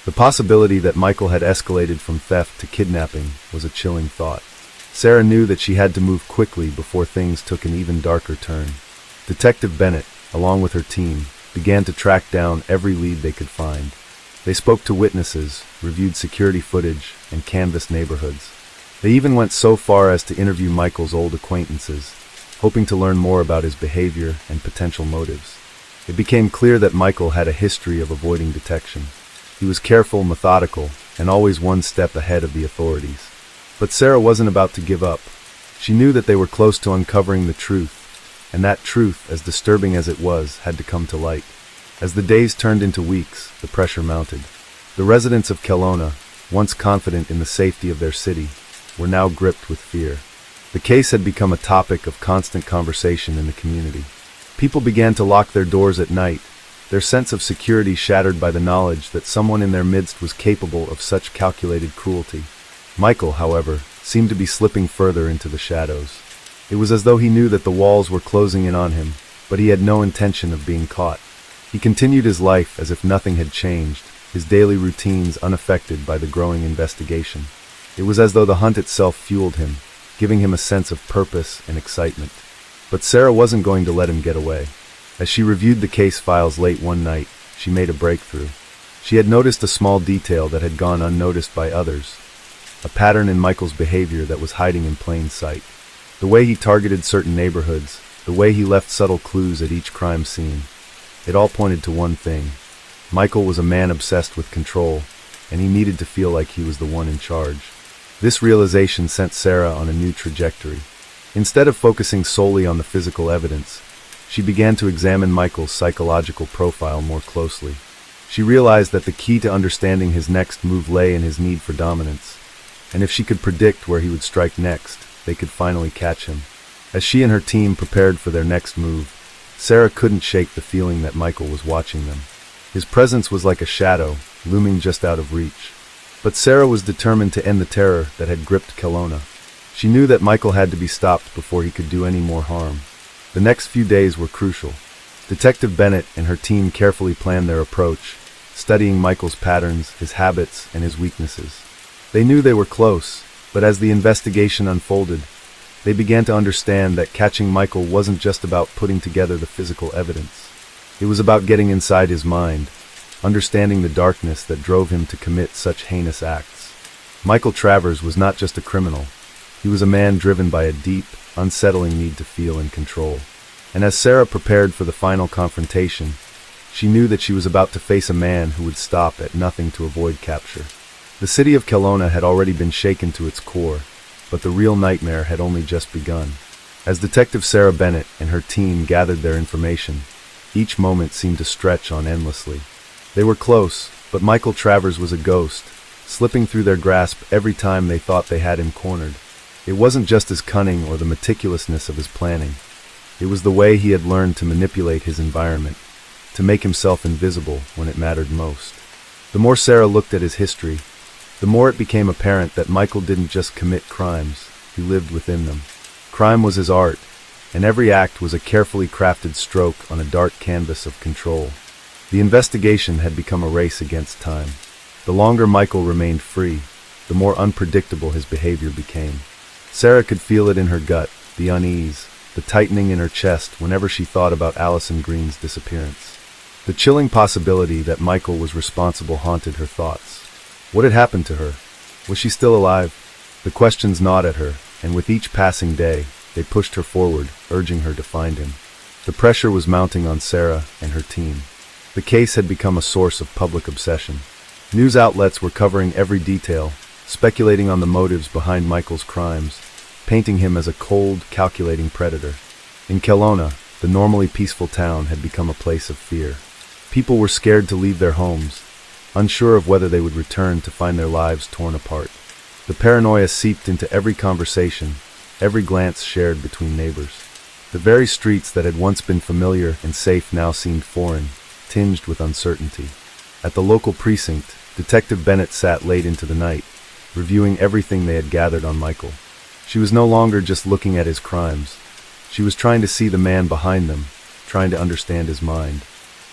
The possibility that Michael had escalated from theft to kidnapping was a chilling thought. Sarah knew that she had to move quickly before things took an even darker turn. Detective Bennett, along with her team, began to track down every lead they could find. They spoke to witnesses, reviewed security footage, and canvassed neighborhoods. They even went so far as to interview Michael's old acquaintances, hoping to learn more about his behavior and potential motives. It became clear that Michael had a history of avoiding detection. He was careful, methodical, and always one step ahead of the authorities. But Sarah wasn't about to give up. She knew that they were close to uncovering the truth, and that truth, as disturbing as it was, had to come to light. As the days turned into weeks, the pressure mounted. The residents of Kelowna, once confident in the safety of their city, were now gripped with fear. The case had become a topic of constant conversation in the community. People began to lock their doors at night, their sense of security shattered by the knowledge that someone in their midst was capable of such calculated cruelty. Michael, however, seemed to be slipping further into the shadows. It was as though he knew that the walls were closing in on him, but he had no intention of being caught. He continued his life as if nothing had changed, his daily routines unaffected by the growing investigation. It was as though the hunt itself fueled him, giving him a sense of purpose and excitement. But Sarah wasn't going to let him get away. As she reviewed the case files late one night, she made a breakthrough. She had noticed a small detail that had gone unnoticed by others, a pattern in Michael's behavior that was hiding in plain sight. The way he targeted certain neighborhoods, the way he left subtle clues at each crime scene, it all pointed to one thing. Michael was a man obsessed with control, and he needed to feel like he was the one in charge. This realization sent Sarah on a new trajectory. Instead of focusing solely on the physical evidence, she began to examine Michael's psychological profile more closely. She realized that the key to understanding his next move lay in his need for dominance, and if she could predict where he would strike next, they could finally catch him. As she and her team prepared for their next move, Sarah couldn't shake the feeling that Michael was watching them. His presence was like a shadow, looming just out of reach. But Sarah was determined to end the terror that had gripped Kelowna. She knew that Michael had to be stopped before he could do any more harm. The next few days were crucial. Detective Bennett and her team carefully planned their approach, studying Michael's patterns, his habits, and his weaknesses. They knew they were close, but as the investigation unfolded, they began to understand that catching Michael wasn't just about putting together the physical evidence. It was about getting inside his mind, understanding the darkness that drove him to commit such heinous acts. Michael Travers was not just a criminal. He was a man driven by a deep, unsettling need to feel in control. And as Sarah prepared for the final confrontation, she knew that she was about to face a man who would stop at nothing to avoid capture. The city of Kelowna had already been shaken to its core, but the real nightmare had only just begun. As Detective Sarah Bennett and her team gathered their information, each moment seemed to stretch on endlessly. They were close, but Michael Travers was a ghost, slipping through their grasp every time they thought they had him cornered. It wasn't just his cunning or the meticulousness of his planning. It was the way he had learned to manipulate his environment, to make himself invisible when it mattered most. The more Sarah looked at his history, the more it became apparent that Michael didn't just commit crimes, he lived within them. Crime was his art, and every act was a carefully crafted stroke on a dark canvas of control. The investigation had become a race against time. The longer Michael remained free, the more unpredictable his behavior became. Sarah could feel it in her gut, the unease, the tightening in her chest whenever she thought about Allison Green's disappearance. The chilling possibility that Michael was responsible haunted her thoughts. What had happened to her? Was she still alive? The questions gnawed at her, and with each passing day, they pushed her forward, urging her to find him. The pressure was mounting on Sarah and her team. The case had become a source of public obsession. News outlets were covering every detail, speculating on the motives behind Michael's crimes, painting him as a cold, calculating predator. In Kelowna, the normally peaceful town had become a place of fear. People were scared to leave their homes, unsure of whether they would return to find their lives torn apart. The paranoia seeped into every conversation, every glance shared between neighbors. The very streets that had once been familiar and safe now seemed foreign, tinged with uncertainty. At the local precinct, Detective Bennett sat late into the night, reviewing everything they had gathered on Michael. She was no longer just looking at his crimes. She was trying to see the man behind them, trying to understand his mind.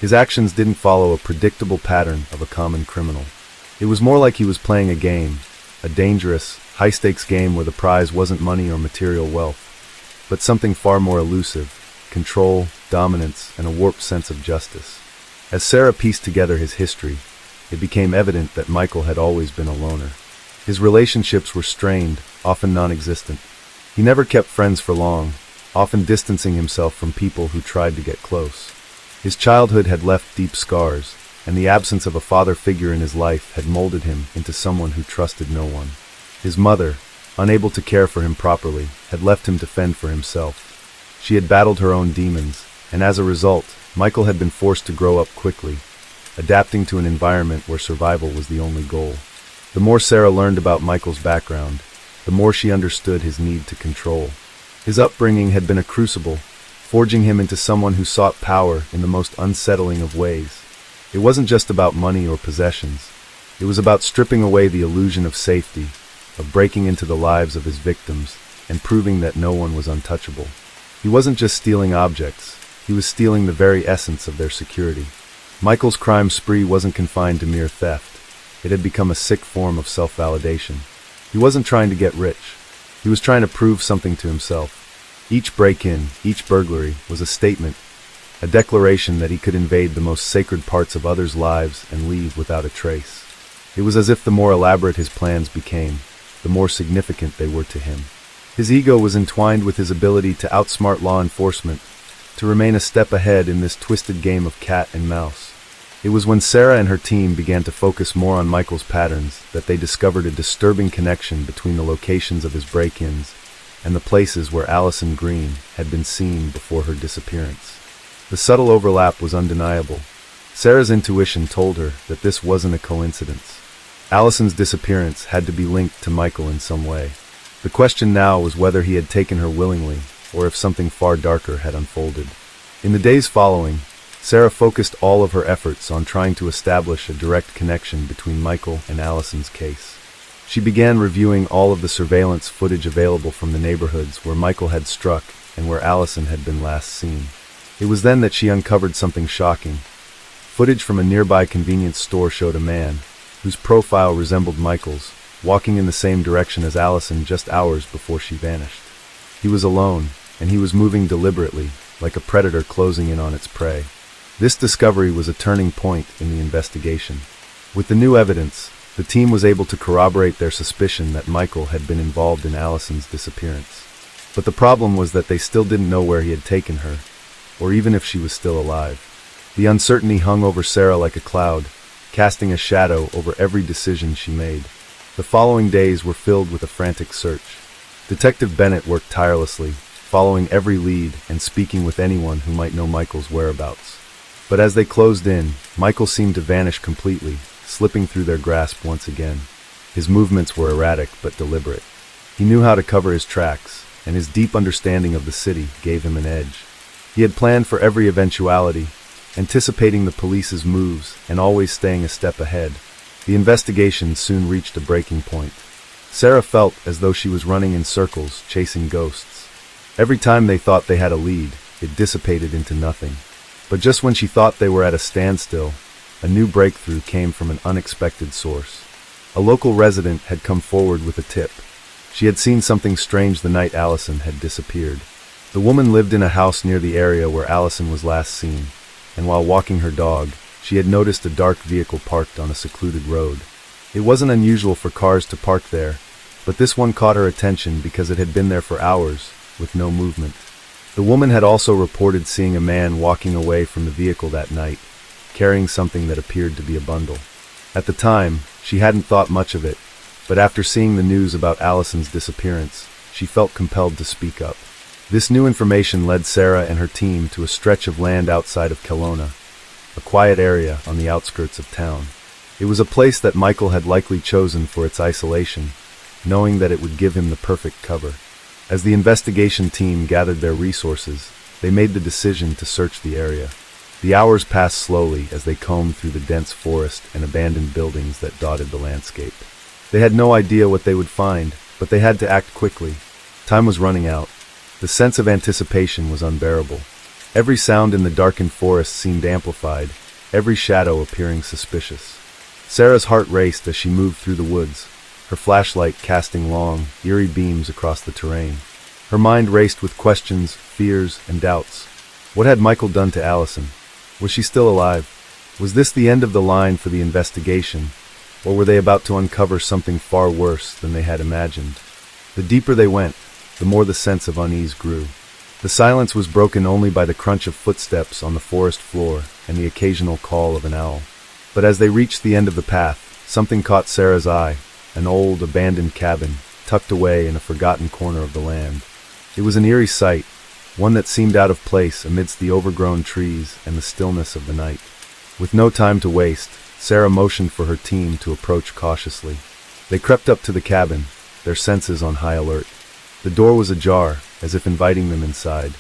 His actions didn't follow a predictable pattern of a common criminal. It was more like he was playing a game, a dangerous, high-stakes game where the prize wasn't money or material wealth, but something far more elusive: control, dominance, and a warped sense of justice. As Sarah pieced together his history, it became evident that Michael had always been a loner. His relationships were strained, often non-existent. He never kept friends for long, often distancing himself from people who tried to get close. His childhood had left deep scars, and the absence of a father figure in his life had molded him into someone who trusted no one. His mother, unable to care for him properly, had left him to fend for himself. She had battled her own demons, and as a result, Michael had been forced to grow up quickly, adapting to an environment where survival was the only goal. The more Sarah learned about Michael's background, the more she understood his need to control. His upbringing had been a crucible, forging him into someone who sought power in the most unsettling of ways. It wasn't just about money or possessions. It was about stripping away the illusion of safety, of breaking into the lives of his victims, and proving that no one was untouchable. He wasn't just stealing objects, he was stealing the very essence of their security. Michael's crime spree wasn't confined to mere theft. It had become a sick form of self-validation. He wasn't trying to get rich. He was trying to prove something to himself. Each break-in, each burglary, was a statement, a declaration that he could invade the most sacred parts of others' lives and leave without a trace. It was as if the more elaborate his plans became, the more significant they were to him. His ego was entwined with his ability to outsmart law enforcement, to remain a step ahead in this twisted game of cat and mouse. It was when Sarah and her team began to focus more on Michael's patterns that they discovered a disturbing connection between the locations of his break-ins and the places where Allison Green had been seen before her disappearance. The subtle overlap was undeniable. Sarah's intuition told her that this wasn't a coincidence. Allison's disappearance had to be linked to Michael in some way. The question now was whether he had taken her willingly, or if something far darker had unfolded. In the days following, Sarah focused all of her efforts on trying to establish a direct connection between Michael and Allison's case. She began reviewing all of the surveillance footage available from the neighborhoods where Michael had struck and where Allison had been last seen. It was then that she uncovered something shocking. Footage from a nearby convenience store showed a man, whose profile resembled Michael's, walking in the same direction as Allison just hours before she vanished. He was alone, and he was moving deliberately, like a predator closing in on its prey. This discovery was a turning point in the investigation. With the new evidence, the team was able to corroborate their suspicion that Michael had been involved in Allison's disappearance. But the problem was that they still didn't know where he had taken her, or even if she was still alive. The uncertainty hung over Sarah like a cloud, casting a shadow over every decision she made. The following days were filled with a frantic search. Detective Bennett worked tirelessly, following every lead and speaking with anyone who might know Michael's whereabouts. But as they closed in, Michael seemed to vanish completely, slipping through their grasp once again. His movements were erratic but deliberate. He knew how to cover his tracks, and his deep understanding of the city gave him an edge. He had planned for every eventuality, anticipating the police's moves and always staying a step ahead. The investigation soon reached a breaking point. Sarah felt as though she was running in circles, chasing ghosts. Every time they thought they had a lead, it dissipated into nothing. But just when she thought they were at a standstill, a new breakthrough came from an unexpected source. A local resident had come forward with a tip. She had seen something strange the night Allison had disappeared. The woman lived in a house near the area where Allison was last seen, and while walking her dog, she had noticed a dark vehicle parked on a secluded road. It wasn't unusual for cars to park there, but this one caught her attention because it had been there for hours, with no movement. The woman had also reported seeing a man walking away from the vehicle that night, carrying something that appeared to be a bundle. At the time, she hadn't thought much of it, but after seeing the news about Allison's disappearance, she felt compelled to speak up. This new information led Sarah and her team to a stretch of land outside of Kelowna, a quiet area on the outskirts of town. It was a place that Michael had likely chosen for its isolation, knowing that it would give him the perfect cover. As the investigation team gathered their resources, they made the decision to search the area. The hours passed slowly as they combed through the dense forest and abandoned buildings that dotted the landscape. They had no idea what they would find, but they had to act quickly. Time was running out. The sense of anticipation was unbearable. Every sound in the darkened forest seemed amplified, every shadow appearing suspicious. Sarah's heart raced as she moved through the woods, her flashlight casting long, eerie beams across the terrain. Her mind raced with questions, fears, and doubts. What had Michael done to Allison? Was she still alive? Was this the end of the line for the investigation, or were they about to uncover something far worse than they had imagined? The deeper they went, the more the sense of unease grew. The silence was broken only by the crunch of footsteps on the forest floor and the occasional call of an owl. But as they reached the end of the path, something caught Sarah's eye, an old, abandoned cabin, tucked away in a forgotten corner of the land. It was an eerie sight, one that seemed out of place amidst the overgrown trees and the stillness of the night. With no time to waste, Sarah motioned for her team to approach cautiously. They crept up to the cabin, their senses on high alert. The door was ajar, as if inviting them inside.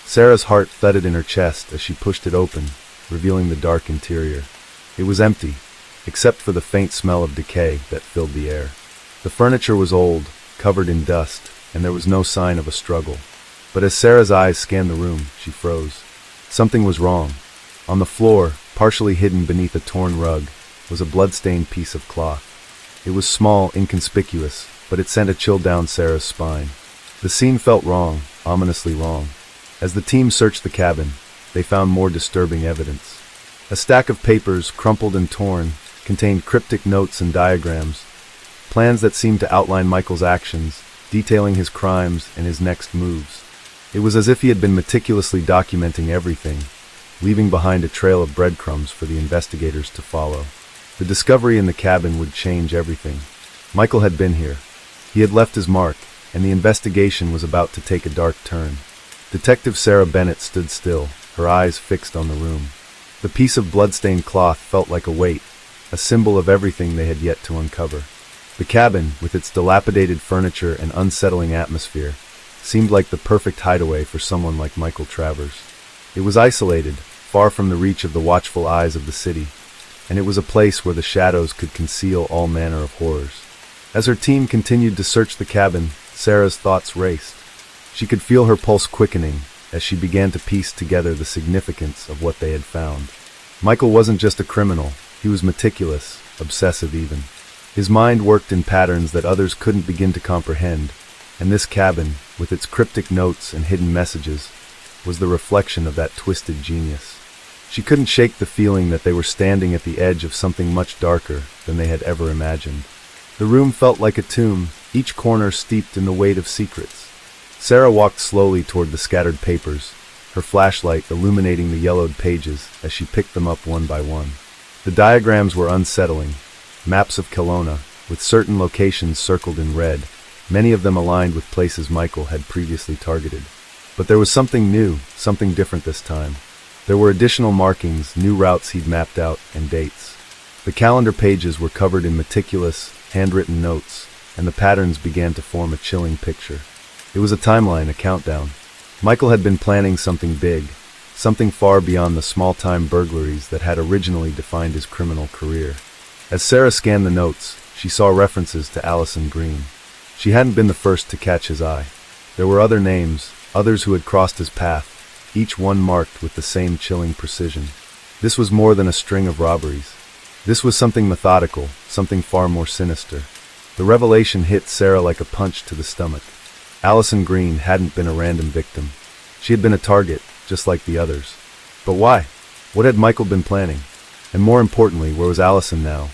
Sarah's heart thudded in her chest as she pushed it open, revealing the dark interior. It was empty, except for the faint smell of decay that filled the air. The furniture was old, covered in dust, and there was no sign of a struggle. But as Sarah's eyes scanned the room, she froze. Something was wrong. On the floor, partially hidden beneath a torn rug, was a blood-stained piece of cloth. It was small, inconspicuous, but it sent a chill down Sarah's spine. The scene felt wrong, ominously wrong. As the team searched the cabin, they found more disturbing evidence. A stack of papers, crumpled and torn, contained cryptic notes and diagrams, plans that seemed to outline Michael's actions, detailing his crimes and his next moves. It was as if he had been meticulously documenting everything, leaving behind a trail of breadcrumbs for the investigators to follow. The discovery in the cabin would change everything. Michael had been here. He had left his mark, and the investigation was about to take a dark turn. Detective Sarah Bennett stood still, her eyes fixed on the room. The piece of blood-stained cloth felt like a weight, a symbol of everything they had yet to uncover. The cabin, with its dilapidated furniture and unsettling atmosphere, seemed like the perfect hideaway for someone like Michael Travers. It was isolated, far from the reach of the watchful eyes of the city, and it was a place where the shadows could conceal all manner of horrors. As her team continued to search the cabin, Sarah's thoughts raced. She could feel her pulse quickening as she began to piece together the significance of what they had found. Michael wasn't just a criminal, he was meticulous, obsessive even. His mind worked in patterns that others couldn't begin to comprehend, and this cabin, with its cryptic notes and hidden messages, was the reflection of that twisted genius. She couldn't shake the feeling that they were standing at the edge of something much darker than they had ever imagined. The room felt like a tomb, each corner steeped in the weight of secrets. Sarah walked slowly toward the scattered papers, her flashlight illuminating the yellowed pages as she picked them up one by one. The diagrams were unsettling, maps of Kelowna, with certain locations circled in red, many of them aligned with places Michael had previously targeted. But there was something new, something different this time. There were additional markings, new routes he'd mapped out, and dates. The calendar pages were covered in meticulous, handwritten notes, and the patterns began to form a chilling picture. It was a timeline, a countdown. Michael had been planning something big, something far beyond the small-time burglaries that had originally defined his criminal career. As Sarah scanned the notes, she saw references to Allison Green. She hadn't been the first to catch his eye. There were other names, others who had crossed his path, each one marked with the same chilling precision. This was more than a string of robberies. This was something methodical, something far more sinister. The revelation hit Sarah like a punch to the stomach. Allison Green hadn't been a random victim. She had been a target, just like the others. But why? What had Michael been planning? And more importantly, where was Allison now?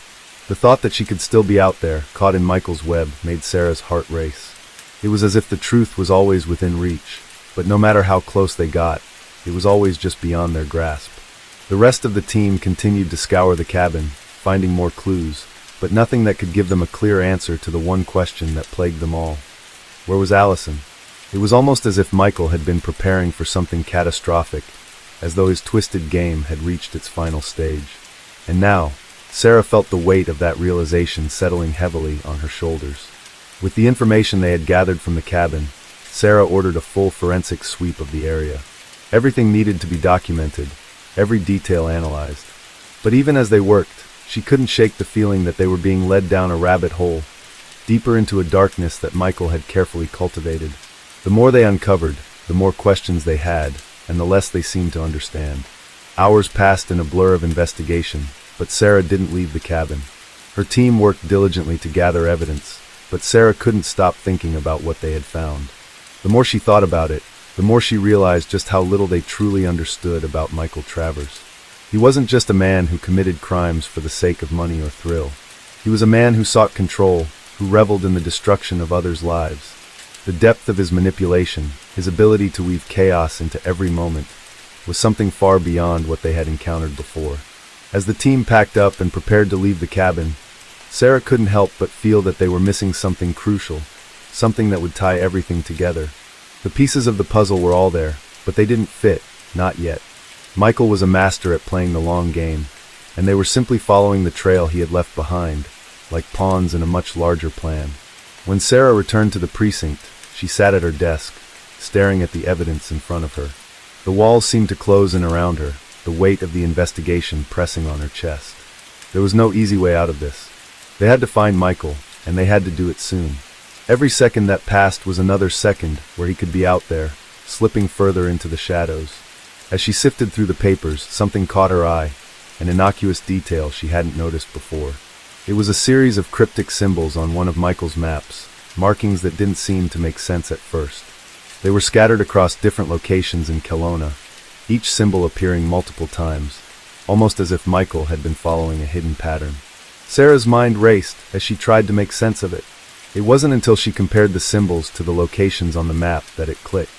The thought that she could still be out there, caught in Michael's web, made Sarah's heart race. It was as if the truth was always within reach, but no matter how close they got, it was always just beyond their grasp. The rest of the team continued to scour the cabin, finding more clues, but nothing that could give them a clear answer to the one question that plagued them all. Where was Allison? It was almost as if Michael had been preparing for something catastrophic, as though his twisted game had reached its final stage. And now, Sarah felt the weight of that realization settling heavily on her shoulders. With the information they had gathered from the cabin, Sarah ordered a full forensic sweep of the area. Everything needed to be documented, every detail analyzed. But even as they worked, she couldn't shake the feeling that they were being led down a rabbit hole, deeper into a darkness that Michael had carefully cultivated. The more they uncovered, the more questions they had, and the less they seemed to understand. Hours passed in a blur of investigation, but Sarah didn't leave the cabin. Her team worked diligently to gather evidence, but Sarah couldn't stop thinking about what they had found. The more she thought about it, the more she realized just how little they truly understood about Michael Travers. He wasn't just a man who committed crimes for the sake of money or thrill. He was a man who sought control, who reveled in the destruction of others' lives. The depth of his manipulation, his ability to weave chaos into every moment, was something far beyond what they had encountered before. As the team packed up and prepared to leave the cabin, Sarah couldn't help but feel that they were missing something crucial, something that would tie everything together. The pieces of the puzzle were all there, but they didn't fit, not yet. Michael was a master at playing the long game, and they were simply following the trail he had left behind, like pawns in a much larger plan. When Sarah returned to the precinct, she sat at her desk, staring at the evidence in front of her. The walls seemed to close in around her, the weight of the investigation pressing on her chest. There was no easy way out of this. They had to find Michael, and they had to do it soon. Every second that passed was another second where he could be out there, slipping further into the shadows. As she sifted through the papers, something caught her eye, an innocuous detail she hadn't noticed before. It was a series of cryptic symbols on one of Michael's maps, markings that didn't seem to make sense at first. They were scattered across different locations in Kelowna, each symbol appearing multiple times, almost as if Michael had been following a hidden pattern. Sarah's mind raced as she tried to make sense of it. It wasn't until she compared the symbols to the locations on the map that it clicked.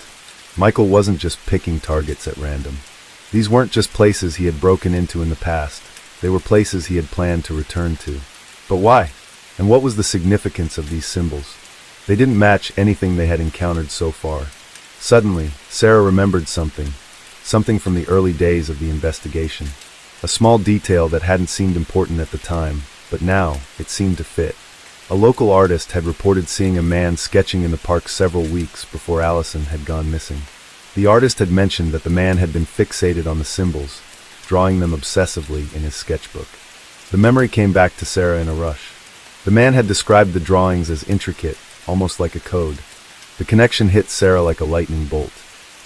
Michael wasn't just picking targets at random. These weren't just places he had broken into in the past. They were places he had planned to return to. But why? And what was the significance of these symbols? They didn't match anything they had encountered so far. Suddenly, Sarah remembered something from the early days of the investigation. A small detail that hadn't seemed important at the time, but now it seemed to fit. A local artist had reported seeing a man sketching in the park several weeks before Allison had gone missing. The artist had mentioned that the man had been fixated on the symbols, drawing them obsessively in his sketchbook. The memory came back to Sarah in a rush. The man had described the drawings as intricate, almost like a code. The connection hit Sarah like a lightning bolt.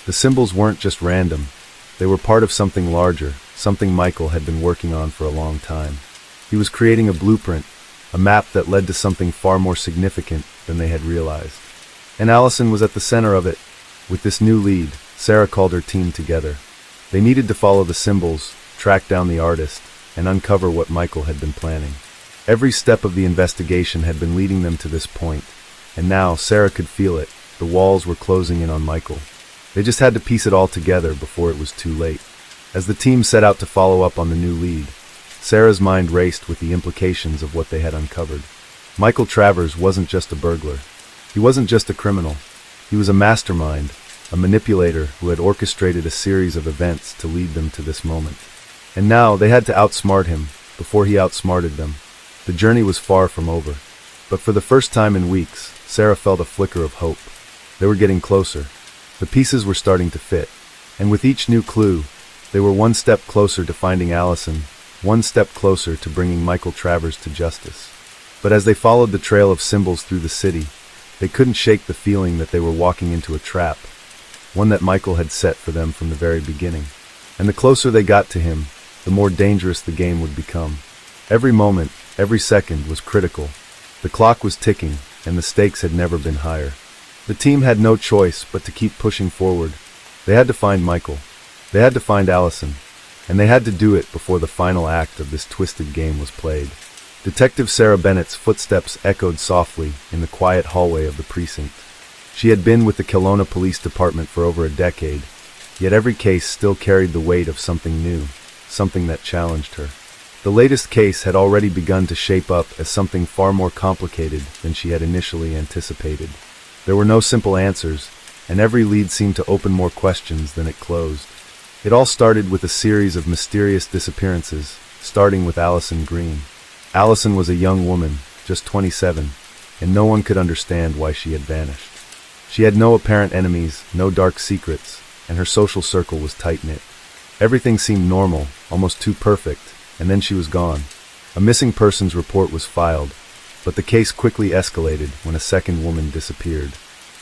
The symbols weren't just random. They were part of something larger, something Michael had been working on for a long time. He was creating a blueprint, a map that led to something far more significant than they had realized. And Allison was at the center of it. With this new lead, Sarah called her team together. They needed to follow the symbols, track down the artist, and uncover what Michael had been planning. Every step of the investigation had been leading them to this point, and now Sarah could feel it. The walls were closing in on Michael. They just had to piece it all together before it was too late. As the team set out to follow up on the new lead, Sarah's mind raced with the implications of what they had uncovered. Michael Travers wasn't just a burglar. He wasn't just a criminal. He was a mastermind, a manipulator who had orchestrated a series of events to lead them to this moment. And now they had to outsmart him before he outsmarted them. The journey was far from over. But for the first time in weeks, Sarah felt a flicker of hope. They were getting closer. The pieces were starting to fit. And with each new clue, they were one step closer to finding Allison, one step closer to bringing Michael Travers to justice. But as they followed the trail of symbols through the city, they couldn't shake the feeling that they were walking into a trap, one that Michael had set for them from the very beginning. And the closer they got to him, the more dangerous the game would become. Every moment, every second was critical. The clock was ticking, and the stakes had never been higher. The team had no choice but to keep pushing forward. They had to find Michael. They had to find Allison. And they had to do it before the final act of this twisted game was played. Detective Sarah Bennett's footsteps echoed softly in the quiet hallway of the precinct. She had been with the Kelowna Police Department for over a decade, yet every case still carried the weight of something new, something that challenged her. The latest case had already begun to shape up as something far more complicated than she had initially anticipated. There were no simple answers, and every lead seemed to open more questions than it closed. It all started with a series of mysterious disappearances, starting with Allison Green. Allison was a young woman, just 27, and no one could understand why she had vanished. She had no apparent enemies, no dark secrets, and her social circle was tight-knit. Everything seemed normal, almost too perfect, and then she was gone. A missing persons report was filed, but the case quickly escalated when a second woman disappeared.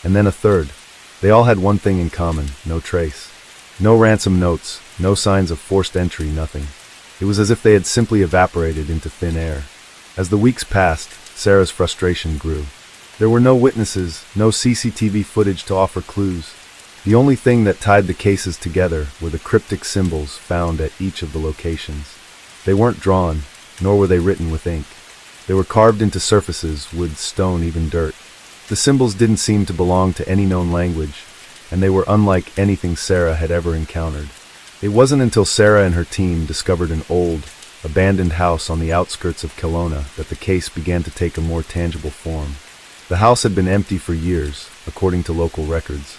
And then a third. They all had one thing in common: no trace. No ransom notes, no signs of forced entry, nothing. It was as if they had simply evaporated into thin air. As the weeks passed, Sarah's frustration grew. There were no witnesses, no CCTV footage to offer clues. The only thing that tied the cases together were the cryptic symbols found at each of the locations. They weren't drawn, nor were they written with ink. They were carved into surfaces: wood, stone, even dirt. The symbols didn't seem to belong to any known language, and they were unlike anything Sarah had ever encountered. It wasn't until Sarah and her team discovered an old, abandoned house on the outskirts of Kelowna that the case began to take a more tangible form. The house had been empty for years, according to local records.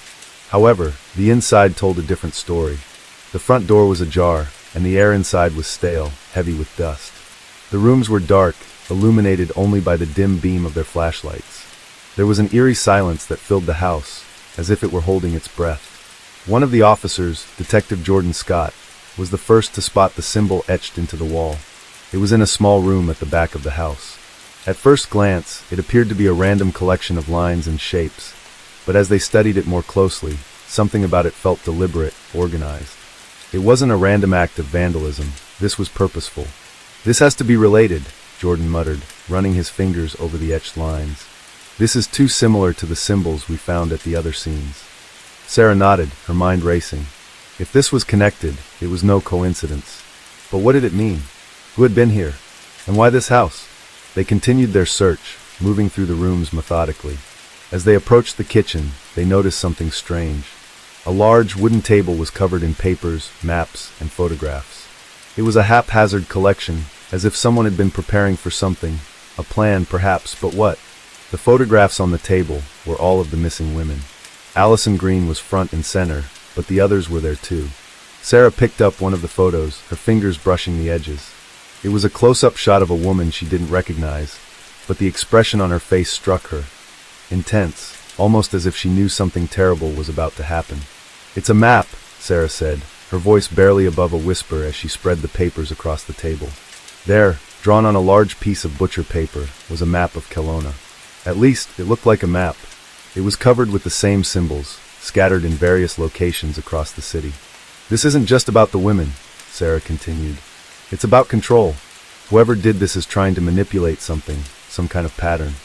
However, the inside told a different story. The front door was ajar, and the air inside was stale, heavy with dust. The rooms were dark, illuminated only by the dim beam of their flashlights. There was an eerie silence that filled the house, as if it were holding its breath. One of the officers, Detective Jordan Scott, was the first to spot the symbol etched into the wall. It was in a small room at the back of the house. At first glance, it appeared to be a random collection of lines and shapes, but as they studied it more closely, something about it felt deliberate, organized. It wasn't a random act of vandalism. This was purposeful. "This has to be related," Jordan muttered, running his fingers over the etched lines. "This is too similar to the symbols we found at the other scenes." Sarah nodded, her mind racing. If this was connected, it was no coincidence. But what did it mean? Who had been here? And why this house? They continued their search, moving through the rooms methodically. As they approached the kitchen, they noticed something strange. A large wooden table was covered in papers, maps, and photographs. It was a haphazard collection, as if someone had been preparing for something, a plan perhaps, but what? The photographs on the table were all of the missing women. Allison Green was front and center, but the others were there too. Sarah picked up one of the photos, her fingers brushing the edges. It was a close-up shot of a woman she didn't recognize, but the expression on her face struck her. Intense, almost as if she knew something terrible was about to happen. "It's a map," Sarah said, her voice barely above a whisper as she spread the papers across the table. There, drawn on a large piece of butcher paper, was a map of Kelowna. At least, it looked like a map. It was covered with the same symbols, scattered in various locations across the city. "This isn't just about the women," Sarah continued. "It's about control. Whoever did this is trying to manipulate something, some kind of pattern."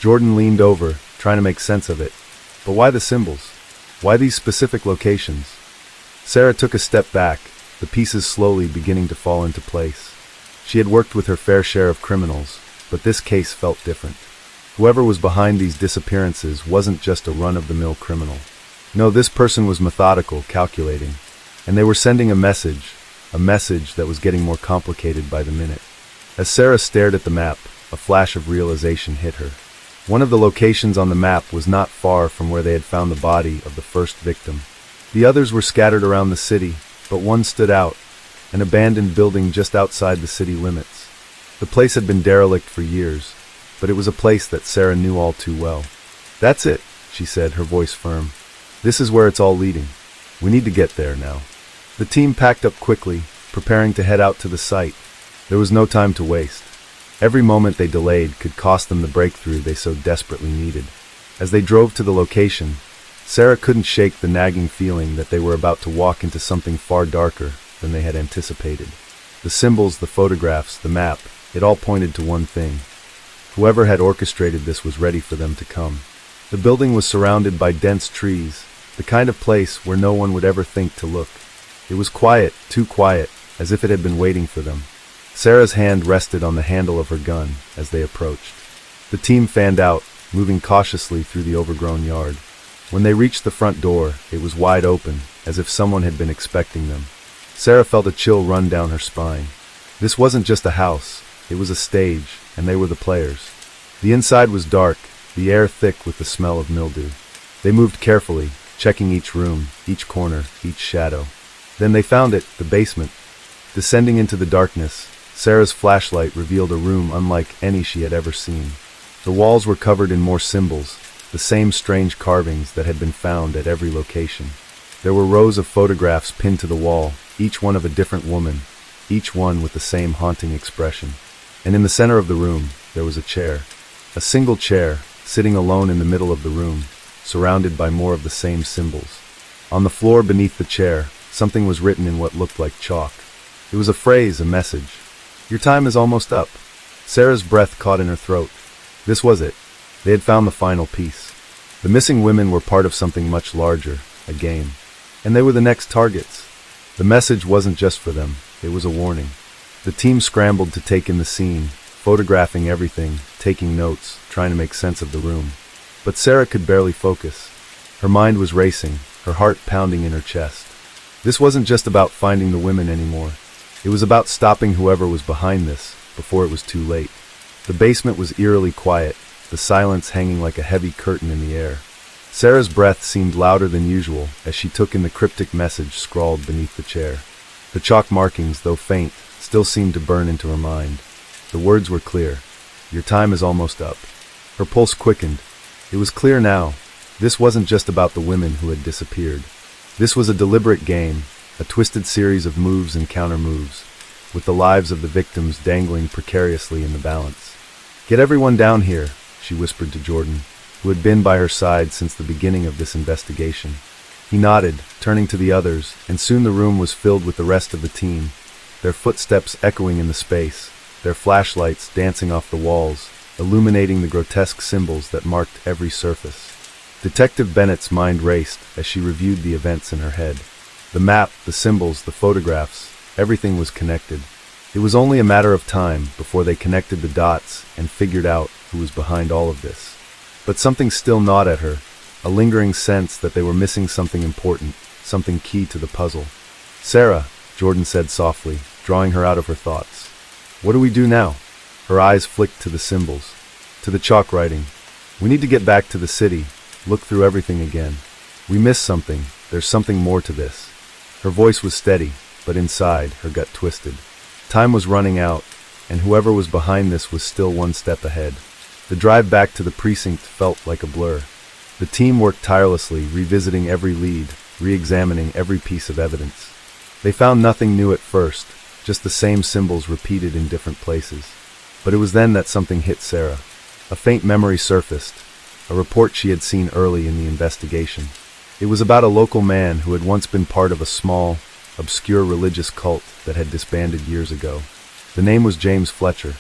Jordan leaned over, trying to make sense of it. But why the symbols? Why these specific locations? Sarah took a step back, the pieces slowly beginning to fall into place. She had worked with her fair share of criminals, but this case felt different. Whoever was behind these disappearances wasn't just a run-of-the-mill criminal. No, this person was methodical, calculating. And they were sending a message that was getting more complicated by the minute. As Sarah stared at the map, a flash of realization hit her. One of the locations on the map was not far from where they had found the body of the first victim. The others were scattered around the city, but one stood out, an abandoned building just outside the city limits. The place had been derelict for years, but it was a place that Sarah knew all too well. "That's it," she said, her voice firm. "This is where it's all leading. We need to get there now." The team packed up quickly, preparing to head out to the site. There was no time to waste. Every moment they delayed could cost them the breakthrough they so desperately needed. As they drove to the location, Sarah couldn't shake the nagging feeling that they were about to walk into something far darker than they had anticipated. The symbols, the photographs, the map, it all pointed to one thing. Whoever had orchestrated this was ready for them to come. The building was surrounded by dense trees, the kind of place where no one would ever think to look. It was quiet, too quiet, as if it had been waiting for them. Sarah's hand rested on the handle of her gun as they approached. The team fanned out, moving cautiously through the overgrown yard. When they reached the front door, it was wide open, as if someone had been expecting them. Sarah felt a chill run down her spine. This wasn't just a house, it was a stage, and they were the players. The inside was dark, the air thick with the smell of mildew. They moved carefully, checking each room, each corner, each shadow. Then they found it, the basement. Descending into the darkness, Sarah's flashlight revealed a room unlike any she had ever seen. The walls were covered in more symbols, the same strange carvings that had been found at every location. There were rows of photographs pinned to the wall, each one of a different woman, each one with the same haunting expression. And in the center of the room, there was a chair. A single chair, sitting alone in the middle of the room, surrounded by more of the same symbols. On the floor beneath the chair, something was written in what looked like chalk. It was a phrase, a message. "Your time is almost up." Sarah's breath caught in her throat. This was it. They had found the final piece. The missing women were part of something much larger, a game. And they were the next targets. The message wasn't just for them, it was a warning. The team scrambled to take in the scene, photographing everything, taking notes, trying to make sense of the room. But Sarah could barely focus. Her mind was racing, her heart pounding in her chest. This wasn't just about finding the women anymore. It was about stopping whoever was behind this, before it was too late. The basement was eerily quiet, the silence hanging like a heavy curtain in the air. Sarah's breath seemed louder than usual as she took in the cryptic message scrawled beneath the chair. The chalk markings, though faint, still seemed to burn into her mind. The words were clear. "Your time is almost up." Her pulse quickened. It was clear now. This wasn't just about the women who had disappeared. This was a deliberate game, a twisted series of moves and counter-moves, with the lives of the victims dangling precariously in the balance. "Get everyone down here," she whispered to Jordan, who had been by her side since the beginning of this investigation. He nodded, turning to the others, and soon the room was filled with the rest of the team, their footsteps echoing in the space, their flashlights dancing off the walls, illuminating the grotesque symbols that marked every surface. Detective Bennett's mind raced as she reviewed the events in her head. The map, the symbols, the photographs, everything was connected. It was only a matter of time before they connected the dots and figured out who was behind all of this. But something still gnawed at her, a lingering sense that they were missing something important, something key to the puzzle. "Sarah," Jordan said softly, drawing her out of her thoughts. "What do we do now?" Her eyes flicked to the symbols, to the chalk writing. "We need to get back to the city, look through everything again. We missed something, there's something more to this." Her voice was steady, but inside, her gut twisted. Time was running out, and whoever was behind this was still one step ahead. The drive back to the precinct felt like a blur. The team worked tirelessly, revisiting every lead, re-examining every piece of evidence. They found nothing new at first, just the same symbols repeated in different places. But it was then that something hit Sarah. A faint memory surfaced, a report she had seen early in the investigation. It was about a local man who had once been part of a small, obscure religious cult that had disbanded years ago. The name was James Fletcher.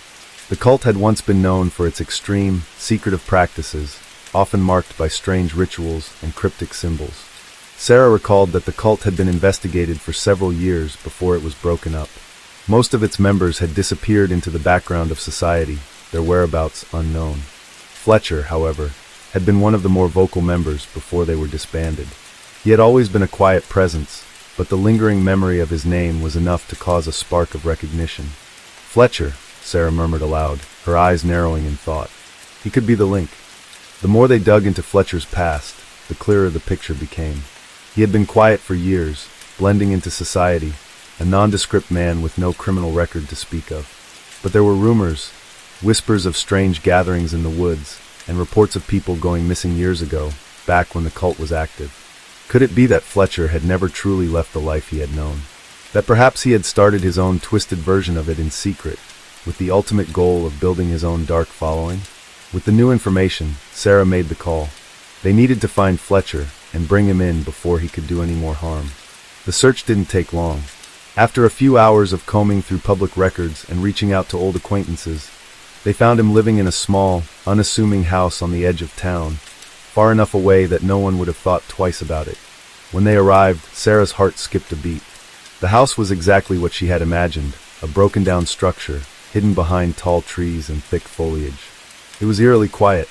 The cult had once been known for its extreme, secretive practices, often marked by strange rituals and cryptic symbols. Sarah recalled that the cult had been investigated for several years before it was broken up. Most of its members had disappeared into the background of society, their whereabouts unknown. Fletcher, however, had been one of the more vocal members before they were disbanded. He had always been a quiet presence, but the lingering memory of his name was enough to cause a spark of recognition. "Fletcher," Sarah murmured aloud, her eyes narrowing in thought. He could be the link. The more they dug into Fletcher's past, the clearer the picture became. He had been quiet for years, blending into society, a nondescript man with no criminal record to speak of. But there were rumors, whispers of strange gatherings in the woods, and reports of people going missing years ago, back when the cult was active. Could it be that Fletcher had never truly left the life he had known? That perhaps he had started his own twisted version of it in secret, with the ultimate goal of building his own dark following? With the new information, Sarah made the call. They needed to find Fletcher and bring him in before he could do any more harm. The search didn't take long. After a few hours of combing through public records and reaching out to old acquaintances, they found him living in a small, unassuming house on the edge of town, far enough away that no one would have thought twice about it. When they arrived, Sarah's heart skipped a beat. The house was exactly what she had imagined, a broken-down structure, hidden behind tall trees and thick foliage. It was eerily quiet.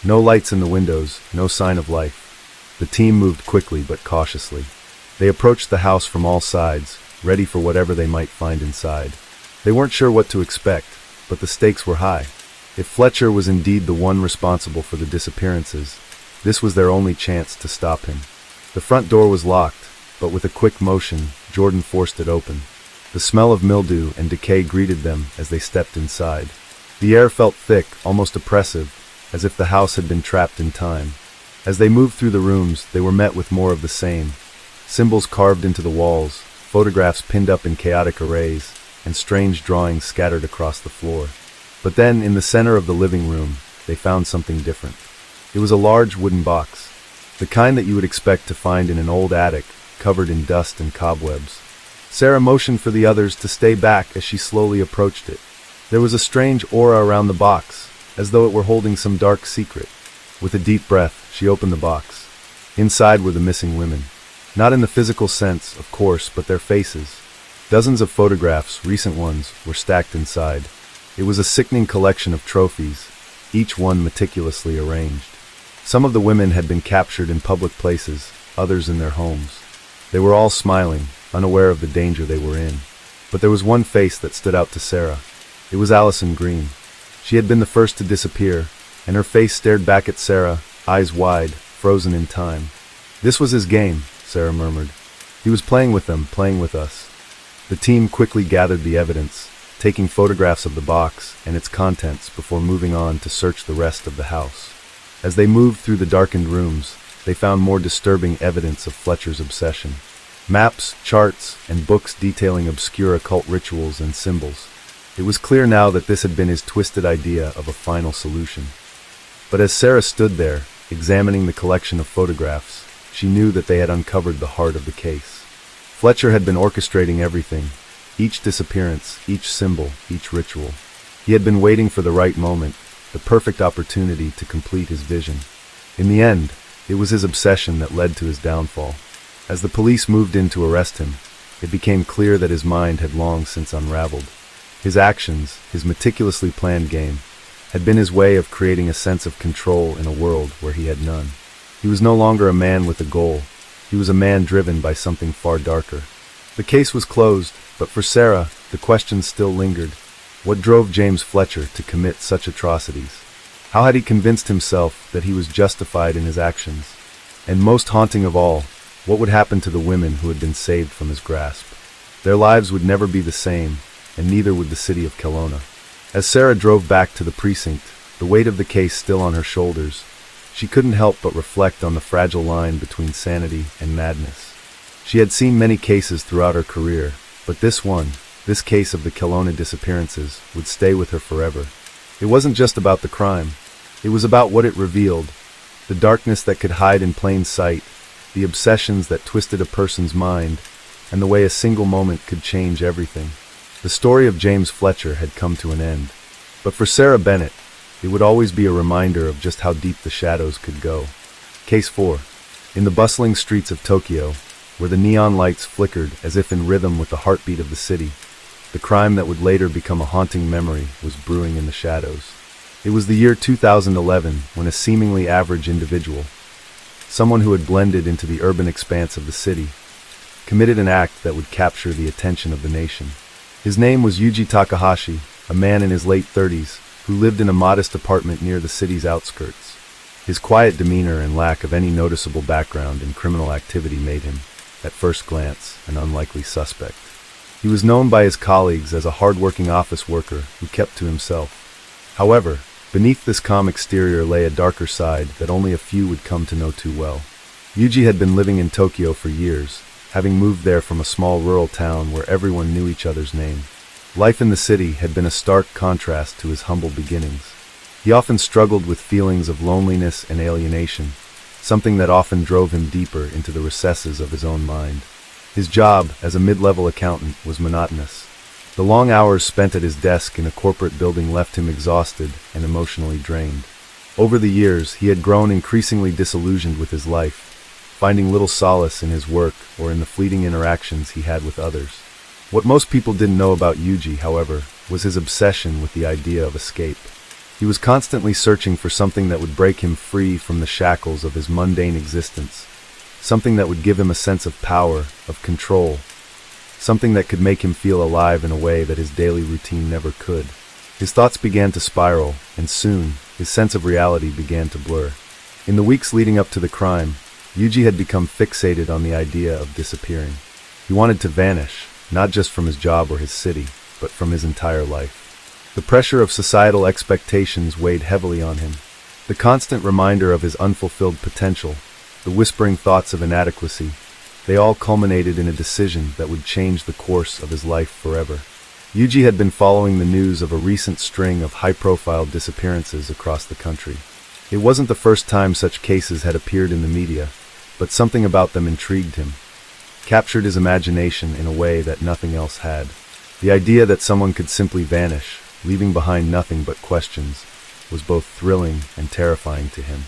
No lights in the windows, no sign of life. The team moved quickly but cautiously. They approached the house from all sides, ready for whatever they might find inside. They weren't sure what to expect, but the stakes were high. If Fletcher was indeed the one responsible for the disappearances, this was their only chance to stop him. The front door was locked, but with a quick motion, Jordan forced it open. The smell of mildew and decay greeted them as they stepped inside. The air felt thick, almost oppressive, as if the house had been trapped in time. As they moved through the rooms, they were met with more of the same. Symbols carved into the walls, photographs pinned up in chaotic arrays, and strange drawings scattered across the floor. But then, in the center of the living room, they found something different. It was a large wooden box, the kind that you would expect to find in an old attic, covered in dust and cobwebs. Sarah motioned for the others to stay back as she slowly approached it. There was a strange aura around the box, as though it were holding some dark secret. With a deep breath, she opened the box. Inside were the missing women. Not in the physical sense, of course, but their faces. Dozens of photographs, recent ones, were stacked inside. It was a sickening collection of trophies, each one meticulously arranged. Some of the women had been captured in public places, others in their homes. They were all smiling, unaware of the danger they were in. But there was one face that stood out to Sarah. It was Allison Green. She had been the first to disappear, and her face stared back at Sarah, eyes wide, frozen in time. "This was his game," Sarah murmured. "He was playing with them, playing with us." The team quickly gathered the evidence, taking photographs of the box and its contents before moving on to search the rest of the house. As they moved through the darkened rooms, they found more disturbing evidence of Fletcher's obsession. Maps, charts, and books detailing obscure occult rituals and symbols. It was clear now that this had been his twisted idea of a final solution. But as Sarah stood there, examining the collection of photographs, she knew that they had uncovered the heart of the case. Fletcher had been orchestrating everything, each disappearance, each symbol, each ritual. He had been waiting for the right moment, the perfect opportunity to complete his vision. In the end, it was his obsession that led to his downfall. As the police moved in to arrest him, it became clear that his mind had long since unraveled. His actions, his meticulously planned game, had been his way of creating a sense of control in a world where he had none. He was no longer a man with a goal. He was a man driven by something far darker. The case was closed, but for Sarah, the questions still lingered. What drove James Fletcher to commit such atrocities? How had he convinced himself that he was justified in his actions? And most haunting of all, what would happen to the women who had been saved from his grasp? Their lives would never be the same, and neither would the city of Kelowna. As Sarah drove back to the precinct, the weight of the case still on her shoulders, she couldn't help but reflect on the fragile line between sanity and madness. She had seen many cases throughout her career, but this case of the Kelowna disappearances, would stay with her forever. It wasn't just about the crime. It was about what it revealed, the darkness that could hide in plain sight, the obsessions that twisted a person's mind, and the way a single moment could change everything. The story of James Fletcher had come to an end. But for Sarah Bennett, it would always be a reminder of just how deep the shadows could go. Case 4. In the bustling streets of Tokyo, where the neon lights flickered as if in rhythm with the heartbeat of the city, the crime that would later become a haunting memory was brewing in the shadows. It was the year 2011 when a seemingly average individual, someone who had blended into the urban expanse of the city, committed an act that would capture the attention of the nation. His name was Yuji Takahashi, a man in his late 30s, who lived in a modest apartment near the city's outskirts. His quiet demeanor and lack of any noticeable background in criminal activity made him, at first glance, an unlikely suspect. He was known by his colleagues as a hard-working office worker who kept to himself. However, beneath this calm exterior lay a darker side that only a few would come to know too well. Yuji had been living in Tokyo for years, having moved there from a small rural town where everyone knew each other's name. Life in the city had been a stark contrast to his humble beginnings. He often struggled with feelings of loneliness and alienation, something that often drove him deeper into the recesses of his own mind. His job as a mid-level accountant was monotonous. The long hours spent at his desk in a corporate building left him exhausted and emotionally drained. Over the years, he had grown increasingly disillusioned with his life, finding little solace in his work or in the fleeting interactions he had with others. What most people didn't know about Yuji, however, was his obsession with the idea of escape. He was constantly searching for something that would break him free from the shackles of his mundane existence, something that would give him a sense of power, of control, something that could make him feel alive in a way that his daily routine never could. His thoughts began to spiral, and soon, his sense of reality began to blur. In the weeks leading up to the crime, Yuji had become fixated on the idea of disappearing. He wanted to vanish, not just from his job or his city, but from his entire life. The pressure of societal expectations weighed heavily on him. The constant reminder of his unfulfilled potential, the whispering thoughts of inadequacy, They all culminated in a decision that would change the course of his life forever. Yuji had been following the news of a recent string of high-profile disappearances across the country. It wasn't the first time such cases had appeared in the media, but something about them intrigued him, captured his imagination in a way that nothing else had. The idea that someone could simply vanish, leaving behind nothing but questions, was both thrilling and terrifying to him.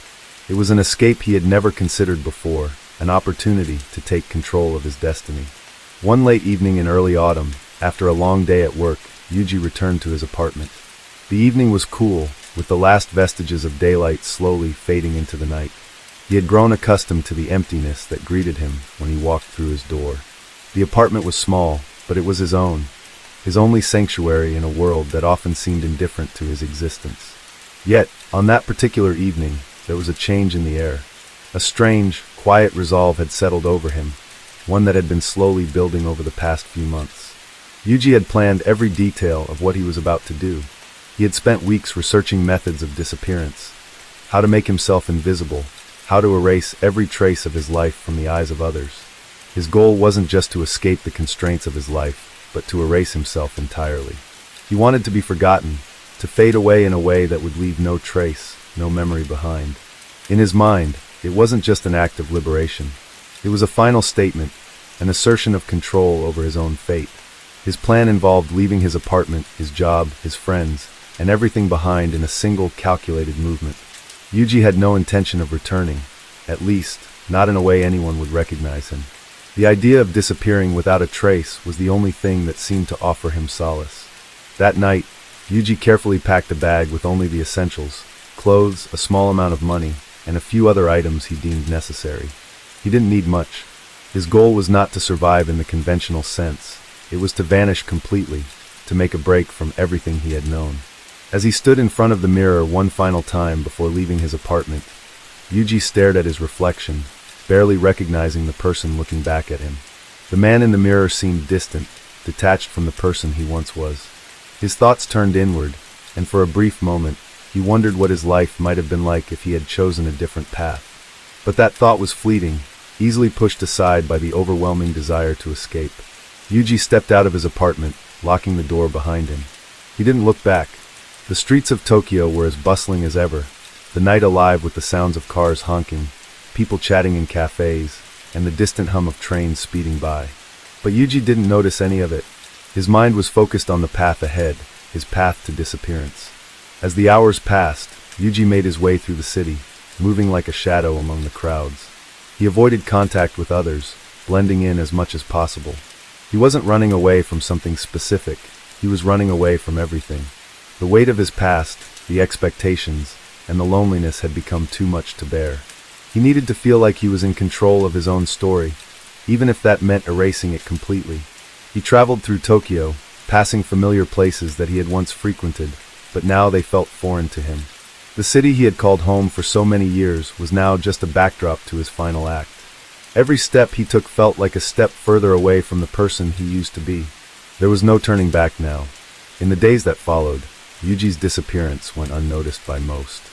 It was an escape he had never considered before, an opportunity to take control of his destiny. One late evening in early autumn, after a long day at work, Yuji returned to his apartment. The evening was cool, with the last vestiges of daylight slowly fading into the night. He had grown accustomed to the emptiness that greeted him when he walked through his door. The apartment was small, but it was his own, his only sanctuary in a world that often seemed indifferent to his existence. Yet, on that particular evening, there was a change in the air. A strange, quiet resolve had settled over him, one that had been slowly building over the past few months. Yuji had planned every detail of what he was about to do. He had spent weeks researching methods of disappearance, how to make himself invisible, how to erase every trace of his life from the eyes of others. His goal wasn't just to escape the constraints of his life, but to erase himself entirely. He wanted to be forgotten, to fade away in a way that would leave no trace, no memory behind. In his mind, it wasn't just an act of liberation. It was a final statement, an assertion of control over his own fate. His plan involved leaving his apartment, his job, his friends, and everything behind in a single calculated movement. Yuji had no intention of returning, at least, not in a way anyone would recognize him. The idea of disappearing without a trace was the only thing that seemed to offer him solace. That night, Yuji carefully packed a bag with only the essentials, clothes, a small amount of money, and a few other items he deemed necessary. He didn't need much. His goal was not to survive in the conventional sense. It was to vanish completely, to make a break from everything he had known. As he stood in front of the mirror one final time before leaving his apartment, Yuji stared at his reflection, barely recognizing the person looking back at him. The man in the mirror seemed distant, detached from the person he once was. His thoughts turned inward, and for a brief moment, he wondered what his life might have been like if he had chosen a different path. But that thought was fleeting, easily pushed aside by the overwhelming desire to escape. Yuji stepped out of his apartment, locking the door behind him. He didn't look back. The streets of Tokyo were as bustling as ever, the night alive with the sounds of cars honking, people chatting in cafes, and the distant hum of trains speeding by. But Yuji didn't notice any of it. His mind was focused on the path ahead, his path to disappearance. As the hours passed, Yuji made his way through the city, moving like a shadow among the crowds. He avoided contact with others, blending in as much as possible. He wasn't running away from something specific, he was running away from everything. The weight of his past, the expectations, and the loneliness had become too much to bear. He needed to feel like he was in control of his own story, even if that meant erasing it completely. He traveled through Tokyo, passing familiar places that he had once frequented, but now they felt foreign to him. The city he had called home for so many years was now just a backdrop to his final act. Every step he took felt like a step further away from the person he used to be. There was no turning back now. In the days that followed, Yuji's disappearance went unnoticed by most.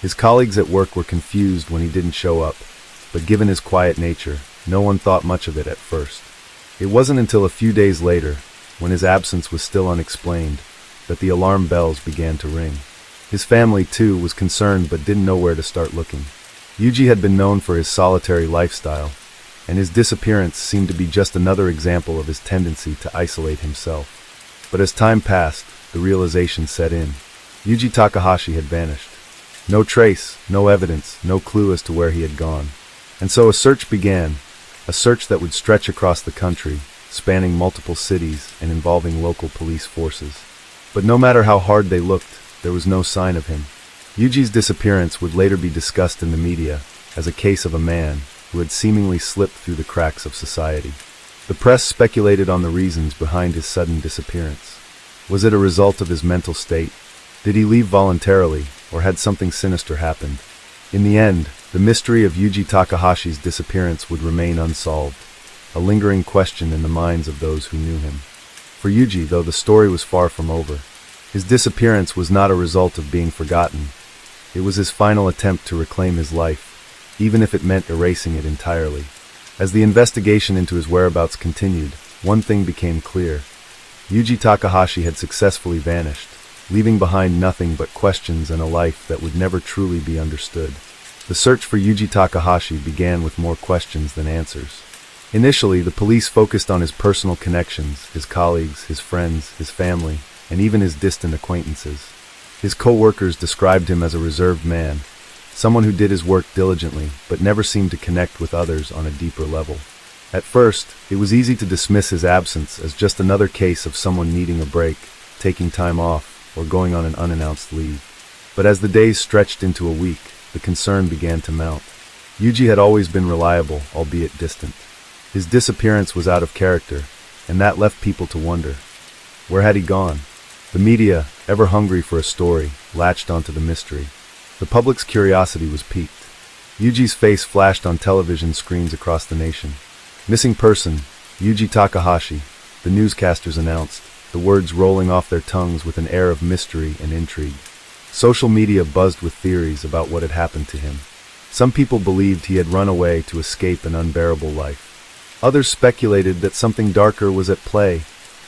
His colleagues at work were confused when he didn't show up, but given his quiet nature, no one thought much of it at first. It wasn't until a few days later, when his absence was still unexplained, that the alarm bells began to ring. His family, too, was concerned but didn't know where to start looking. Yuji had been known for his solitary lifestyle, and his disappearance seemed to be just another example of his tendency to isolate himself. But as time passed, the realization set in. Yuji Takahashi had vanished. No trace, no evidence, no clue as to where he had gone. And so a search began, a search that would stretch across the country, spanning multiple cities and involving local police forces. But no matter how hard they looked, there was no sign of him. Yuji's disappearance would later be discussed in the media as a case of a man who had seemingly slipped through the cracks of society. The press speculated on the reasons behind his sudden disappearance. Was it a result of his mental state? Did he leave voluntarily, or had something sinister happened? In the end, the mystery of Yuji Takahashi's disappearance would remain unsolved, a lingering question in the minds of those who knew him. For Yuji, though, the story was far from over. His disappearance was not a result of being forgotten. It was his final attempt to reclaim his life, even if it meant erasing it entirely. As the investigation into his whereabouts continued, one thing became clear. Yuji Takahashi had successfully vanished, leaving behind nothing but questions and a life that would never truly be understood. The search for Yuji Takahashi began with more questions than answers. Initially, the police focused on his personal connections, his colleagues, his friends, his family, and even his distant acquaintances. His co-workers described him as a reserved man, someone who did his work diligently but never seemed to connect with others on a deeper level. At first, it was easy to dismiss his absence as just another case of someone needing a break, taking time off, or going on an unannounced leave. But as the days stretched into a week, the concern began to mount. Yuji had always been reliable, albeit distant. His disappearance was out of character, and that left people to wonder. Where had he gone? The media, ever hungry for a story, latched onto the mystery. The public's curiosity was piqued. Yuji's face flashed on television screens across the nation. Missing person, Yuji Takahashi, the newscasters announced, the words rolling off their tongues with an air of mystery and intrigue. Social media buzzed with theories about what had happened to him. Some people believed he had run away to escape an unbearable life. Others speculated that something darker was at play,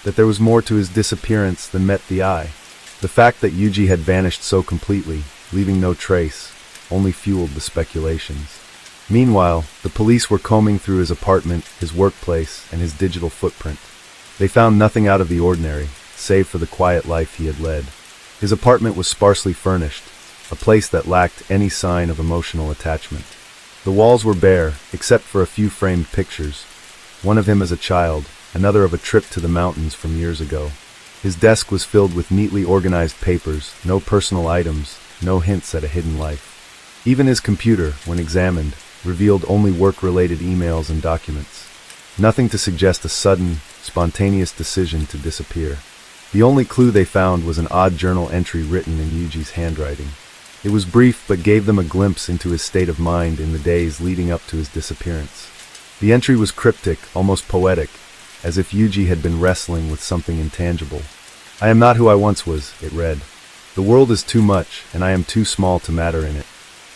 that there was more to his disappearance than met the eye. The fact that Yuji had vanished so completely, leaving no trace, only fueled the speculations. Meanwhile, the police were combing through his apartment, his workplace, and his digital footprint. They found nothing out of the ordinary, save for the quiet life he had led. His apartment was sparsely furnished, a place that lacked any sign of emotional attachment. The walls were bare, except for a few framed pictures, one of him as a child, another of a trip to the mountains from years ago. His desk was filled with neatly organized papers, no personal items, no hints at a hidden life. Even his computer, when examined, revealed only work-related emails and documents. Nothing to suggest a sudden, spontaneous decision to disappear. The only clue they found was an odd journal entry written in Yuji's handwriting. It was brief but gave them a glimpse into his state of mind in the days leading up to his disappearance. The entry was cryptic, almost poetic, as if Yuji had been wrestling with something intangible. "I am not who I once was," it read. "The world is too much, and I am too small to matter in it.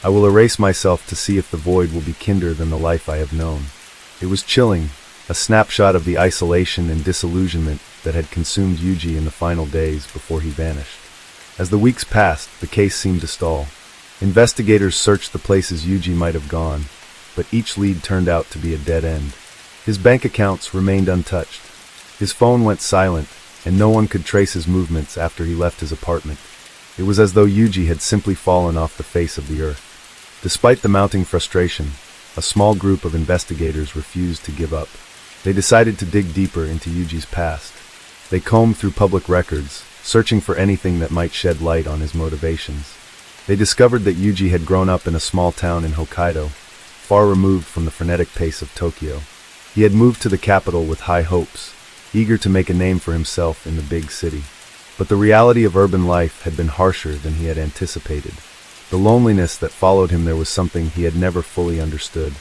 I will erase myself to see if the void will be kinder than the life I have known." It was chilling, a snapshot of the isolation and disillusionment that had consumed Yuji in the final days before he vanished. As the weeks passed, the case seemed to stall. Investigators searched the places Yuji might have gone, but each lead turned out to be a dead end. His bank accounts remained untouched. His phone went silent, and no one could trace his movements after he left his apartment. It was as though Yuji had simply fallen off the face of the earth. Despite the mounting frustration, a small group of investigators refused to give up. They decided to dig deeper into Yuji's past. They combed through public records, searching for anything that might shed light on his motivations. They discovered that Yuji had grown up in a small town in Hokkaido, far removed from the frenetic pace of Tokyo. He had moved to the capital with high hopes, eager to make a name for himself in the big city. But the reality of urban life had been harsher than he had anticipated. The loneliness that followed him there was something he had never fully understood.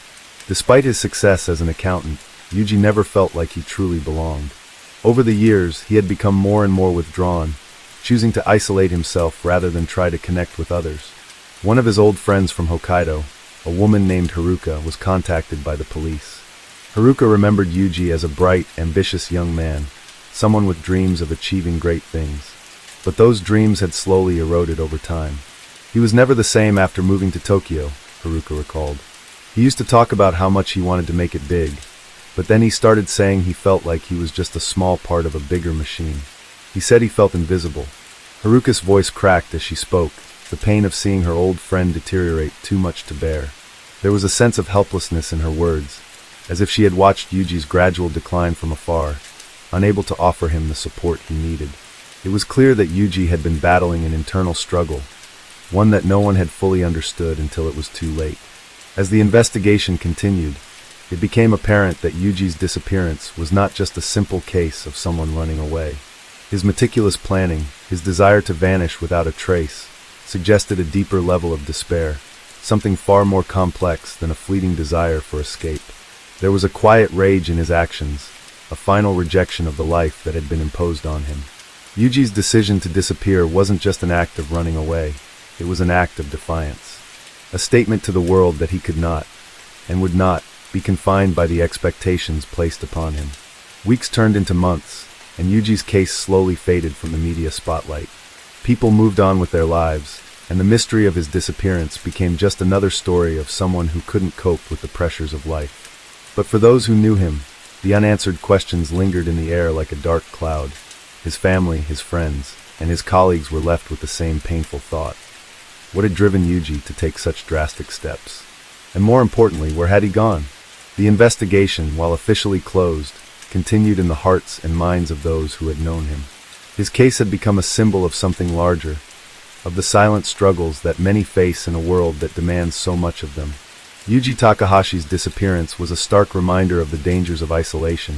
Despite his success as an accountant, Yuji never felt like he truly belonged. Over the years, he had become more and more withdrawn, choosing to isolate himself rather than try to connect with others. One of his old friends from Hokkaido, a woman named Haruka, was contacted by the police. Haruka remembered Yuji as a bright, ambitious young man, someone with dreams of achieving great things. But those dreams had slowly eroded over time. He was never the same after moving to Tokyo, Haruka recalled. He used to talk about how much he wanted to make it big, but then he started saying he felt like he was just a small part of a bigger machine. He said he felt invisible. Haruka's voice cracked as she spoke, the pain of seeing her old friend deteriorate too much to bear. There was a sense of helplessness in her words, as if she had watched Yuji's gradual decline from afar, unable to offer him the support he needed. It was clear that Yuji had been battling an internal struggle, one that no one had fully understood until it was too late. As the investigation continued, it became apparent that Yuji's disappearance was not just a simple case of someone running away. His meticulous planning, his desire to vanish without a trace, suggested a deeper level of despair, something far more complex than a fleeting desire for escape. There was a quiet rage in his actions, a final rejection of the life that had been imposed on him. Yuji's decision to disappear wasn't just an act of running away, it was an act of defiance. A statement to the world that he could not, and would not, be confined by the expectations placed upon him. Weeks turned into months, and Yuji's case slowly faded from the media spotlight. People moved on with their lives, and the mystery of his disappearance became just another story of someone who couldn't cope with the pressures of life. But for those who knew him, the unanswered questions lingered in the air like a dark cloud. His family, his friends, and his colleagues were left with the same painful thought. What had driven Yuji to take such drastic steps? And more importantly, where had he gone? The investigation, while officially closed, continued in the hearts and minds of those who had known him. His case had become a symbol of something larger, of the silent struggles that many face in a world that demands so much of them. Yuji Takahashi's disappearance was a stark reminder of the dangers of isolation,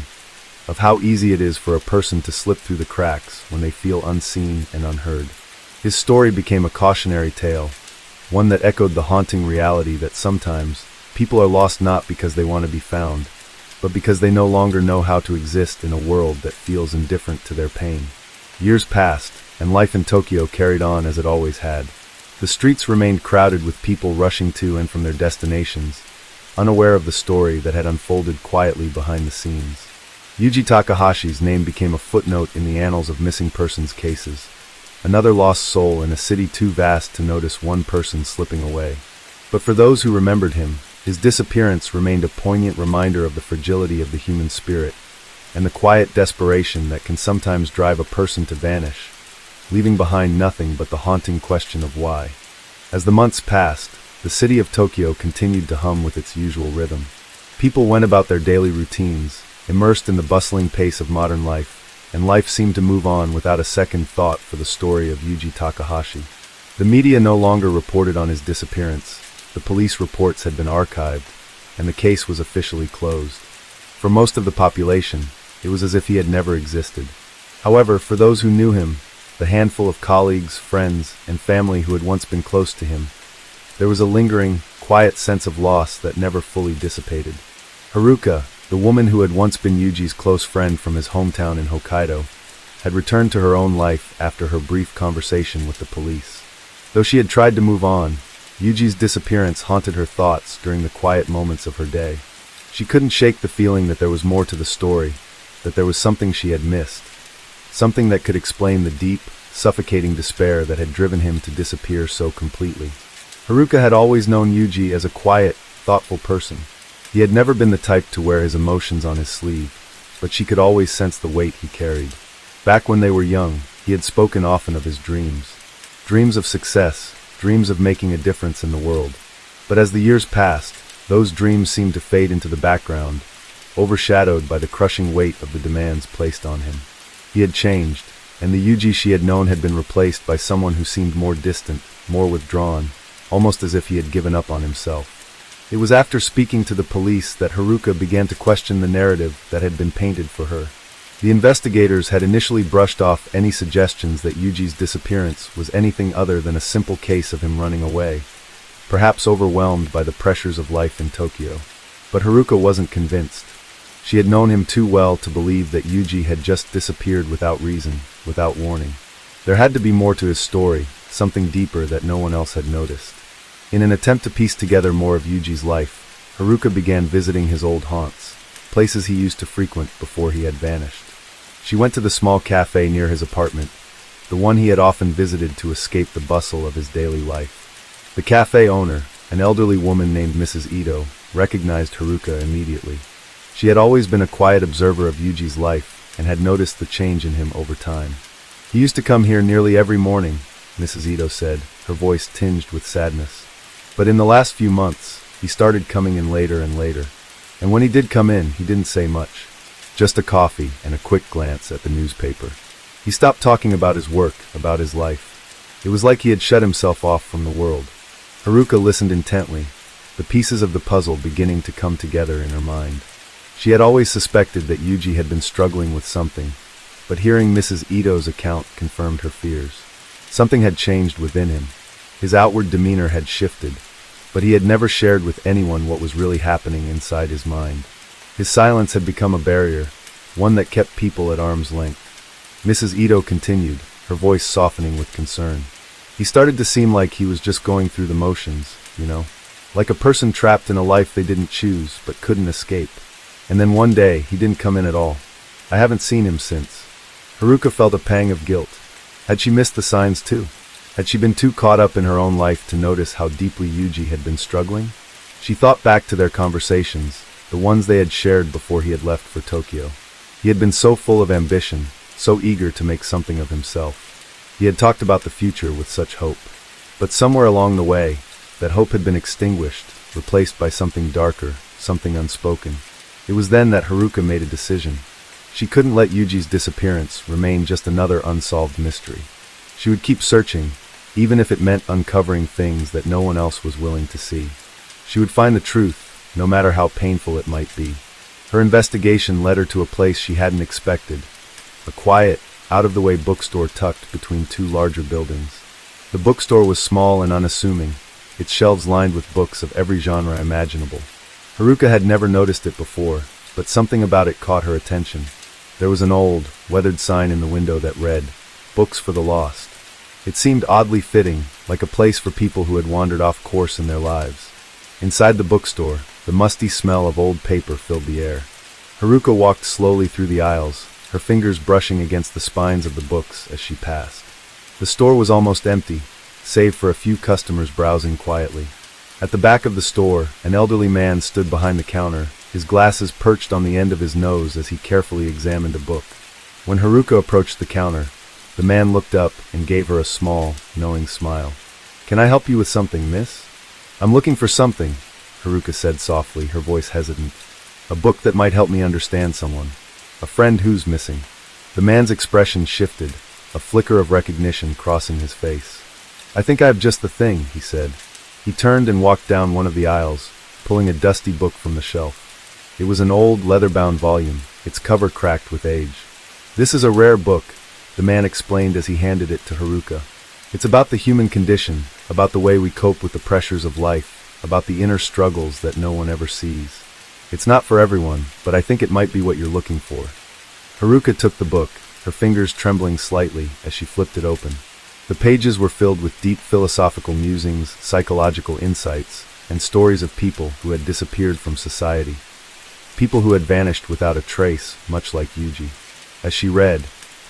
of how easy it is for a person to slip through the cracks when they feel unseen and unheard. His story became a cautionary tale, one that echoed the haunting reality that sometimes people are lost not because they want to be found, but because they no longer know how to exist in a world that feels indifferent to their pain. Years passed, and life in Tokyo carried on as it always had. The streets remained crowded with people rushing to and from their destinations, unaware of the story that had unfolded quietly behind the scenes. Yuji Takahashi's name became a footnote in the annals of missing persons cases, another lost soul in a city too vast to notice one person slipping away. But for those who remembered him, his disappearance remained a poignant reminder of the fragility of the human spirit and the quiet desperation that can sometimes drive a person to vanish, leaving behind nothing but the haunting question of why. As the months passed, the city of Tokyo continued to hum with its usual rhythm. People went about their daily routines, immersed in the bustling pace of modern life, and life seemed to move on without a second thought for the story of Yuji Takahashi. The media no longer reported on his disappearance, the police reports had been archived, and the case was officially closed. For most of the population, it was as if he had never existed. However, for those who knew him, the handful of colleagues, friends, and family who had once been close to him, there was a lingering, quiet sense of loss that never fully dissipated. Haruka, the woman who had once been Yuji's close friend from his hometown in Hokkaido, had returned to her own life after her brief conversation with the police. Though she had tried to move on, Yuji's disappearance haunted her thoughts during the quiet moments of her day. She couldn't shake the feeling that there was more to the story, that there was something she had missed, something that could explain the deep, suffocating despair that had driven him to disappear so completely. Haruka had always known Yuji as a quiet, thoughtful person. He had never been the type to wear his emotions on his sleeve, but she could always sense the weight he carried. Back when they were young, he had spoken often of his dreams. Dreams of success, dreams of making a difference in the world. But as the years passed, those dreams seemed to fade into the background, overshadowed by the crushing weight of the demands placed on him. He had changed, and the Yuji she had known had been replaced by someone who seemed more distant, more withdrawn, almost as if he had given up on himself. It was after speaking to the police that Haruka began to question the narrative that had been painted for her. The investigators had initially brushed off any suggestions that Yuji's disappearance was anything other than a simple case of him running away, perhaps overwhelmed by the pressures of life in Tokyo. But Haruka wasn't convinced. She had known him too well to believe that Yuji had just disappeared without reason, without warning. There had to be more to his story, something deeper that no one else had noticed. In an attempt to piece together more of Yuji's life, Haruka began visiting his old haunts, places he used to frequent before he had vanished. She went to the small cafe near his apartment, the one he had often visited to escape the bustle of his daily life. The cafe owner, an elderly woman named Mrs. Ito, recognized Haruka immediately. She had always been a quiet observer of Yuji's life and had noticed the change in him over time. He used to come here nearly every morning, Mrs. Ito said, her voice tinged with sadness. But in the last few months, he started coming in later and later. And when he did come in, he didn't say much. Just a coffee and a quick glance at the newspaper. He stopped talking about his work, about his life. It was like he had shut himself off from the world. Haruka listened intently, the pieces of the puzzle beginning to come together in her mind. She had always suspected that Yuji had been struggling with something, but hearing Mrs. Ito's account confirmed her fears. Something had changed within him. His outward demeanor had shifted, but he had never shared with anyone what was really happening inside his mind. His silence had become a barrier, one that kept people at arm's length. Mrs. Ito continued, her voice softening with concern. He started to seem like he was just going through the motions, you know. like a person trapped in a life they didn't choose but couldn't escape. And then one day, he didn't come in at all. I haven't seen him since. Haruka felt a pang of guilt. Had she missed the signs too? Had she been too caught up in her own life to notice how deeply Yuji had been struggling? She thought back to their conversations, the ones they had shared before he had left for Tokyo. He had been so full of ambition, so eager to make something of himself. He had talked about the future with such hope. But somewhere along the way, that hope had been extinguished, replaced by something darker, something unspoken. It was then that Haruka made a decision. She couldn't let Yuji's disappearance remain just another unsolved mystery. She would keep searching, even if it meant uncovering things that no one else was willing to see. She would find the truth, no matter how painful it might be. Her investigation led her to a place she hadn't expected, a quiet, out-of-the-way bookstore tucked between two larger buildings. The bookstore was small and unassuming, its shelves lined with books of every genre imaginable. Haruka had never noticed it before, but something about it caught her attention. There was an old, weathered sign in the window that read, "Books for the Lost." It seemed oddly fitting, like a place for people who had wandered off course in their lives. Inside the bookstore, the musty smell of old paper filled the air. Haruka walked slowly through the aisles, her fingers brushing against the spines of the books as she passed. The store was almost empty, save for a few customers browsing quietly. At the back of the store, an elderly man stood behind the counter, his glasses perched on the end of his nose as he carefully examined a book. When Haruka approached the counter, the man looked up and gave her a small, knowing smile. "Can I help you with something, miss?" "I'm looking for something," Haruka said softly, her voice hesitant. "A book that might help me understand someone. A friend who's missing." The man's expression shifted, a flicker of recognition crossing his face. "I think I have just the thing," he said. He turned and walked down one of the aisles, pulling a dusty book from the shelf. It was an old, leather-bound volume, its cover cracked with age. "This is a rare book," the man explained as he handed it to Haruka. "It's about the human condition, about the way we cope with the pressures of life, about the inner struggles that no one ever sees. It's not for everyone, but I think it might be what you're looking for." Haruka took the book, her fingers trembling slightly as she flipped it open. The pages were filled with deep philosophical musings, psychological insights, and stories of people who had disappeared from society. People who had vanished without a trace, much like Yuji. As she read,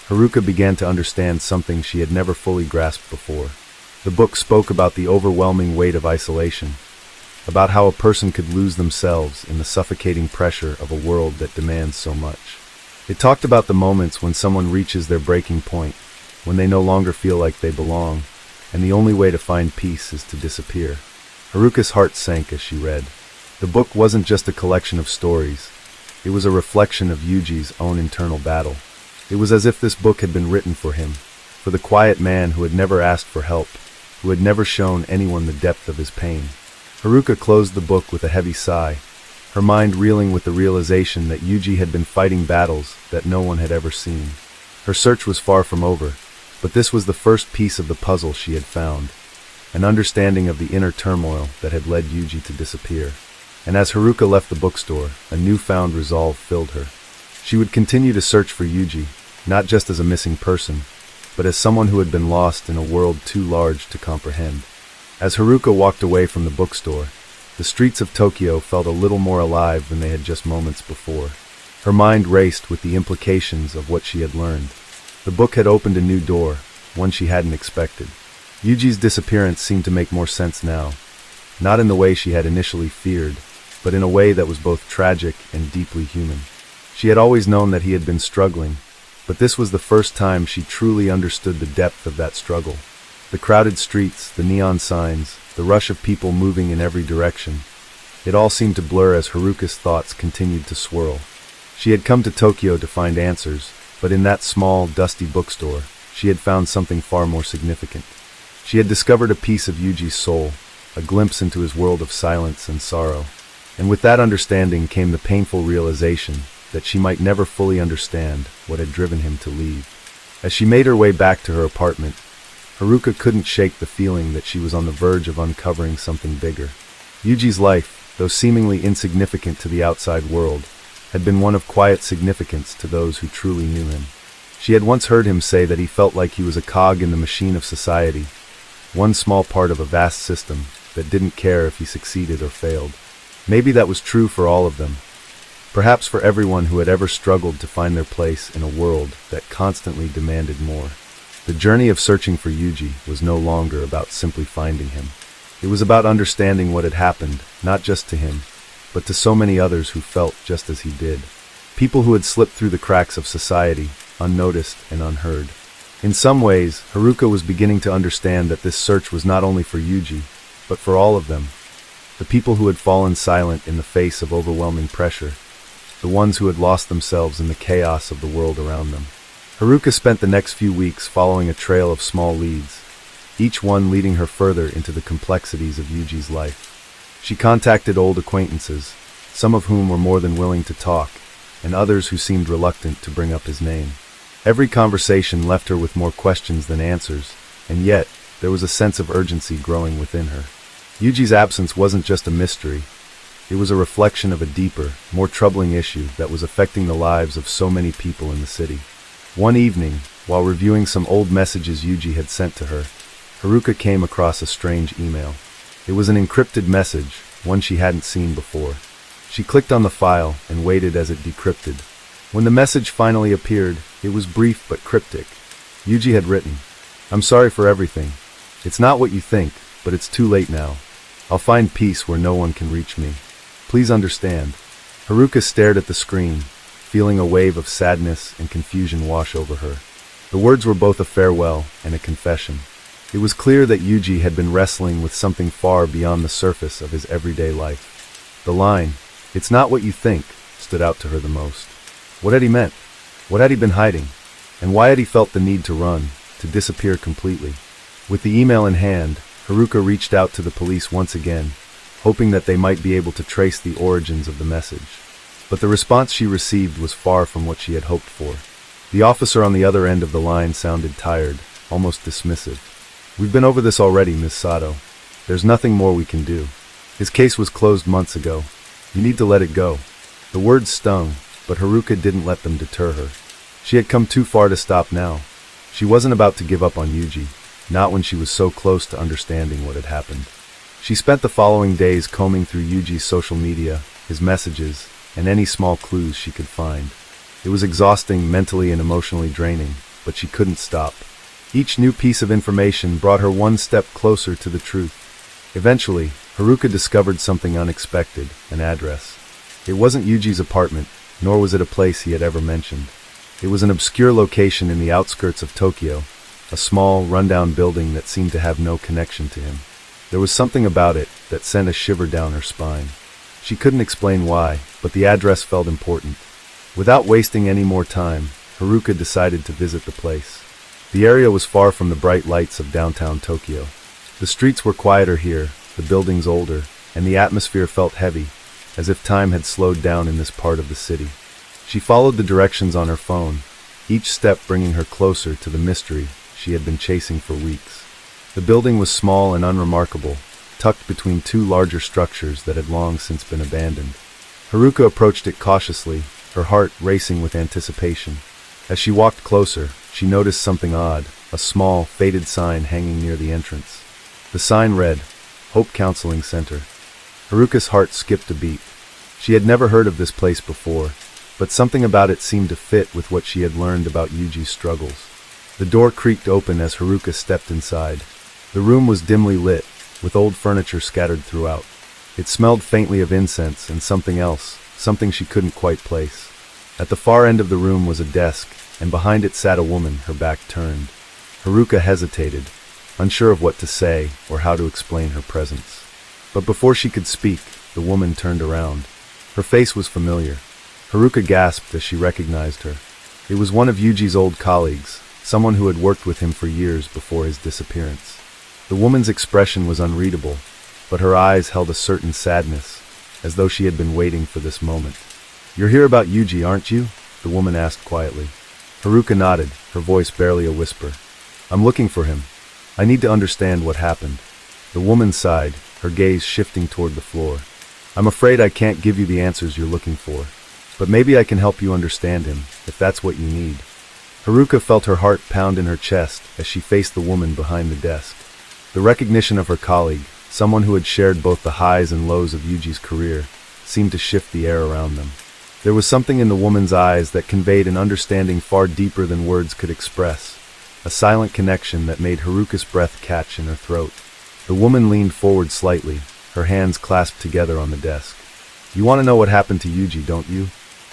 Haruka began to understand something she had never fully grasped before. The book spoke about the overwhelming weight of isolation, about how a person could lose themselves in the suffocating pressure of a world that demands so much. It talked about the moments when someone reaches their breaking point, when they no longer feel like they belong, and the only way to find peace is to disappear. Haruka's heart sank as she read. The book wasn't just a collection of stories. It was a reflection of Yuji's own internal battle. It was as if this book had been written for him, for the quiet man who had never asked for help, who had never shown anyone the depth of his pain. Haruka closed the book with a heavy sigh, her mind reeling with the realization that Yuji had been fighting battles that no one had ever seen. Her search was far from over, but this was the first piece of the puzzle she had found, an understanding of the inner turmoil that had led Yuji to disappear. And as Haruka left the bookstore, a newfound resolve filled her. She would continue to search for Yuji, not just as a missing person, but as someone who had been lost in a world too large to comprehend. As Haruka walked away from the bookstore, the streets of Tokyo felt a little more alive than they had just moments before. Her mind raced with the implications of what she had learned. The book had opened a new door, one she hadn't expected. Yuji's disappearance seemed to make more sense now, not in the way she had initially feared, but in a way that was both tragic and deeply human. She had always known that he had been struggling, but this was the first time she truly understood the depth of that struggle. The crowded streets, the neon signs, the rush of people moving in every direction, it all seemed to blur as Haruka's thoughts continued to swirl. She had come to Tokyo to find answers, but in that small, dusty bookstore, she had found something far more significant. She had discovered a piece of Yuji's soul, a glimpse into his world of silence and sorrow. And with that understanding came the painful realization that she might never fully understand what had driven him to leave. As she made her way back to her apartment, Haruka couldn't shake the feeling that she was on the verge of uncovering something bigger. Yuji's life, though seemingly insignificant to the outside world, had been one of quiet significance to those who truly knew him. She had once heard him say that he felt like he was a cog in the machine of society, one small part of a vast system, that didn't care if he succeeded or failed. Maybe that was true for all of them. Perhaps for everyone who had ever struggled to find their place in a world that constantly demanded more. The journey of searching for Yuji was no longer about simply finding him. It was about understanding what had happened, not just to him, but to so many others who felt just as he did. People who had slipped through the cracks of society, unnoticed and unheard. In some ways, Haruka was beginning to understand that this search was not only for Yuji, but for all of them. The people who had fallen silent in the face of overwhelming pressure. The ones who had lost themselves in the chaos of the world around them. Haruka spent the next few weeks following a trail of small leads, each one leading her further into the complexities of Yuji's life. She contacted old acquaintances, some of whom were more than willing to talk, and others who seemed reluctant to bring up his name. Every conversation left her with more questions than answers, and yet, there was a sense of urgency growing within her. Yuji's absence wasn't just a mystery. It was a reflection of a deeper, more troubling issue that was affecting the lives of so many people in the city. One evening, while reviewing some old messages Yuji had sent to her, Haruka came across a strange email. It was an encrypted message, one she hadn't seen before. She clicked on the file and waited as it decrypted. When the message finally appeared, it was brief but cryptic. Yuji had written, "I'm sorry for everything. It's not what you think, but it's too late now. I'll find peace where no one can reach me. Please understand." Haruka stared at the screen, feeling a wave of sadness and confusion wash over her. The words were both a farewell and a confession. It was clear that Yuji had been wrestling with something far beyond the surface of his everyday life. The line, "It's not what you think," stood out to her the most. What had he meant? What had he been hiding? And why had he felt the need to run, to disappear completely? With the email in hand, Haruka reached out to the police once again, hoping that they might be able to trace the origins of the message. But the response she received was far from what she had hoped for. The officer on the other end of the line sounded tired, almost dismissive. "We've been over this already, Miss Sato. There's nothing more we can do. His case was closed months ago. You need to let it go." The words stung, but Haruka didn't let them deter her. She had come too far to stop now. She wasn't about to give up on Yuji, not when she was so close to understanding what had happened. She spent the following days combing through Yuji's social media, his messages, and any small clues she could find. It was exhausting, mentally and emotionally draining, but she couldn't stop. Each new piece of information brought her one step closer to the truth. Eventually, Haruka discovered something unexpected, an address. It wasn't Yuji's apartment, nor was it a place he had ever mentioned. It was an obscure location in the outskirts of Tokyo, a small, rundown building that seemed to have no connection to him. There was something about it that sent a shiver down her spine. She couldn't explain why, but the address felt important. Without wasting any more time, Haruka decided to visit the place. The area was far from the bright lights of downtown Tokyo. The streets were quieter here, the buildings older, and the atmosphere felt heavy, as if time had slowed down in this part of the city. She followed the directions on her phone, each step bringing her closer to the mystery she had been chasing for weeks. The building was small and unremarkable, tucked between two larger structures that had long since been abandoned. Haruka approached it cautiously, her heart racing with anticipation. As she walked closer, she noticed something odd, a small, faded sign hanging near the entrance. The sign read, "Hope Counseling Center." Haruka's heart skipped a beat. She had never heard of this place before, but something about it seemed to fit with what she had learned about Yuji's struggles. The door creaked open as Haruka stepped inside. The room was dimly lit, with old furniture scattered throughout. It smelled faintly of incense and something else, something she couldn't quite place. At the far end of the room was a desk, and behind it sat a woman, her back turned. Haruka hesitated, unsure of what to say or how to explain her presence. But before she could speak, the woman turned around. Her face was familiar. Haruka gasped as she recognized her. It was one of Yuji's old colleagues, someone who had worked with him for years before his disappearance. The woman's expression was unreadable, but her eyes held a certain sadness, as though she had been waiting for this moment. "You're here about Yuji, aren't you?" the woman asked quietly. Haruka nodded, her voice barely a whisper. "I'm looking for him. I need to understand what happened." The woman sighed, her gaze shifting toward the floor. "I'm afraid I can't give you the answers you're looking for, but maybe I can help you understand him, if that's what you need." Haruka felt her heart pound in her chest as she faced the woman behind the desk. The recognition of her colleague, someone who had shared both the highs and lows of Yuji's career, seemed to shift the air around them. There was something in the woman's eyes that conveyed an understanding far deeper than words could express, a silent connection that made Haruka's breath catch in her throat. The woman leaned forward slightly, her hands clasped together on the desk. "You want to know what happened to Yuji, don't you?"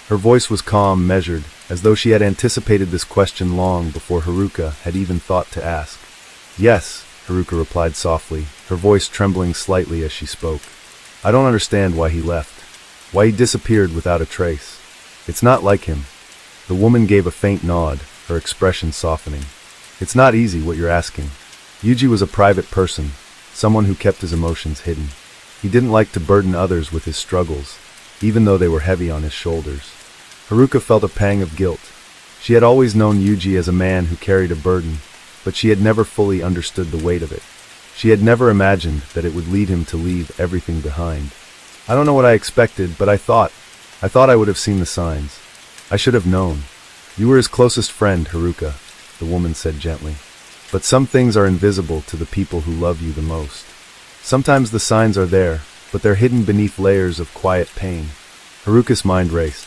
Her voice was calm, measured, as though she had anticipated this question long before Haruka had even thought to ask. "Yes," Haruka replied softly, her voice trembling slightly as she spoke. "I don't understand why he left. Why he disappeared without a trace. It's not like him." The woman gave a faint nod, her expression softening. "It's not easy what you're asking. Yuji was a private person, someone who kept his emotions hidden. He didn't like to burden others with his struggles, even though they were heavy on his shoulders." Haruka felt a pang of guilt. She had always known Yuji as a man who carried a burden, but she had never fully understood the weight of it. She had never imagined that it would lead him to leave everything behind. "I don't know what I expected, but I thought I would have seen the signs. I should have known. You were his closest friend, Haruka," the woman said gently. "But some things are invisible to the people who love you the most. Sometimes the signs are there, but they're hidden beneath layers of quiet pain." Haruka's mind raced.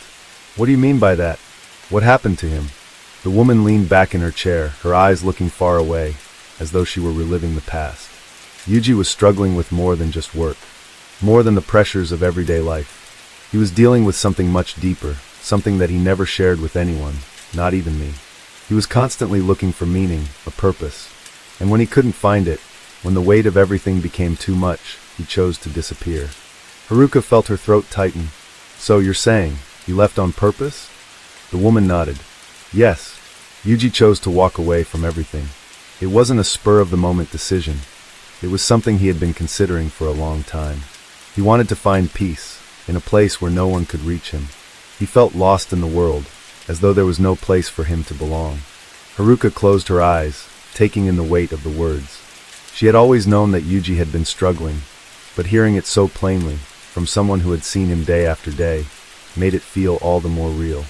"What do you mean by that? What happened to him?" The woman leaned back in her chair, her eyes looking far away, as though she were reliving the past. Yuji was struggling with more than just work, more than the pressures of everyday life. He was dealing with something much deeper, something that he never shared with anyone, not even me. He was constantly looking for meaning, a purpose. And when he couldn't find it, when the weight of everything became too much, he chose to disappear. Haruka felt her throat tighten. "So you're saying, he left on purpose?" The woman nodded. "Yes. Yuji chose to walk away from everything. It wasn't a spur-of-the-moment decision. It was something he had been considering for a long time. He wanted to find peace, in a place where no one could reach him. He felt lost in the world, as though there was no place for him to belong." Haruka closed her eyes, taking in the weight of the words. She had always known that Yuji had been struggling, but hearing it so plainly, from someone who had seen him day after day, made it feel all the more real.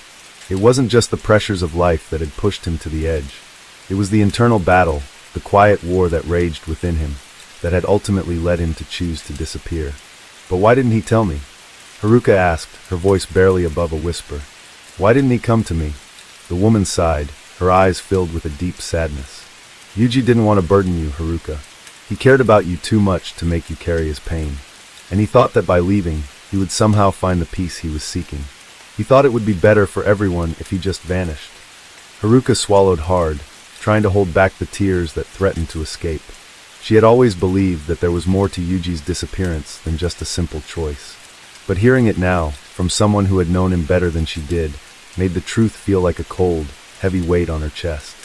It wasn't just the pressures of life that had pushed him to the edge. It was the internal battle, the quiet war that raged within him, that had ultimately led him to choose to disappear. "But why didn't he tell me?" Haruka asked, her voice barely above a whisper. "Why didn't he come to me?" The woman sighed, her eyes filled with a deep sadness. "Yuji didn't want to burden you, Haruka. He cared about you too much to make you carry his pain. And he thought that by leaving, he would somehow find the peace he was seeking. He thought it would be better for everyone if he just vanished." Haruka swallowed hard, trying to hold back the tears that threatened to escape. She had always believed that there was more to Yuji's disappearance than just a simple choice. But hearing it now, from someone who had known him better than she did, made the truth feel like a cold, heavy weight on her chest.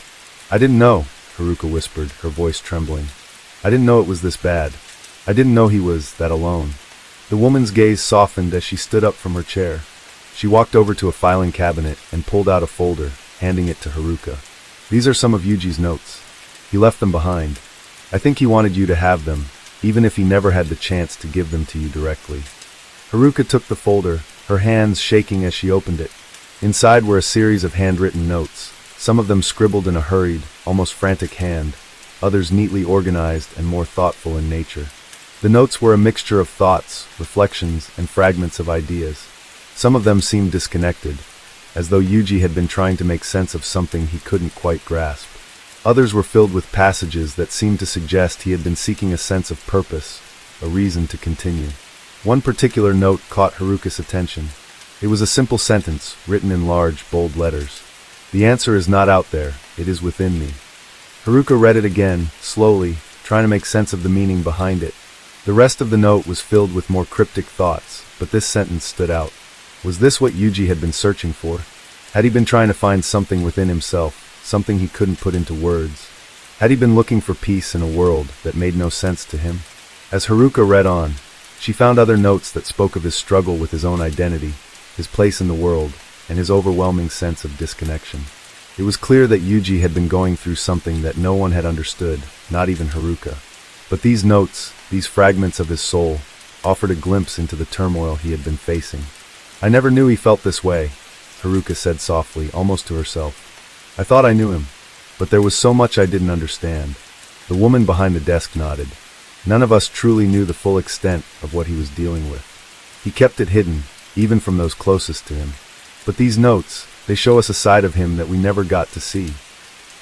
"I didn't know," Haruka whispered, her voice trembling. "I didn't know it was this bad. I didn't know he was that alone." The woman's gaze softened as she stood up from her chair. She walked over to a filing cabinet and pulled out a folder, handing it to Haruka. "These are some of Yuji's notes. He left them behind. I think he wanted you to have them, even if he never had the chance to give them to you directly." Haruka took the folder, her hands shaking as she opened it. Inside were a series of handwritten notes, some of them scribbled in a hurried, almost frantic hand, others neatly organized and more thoughtful in nature. The notes were a mixture of thoughts, reflections, and fragments of ideas. Some of them seemed disconnected, as though Yuji had been trying to make sense of something he couldn't quite grasp. Others were filled with passages that seemed to suggest he had been seeking a sense of purpose, a reason to continue. One particular note caught Haruka's attention. It was a simple sentence, written in large, bold letters. "The answer is not out there, it is within me." Haruka read it again, slowly, trying to make sense of the meaning behind it. The rest of the note was filled with more cryptic thoughts, but this sentence stood out. Was this what Yuji had been searching for? Had he been trying to find something within himself, something he couldn't put into words? Had he been looking for peace in a world that made no sense to him? As Haruka read on, she found other notes that spoke of his struggle with his own identity, his place in the world, and his overwhelming sense of disconnection. It was clear that Yuji had been going through something that no one had understood, not even Haruka. But these notes, these fragments of his soul, offered a glimpse into the turmoil he had been facing. "I never knew he felt this way," Haruka said softly, almost to herself. "I thought I knew him, but there was so much I didn't understand." The woman behind the desk nodded. None of us truly knew the full extent of what he was dealing with. He kept it hidden, even from those closest to him. But these notes, they show us a side of him that we never got to see.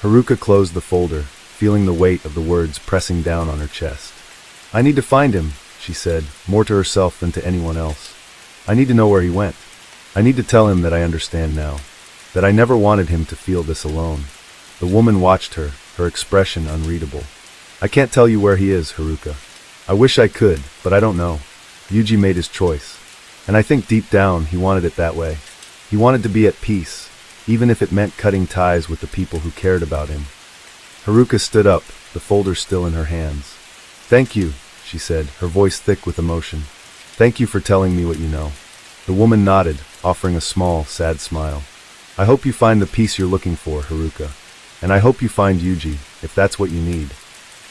Haruka closed the folder, feeling the weight of the words pressing down on her chest. "I need to find him," she said, more to herself than to anyone else. "I need to know where he went. I need to tell him that I understand now, that I never wanted him to feel this alone." The woman watched her, her expression unreadable. "I can't tell you where he is, Haruka. I wish I could, but I don't know. Yuji made his choice. And I think deep down he wanted it that way. He wanted to be at peace, even if it meant cutting ties with the people who cared about him." Haruka stood up, the folder still in her hands. "Thank you," she said, her voice thick with emotion. "Thank you for telling me what you know." The woman nodded, offering a small, sad smile. "I hope you find the peace you're looking for, Haruka. And I hope you find Yuji, if that's what you need."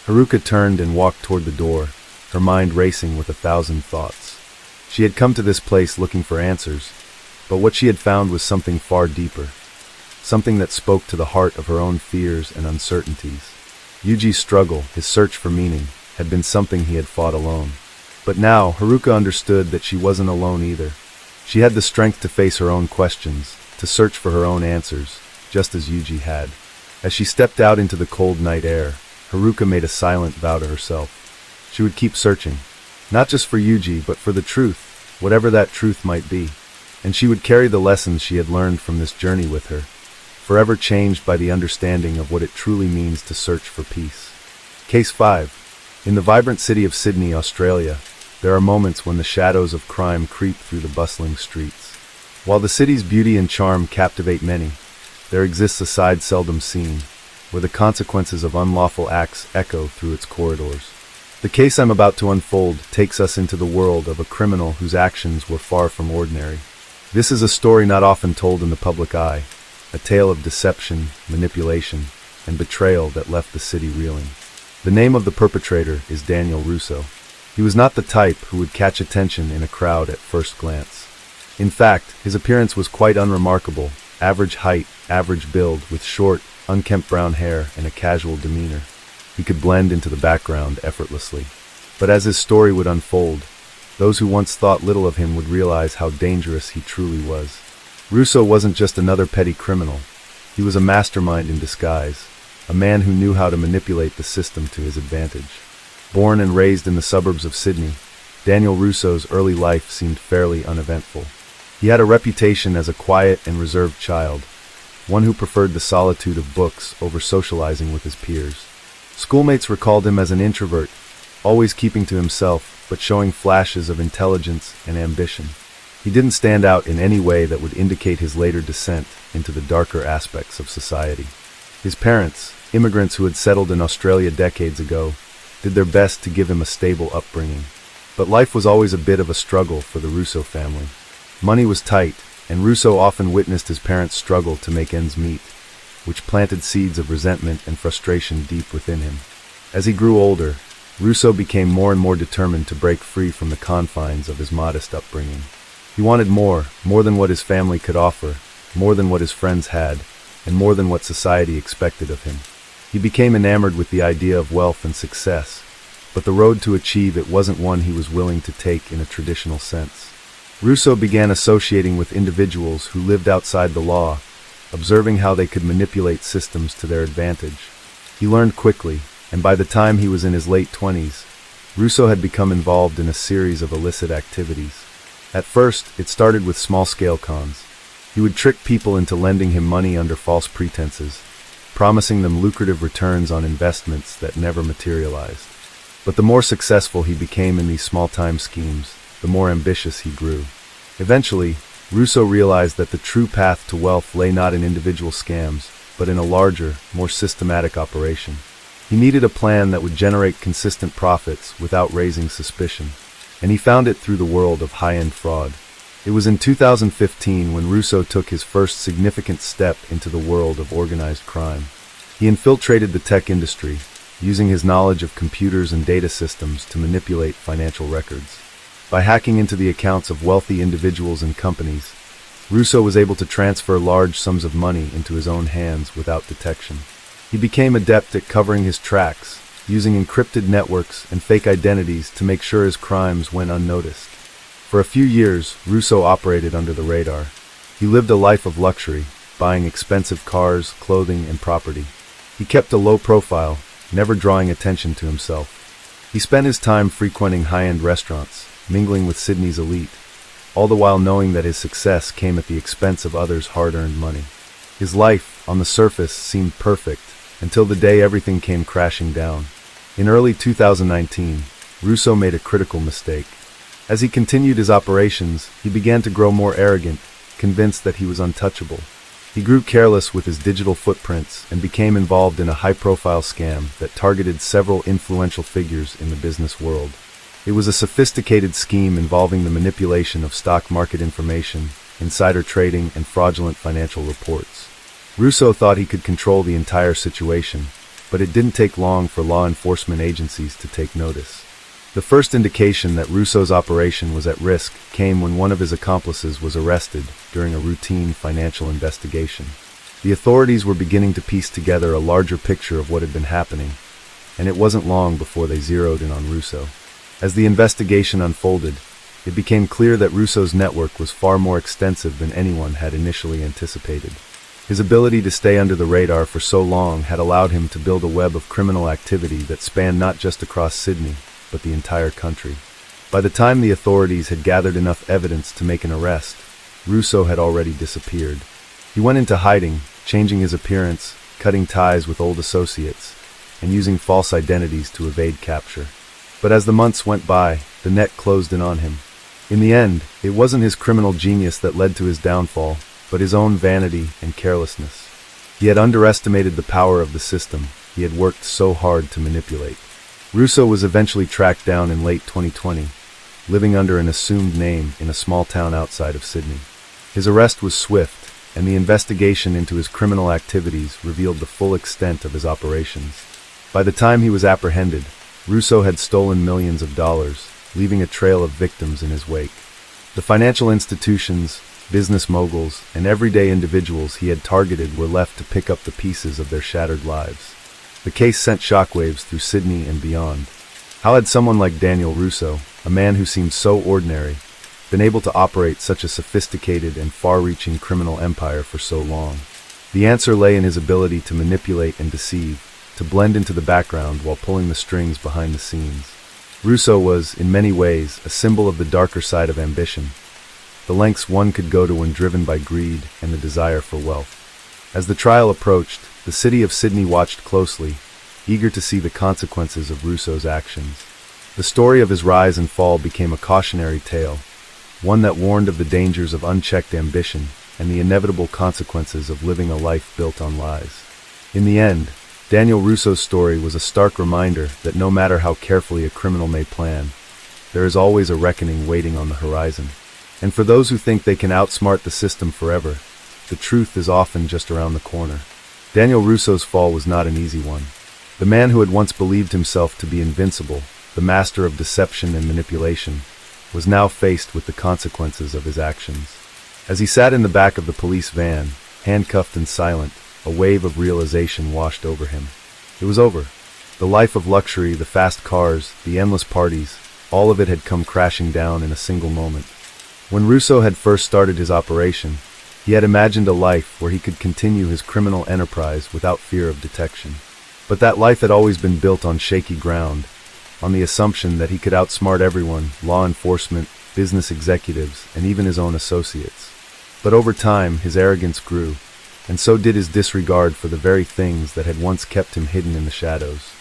Haruka turned and walked toward the door, her mind racing with 1,000 thoughts. She had come to this place looking for answers, but what she had found was something far deeper. Something that spoke to the heart of her own fears and uncertainties. Yuji's struggle, his search for meaning, had been something he had fought alone. But now, Haruka understood that she wasn't alone either. She had the strength to face her own questions, to search for her own answers, just as Yuji had. As she stepped out into the cold night air, Haruka made a silent vow to herself. She would keep searching, not just for Yuji, but for the truth, whatever that truth might be. And she would carry the lessons she had learned from this journey with her, forever changed by the understanding of what it truly means to search for peace. Case 5. In the vibrant city of Sydney, Australia, there are moments when the shadows of crime creep through the bustling streets. While the city's beauty and charm captivate many, there exists a side seldom seen, where the consequences of unlawful acts echo through its corridors. The case I'm about to unfold takes us into the world of a criminal whose actions were far from ordinary. This is a story not often told in the public eye, a tale of deception, manipulation, and betrayal that left the city reeling. The name of the perpetrator is Daniel Russo. He was not the type who would catch attention in a crowd at first glance. In fact, his appearance was quite unremarkable, average height, average build, with short, unkempt brown hair and a casual demeanor. He could blend into the background effortlessly. But as his story would unfold, those who once thought little of him would realize how dangerous he truly was. Russo wasn't just another petty criminal. He was a mastermind in disguise, a man who knew how to manipulate the system to his advantage. Born and raised in the suburbs of Sydney, Daniel Russo's early life seemed fairly uneventful. He had a reputation as a quiet and reserved child, one who preferred the solitude of books over socializing with his peers. Schoolmates recalled him as an introvert, always keeping to himself, but showing flashes of intelligence and ambition. He didn't stand out in any way that would indicate his later descent into the darker aspects of society. His parents, immigrants who had settled in Australia decades ago, did their best to give him a stable upbringing. But life was always a bit of a struggle for the Russo family. Money was tight, and Russo often witnessed his parents struggle to make ends meet, which planted seeds of resentment and frustration deep within him. As he grew older, Russo became more and more determined to break free from the confines of his modest upbringing. He wanted more than what his family could offer, more than what his friends had, and more than what society expected of him. He became enamored with the idea of wealth and success, but the road to achieve it wasn't one he was willing to take in a traditional sense. Russo began associating with individuals who lived outside the law, observing how they could manipulate systems to their advantage. He learned quickly, and by the time he was in his late 20s, Russo had become involved in a series of illicit activities. At first, it started with small-scale cons. He would trick people into lending him money under false pretenses, promising them lucrative returns on investments that never materialized. But the more successful he became in these small-time schemes, the more ambitious he grew. Eventually, Russo realized that the true path to wealth lay not in individual scams, but in a larger, more systematic operation. He needed a plan that would generate consistent profits without raising suspicion, and he found it through the world of high-end fraud. It was in 2015 when Russo took his first significant step into the world of organized crime. He infiltrated the tech industry, using his knowledge of computers and data systems to manipulate financial records. By hacking into the accounts of wealthy individuals and companies, Russo was able to transfer large sums of money into his own hands without detection. He became adept at covering his tracks, using encrypted networks and fake identities to make sure his crimes went unnoticed. For a few years, Russo operated under the radar. He lived a life of luxury, buying expensive cars, clothing, and property. He kept a low profile, never drawing attention to himself. He spent his time frequenting high-end restaurants, mingling with Sydney's elite, all the while knowing that his success came at the expense of others' hard-earned money. His life, on the surface, seemed perfect, until the day everything came crashing down. In early 2019, Russo made a critical mistake. As he continued his operations, he began to grow more arrogant, convinced that he was untouchable. He grew careless with his digital footprints and became involved in a high-profile scam that targeted several influential figures in the business world. It was a sophisticated scheme involving the manipulation of stock market information, insider trading, and fraudulent financial reports. Russo thought he could control the entire situation, but it didn't take long for law enforcement agencies to take notice. The first indication that Russo's operation was at risk came when one of his accomplices was arrested during a routine financial investigation. The authorities were beginning to piece together a larger picture of what had been happening, and it wasn't long before they zeroed in on Russo. As the investigation unfolded, it became clear that Russo's network was far more extensive than anyone had initially anticipated. His ability to stay under the radar for so long had allowed him to build a web of criminal activity that spanned not just across Sydney, but the entire country. By the time the authorities had gathered enough evidence to make an arrest, Russo had already disappeared. He went into hiding, changing his appearance, cutting ties with old associates, and using false identities to evade capture. But as the months went by, the net closed in on him. In the end, it wasn't his criminal genius that led to his downfall, but his own vanity and carelessness. He had underestimated the power of the system he had worked so hard to manipulate. Russo was eventually tracked down in late 2020, living under an assumed name in a small town outside of Sydney. His arrest was swift, and the investigation into his criminal activities revealed the full extent of his operations. By the time he was apprehended, Russo had stolen millions of dollars, leaving a trail of victims in his wake. The financial institutions, business moguls, and everyday individuals he had targeted were left to pick up the pieces of their shattered lives. The case sent shockwaves through Sydney and beyond. How had someone like Daniel Russo, a man who seemed so ordinary, been able to operate such a sophisticated and far-reaching criminal empire for so long? The answer lay in his ability to manipulate and deceive, to blend into the background while pulling the strings behind the scenes. Russo was, in many ways, a symbol of the darker side of ambition, the lengths one could go to when driven by greed and the desire for wealth. As the trial approached, the city of Sydney watched closely, eager to see the consequences of Russo's actions. The story of his rise and fall became a cautionary tale, one that warned of the dangers of unchecked ambition and the inevitable consequences of living a life built on lies. In the end, Daniel Russo's story was a stark reminder that no matter how carefully a criminal may plan, there is always a reckoning waiting on the horizon. And for those who think they can outsmart the system forever, the truth is often just around the corner. Daniel Russo's fall was not an easy one. The man who had once believed himself to be invincible, the master of deception and manipulation, was now faced with the consequences of his actions. As he sat in the back of the police van, handcuffed and silent, a wave of realization washed over him. It was over. The life of luxury, the fast cars, the endless parties, all of it had come crashing down in a single moment. When Russo had first started his operation, he had imagined a life where he could continue his criminal enterprise without fear of detection. But that life had always been built on shaky ground, on the assumption that he could outsmart everyone, law enforcement, business executives, and even his own associates. But over time, his arrogance grew, and so did his disregard for the very things that had once kept him hidden in the shadows.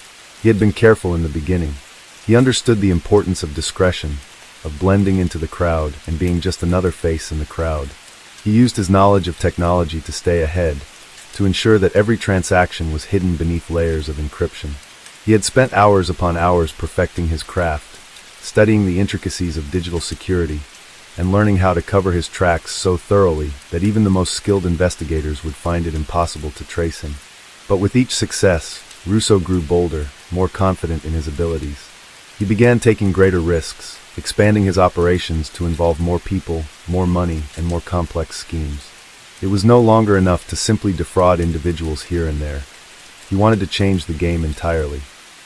He had been careful in the beginning. He understood the importance of discretion, of blending into the crowd and being just another face in the crowd. He used his knowledge of technology to stay ahead, to ensure that every transaction was hidden beneath layers of encryption. He had spent hours upon hours perfecting his craft, studying the intricacies of digital security, and learning how to cover his tracks so thoroughly that even the most skilled investigators would find it impossible to trace him. But with each success, Russo grew bolder, more confident in his abilities. He began taking greater risks, expanding his operations to involve more people, more money, and more complex schemes. It was no longer enough to simply defraud individuals here and there. He wanted to change the game entirely.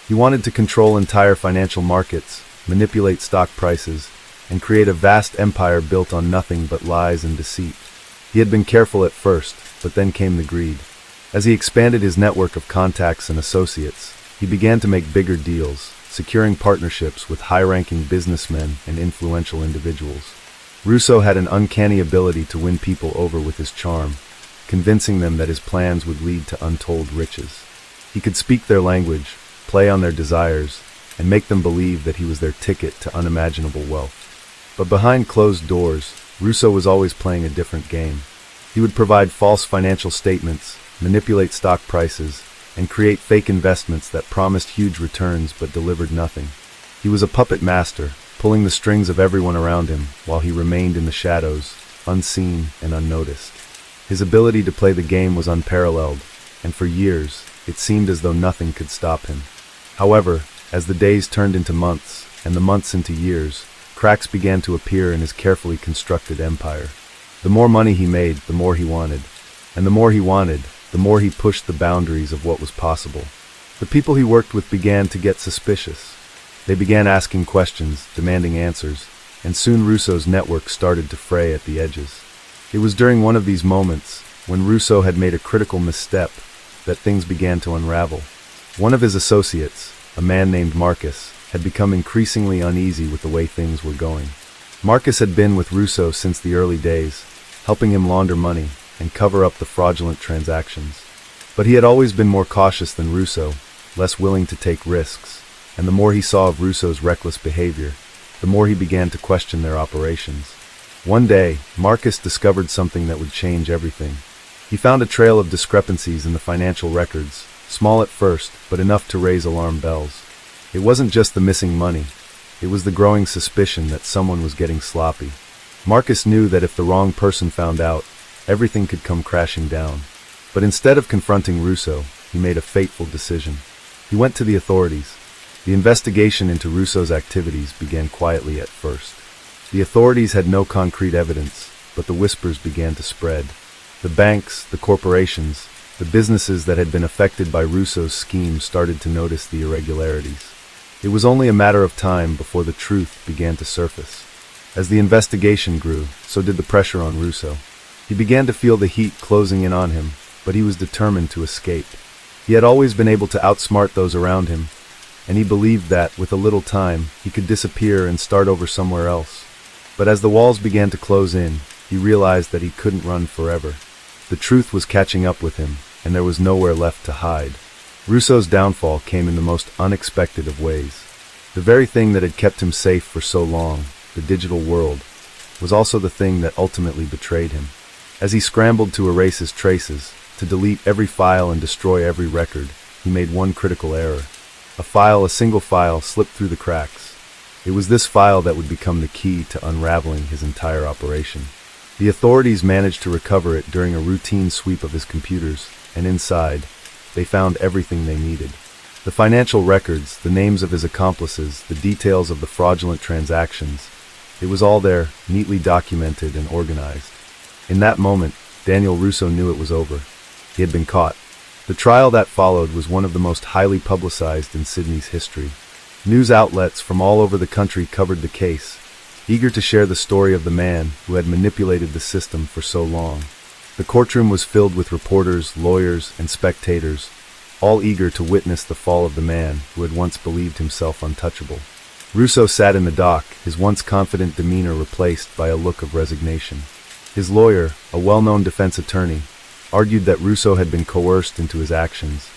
He He wanted to control entire financial markets, manipulate stock prices, and create a vast empire built on nothing but lies and deceit. He had been careful at first, but then came the greed. As he expanded his network of contacts and associates, he began to make bigger deals, securing partnerships with high-ranking businessmen and influential individuals. Russo had an uncanny ability to win people over with his charm, convincing them that his plans would lead to untold riches. He could speak their language, play on their desires, and make them believe that he was their ticket to unimaginable wealth. But behind closed doors, Russo was always playing a different game. He would provide false financial statements, manipulate stock prices, and create fake investments that promised huge returns but delivered nothing. He was a puppet master, pulling the strings of everyone around him while he remained in the shadows, unseen and unnoticed. His ability to play the game was unparalleled, and for years, it seemed as though nothing could stop him. However, as the days turned into months, and the months into years, cracks began to appear in his carefully constructed empire. The more money he made, the more he wanted. And the more he wanted, the more he pushed the boundaries of what was possible. The people he worked with began to get suspicious. They began asking questions, demanding answers, and soon Russo's network started to fray at the edges. It was during one of these moments, when Russo had made a critical misstep, that things began to unravel. One of his associates, a man named Marcus, had become increasingly uneasy with the way things were going. Marcus had been with Russo since the early days, helping him launder money and cover up the fraudulent transactions. But he had always been more cautious than Russo, less willing to take risks, and the more he saw of Russo's reckless behavior, the more he began to question their operations. One day, Marcus discovered something that would change everything. He found a trail of discrepancies in the financial records, small at first, but enough to raise alarm bells. It wasn't just the missing money. It was the growing suspicion that someone was getting sloppy. Marcus knew that if the wrong person found out, everything could come crashing down. But instead of confronting Russo, he made a fateful decision. He went to the authorities. The investigation into Russo's activities began quietly at first. The authorities had no concrete evidence, but the whispers began to spread. The banks, the corporations, the businesses that had been affected by Russo's scheme started to notice the irregularities. It was only a matter of time before the truth began to surface. As the investigation grew, so did the pressure on Russo. He began to feel the heat closing in on him, but he was determined to escape. He had always been able to outsmart those around him, and he believed that, with a little time, he could disappear and start over somewhere else. But as the walls began to close in, he realized that he couldn't run forever. The truth was catching up with him, and there was nowhere left to hide. Russo's downfall came in the most unexpected of ways. The very thing that had kept him safe for so long, the digital world, was also the thing that ultimately betrayed him. As he scrambled to erase his traces, to delete every file and destroy every record, he made one critical error. A single file, slipped through the cracks. It was this file that would become the key to unraveling his entire operation. The authorities managed to recover it during a routine sweep of his computers, and inside, they found everything they needed. The financial records, the names of his accomplices, the details of the fraudulent transactions. It was all there, neatly documented and organized. In that moment, Daniel Russo knew it was over. He had been caught. The trial that followed was one of the most highly publicized in Sydney's history. News outlets from all over the country covered the case, eager to share the story of the man who had manipulated the system for so long. The courtroom was filled with reporters, lawyers, and spectators, all eager to witness the fall of the man who had once believed himself untouchable. Russo sat in the dock, his once confident demeanor replaced by a look of resignation. His lawyer, a well-known defense attorney, argued that Russo had been coerced into his actions,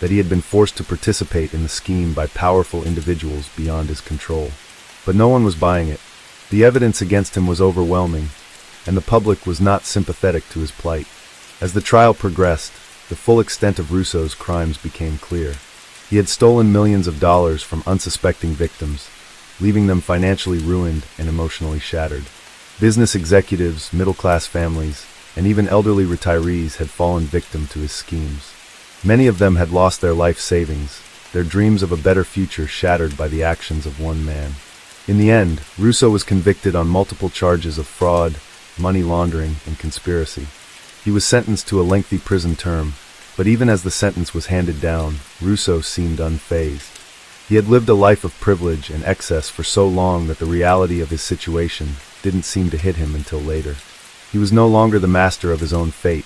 that he had been forced to participate in the scheme by powerful individuals beyond his control. But no one was buying it. The evidence against him was overwhelming, and the public was not sympathetic to his plight. As the trial progressed, the full extent of Russo's crimes became clear. He had stolen millions of dollars from unsuspecting victims, leaving them financially ruined and emotionally shattered. Business executives, middle-class families, and even elderly retirees had fallen victim to his schemes. Many of them had lost their life savings, their dreams of a better future shattered by the actions of one man. In the end, Russo was convicted on multiple charges of fraud, money laundering, and conspiracy. He was sentenced to a lengthy prison term, but even as the sentence was handed down, Russo seemed unfazed. He had lived a life of privilege and excess for so long that the reality of his situation didn't seem to hit him until later. He was no longer the master of his own fate.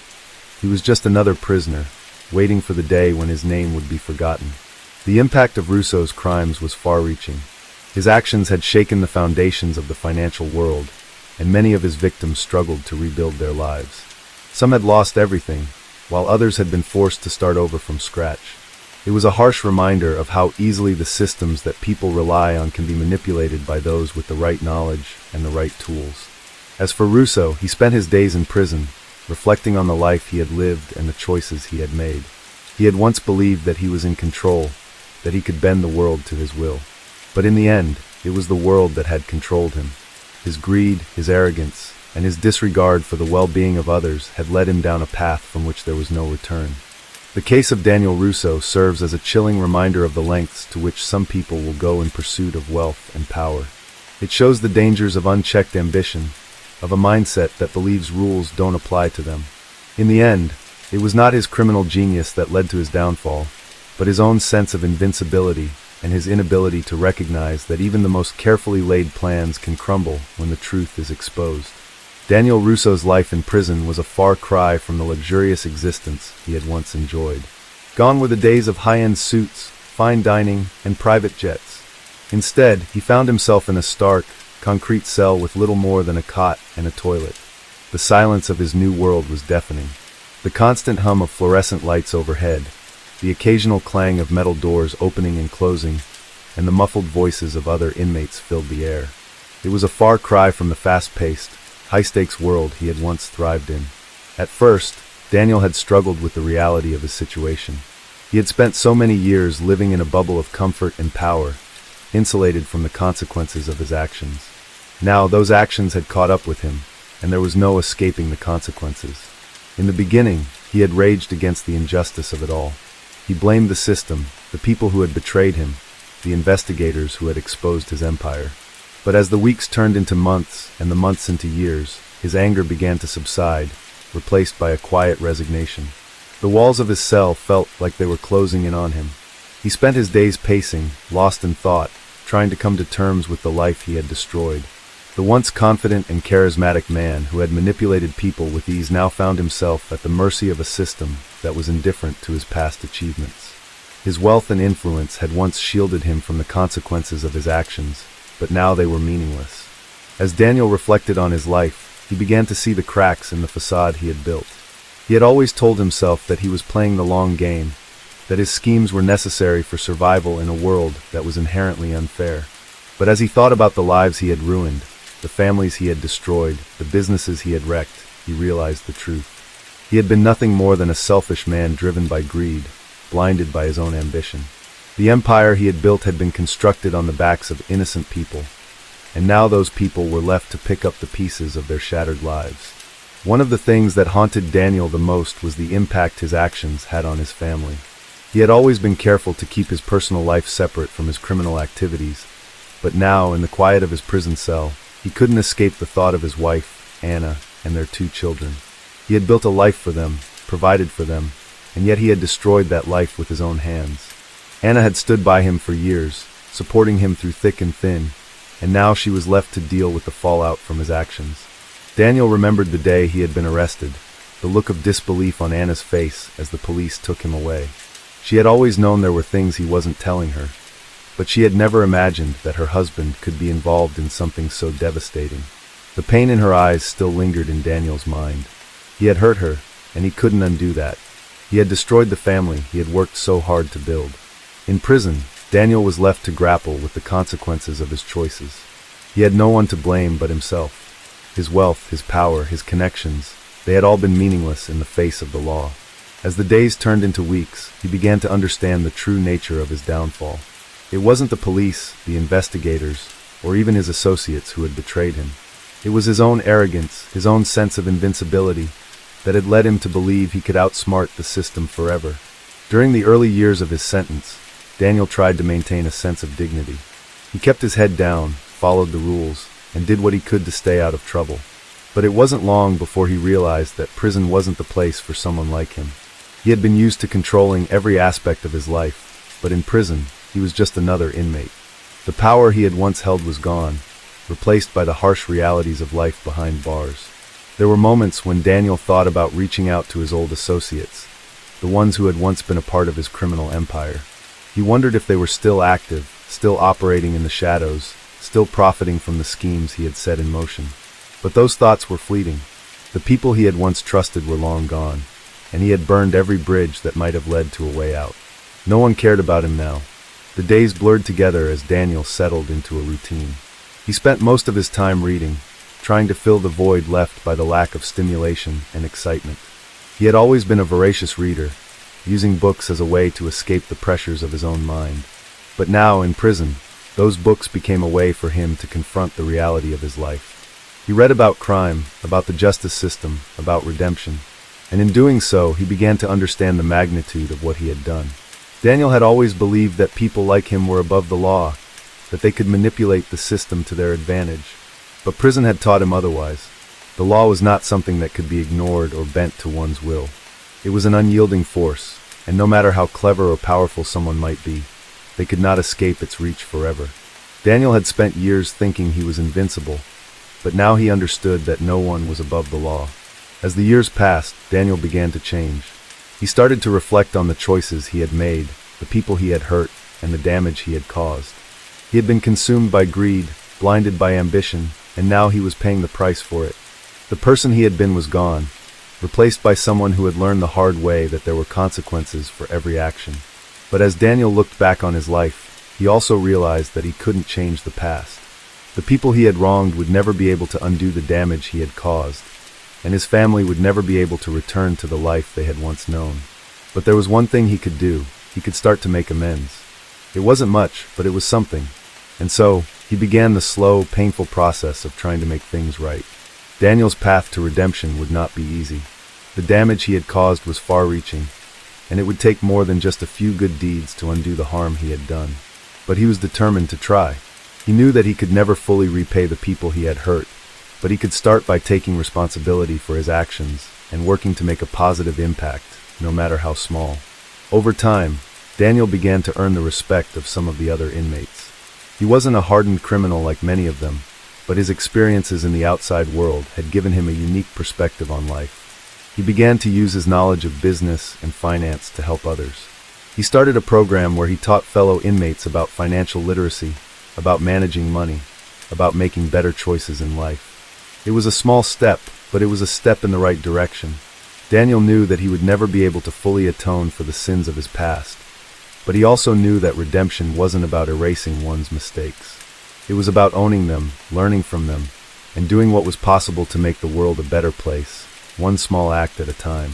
He was just another prisoner, waiting for the day when his name would be forgotten. The impact of Russo's crimes was far-reaching. His actions had shaken the foundations of the financial world, and many of his victims struggled to rebuild their lives. Some had lost everything, while others had been forced to start over from scratch. It was a harsh reminder of how easily the systems that people rely on can be manipulated by those with the right knowledge and the right tools. As for Russo, he spent his days in prison, reflecting on the life he had lived and the choices he had made. He had once believed that he was in control, that he could bend the world to his will. But in the end, it was the world that had controlled him. His greed, his arrogance, and his disregard for the well-being of others had led him down a path from which there was no return. The case of Daniel Russo serves as a chilling reminder of the lengths to which some people will go in pursuit of wealth and power. It shows the dangers of unchecked ambition, of a mindset that believes rules don't apply to them. In the end, it was not his criminal genius that led to his downfall, but his own sense of invincibility and his inability to recognize that even the most carefully laid plans can crumble when the truth is exposed. Daniel Russo's life in prison was a far cry from the luxurious existence he had once enjoyed. Gone were the days of high-end suits, fine dining, and private jets. Instead, he found himself in a stark, concrete cell with little more than a cot and a toilet. The silence of his new world was deafening. The constant hum of fluorescent lights overhead, the occasional clang of metal doors opening and closing, and the muffled voices of other inmates filled the air. It was a far cry from the fast-paced, high-stakes world he had once thrived in. At first, Daniel had struggled with the reality of his situation. He had spent so many years living in a bubble of comfort and power, insulated from the consequences of his actions. Now those actions had caught up with him, and there was no escaping the consequences. In the beginning, he had raged against the injustice of it all. He blamed the system, the people who had betrayed him, the investigators who had exposed his empire. But as the weeks turned into months and the months into years, his anger began to subside, replaced by a quiet resignation. The walls of his cell felt like they were closing in on him. He spent his days pacing, lost in thought, trying to come to terms with the life he had destroyed. The once confident and charismatic man who had manipulated people with ease now found himself at the mercy of a system that was indifferent to his past achievements. His wealth and influence had once shielded him from the consequences of his actions, but now they were meaningless. As Daniel reflected on his life, he began to see the cracks in the facade he had built. He had always told himself that he was playing the long game, that his schemes were necessary for survival in a world that was inherently unfair. But as he thought about the lives he had ruined, the families he had destroyed, the businesses he had wrecked, he realized the truth. He had been nothing more than a selfish man driven by greed, blinded by his own ambition. The empire he had built had been constructed on the backs of innocent people, and now those people were left to pick up the pieces of their shattered lives. One of the things that haunted Daniel the most was the impact his actions had on his family. He had always been careful to keep his personal life separate from his criminal activities, but now, in the quiet of his prison cell, he couldn't escape the thought of his wife, Anna, and their 2 children. He had built a life for them, provided for them, and yet he had destroyed that life with his own hands. Anna had stood by him for years, supporting him through thick and thin, and now she was left to deal with the fallout from his actions. Daniel remembered the day he had been arrested, the look of disbelief on Anna's face as the police took him away. She had always known there were things he wasn't telling her, but she had never imagined that her husband could be involved in something so devastating. The pain in her eyes still lingered in Daniel's mind. He had hurt her, and he couldn't undo that. He had destroyed the family he had worked so hard to build. In prison, Daniel was left to grapple with the consequences of his choices. He had no one to blame but himself. His wealth, his power, his connections, they had all been meaningless in the face of the law. As the days turned into weeks, he began to understand the true nature of his downfall. It wasn't the police, the investigators, or even his associates who had betrayed him. It was his own arrogance, his own sense of invincibility, that had led him to believe he could outsmart the system forever. During the early years of his sentence, Daniel tried to maintain a sense of dignity. He kept his head down, followed the rules, and did what he could to stay out of trouble. But it wasn't long before he realized that prison wasn't the place for someone like him. He had been used to controlling every aspect of his life, but in prison, he was just another inmate. The power he had once held was gone, replaced by the harsh realities of life behind bars. There were moments when Daniel thought about reaching out to his old associates, the ones who had once been a part of his criminal empire. He wondered if they were still active, still operating in the shadows, still profiting from the schemes he had set in motion. But those thoughts were fleeting. The people he had once trusted were long gone, and he had burned every bridge that might have led to a way out. No one cared about him now. The days blurred together as Daniel settled into a routine. He spent most of his time reading, trying to fill the void left by the lack of stimulation and excitement. He had always been a voracious reader, using books as a way to escape the pressures of his own mind. But now, in prison, those books became a way for him to confront the reality of his life. He read about crime, about the justice system, about redemption, and in doing so, he began to understand the magnitude of what he had done. Daniel had always believed that people like him were above the law, that they could manipulate the system to their advantage. But prison had taught him otherwise. The law was not something that could be ignored or bent to one's will. It was an unyielding force, and no matter how clever or powerful someone might be, they could not escape its reach forever. Daniel had spent years thinking he was invincible, but now he understood that no one was above the law. As the years passed, Daniel began to change. He started to reflect on the choices he had made, the people he had hurt, and the damage he had caused. He had been consumed by greed, blinded by ambition, and now he was paying the price for it. The person he had been was gone, replaced by someone who had learned the hard way that there were consequences for every action. But as Daniel looked back on his life, he also realized that he couldn't change the past. The people he had wronged would never be able to undo the damage he had caused, and his family would never be able to return to the life they had once known. But there was one thing he could do. He could start to make amends. It wasn't much, but it was something. And so, he began the slow, painful process of trying to make things right. Daniel's path to redemption would not be easy. The damage he had caused was far-reaching, and it would take more than just a few good deeds to undo the harm he had done. But he was determined to try. He knew that he could never fully repay the people he had hurt, but he could start by taking responsibility for his actions and working to make a positive impact, no matter how small. Over time, Daniel began to earn the respect of some of the other inmates. He wasn't a hardened criminal like many of them, but his experiences in the outside world had given him a unique perspective on life. He began to use his knowledge of business and finance to help others. He started a program where he taught fellow inmates about financial literacy, about managing money, about making better choices in life. It was a small step, but it was a step in the right direction. Daniel knew that he would never be able to fully atone for the sins of his past, but he also knew that redemption wasn't about erasing one's mistakes. It was about owning them, learning from them, and doing what was possible to make the world a better place, one small act at a time.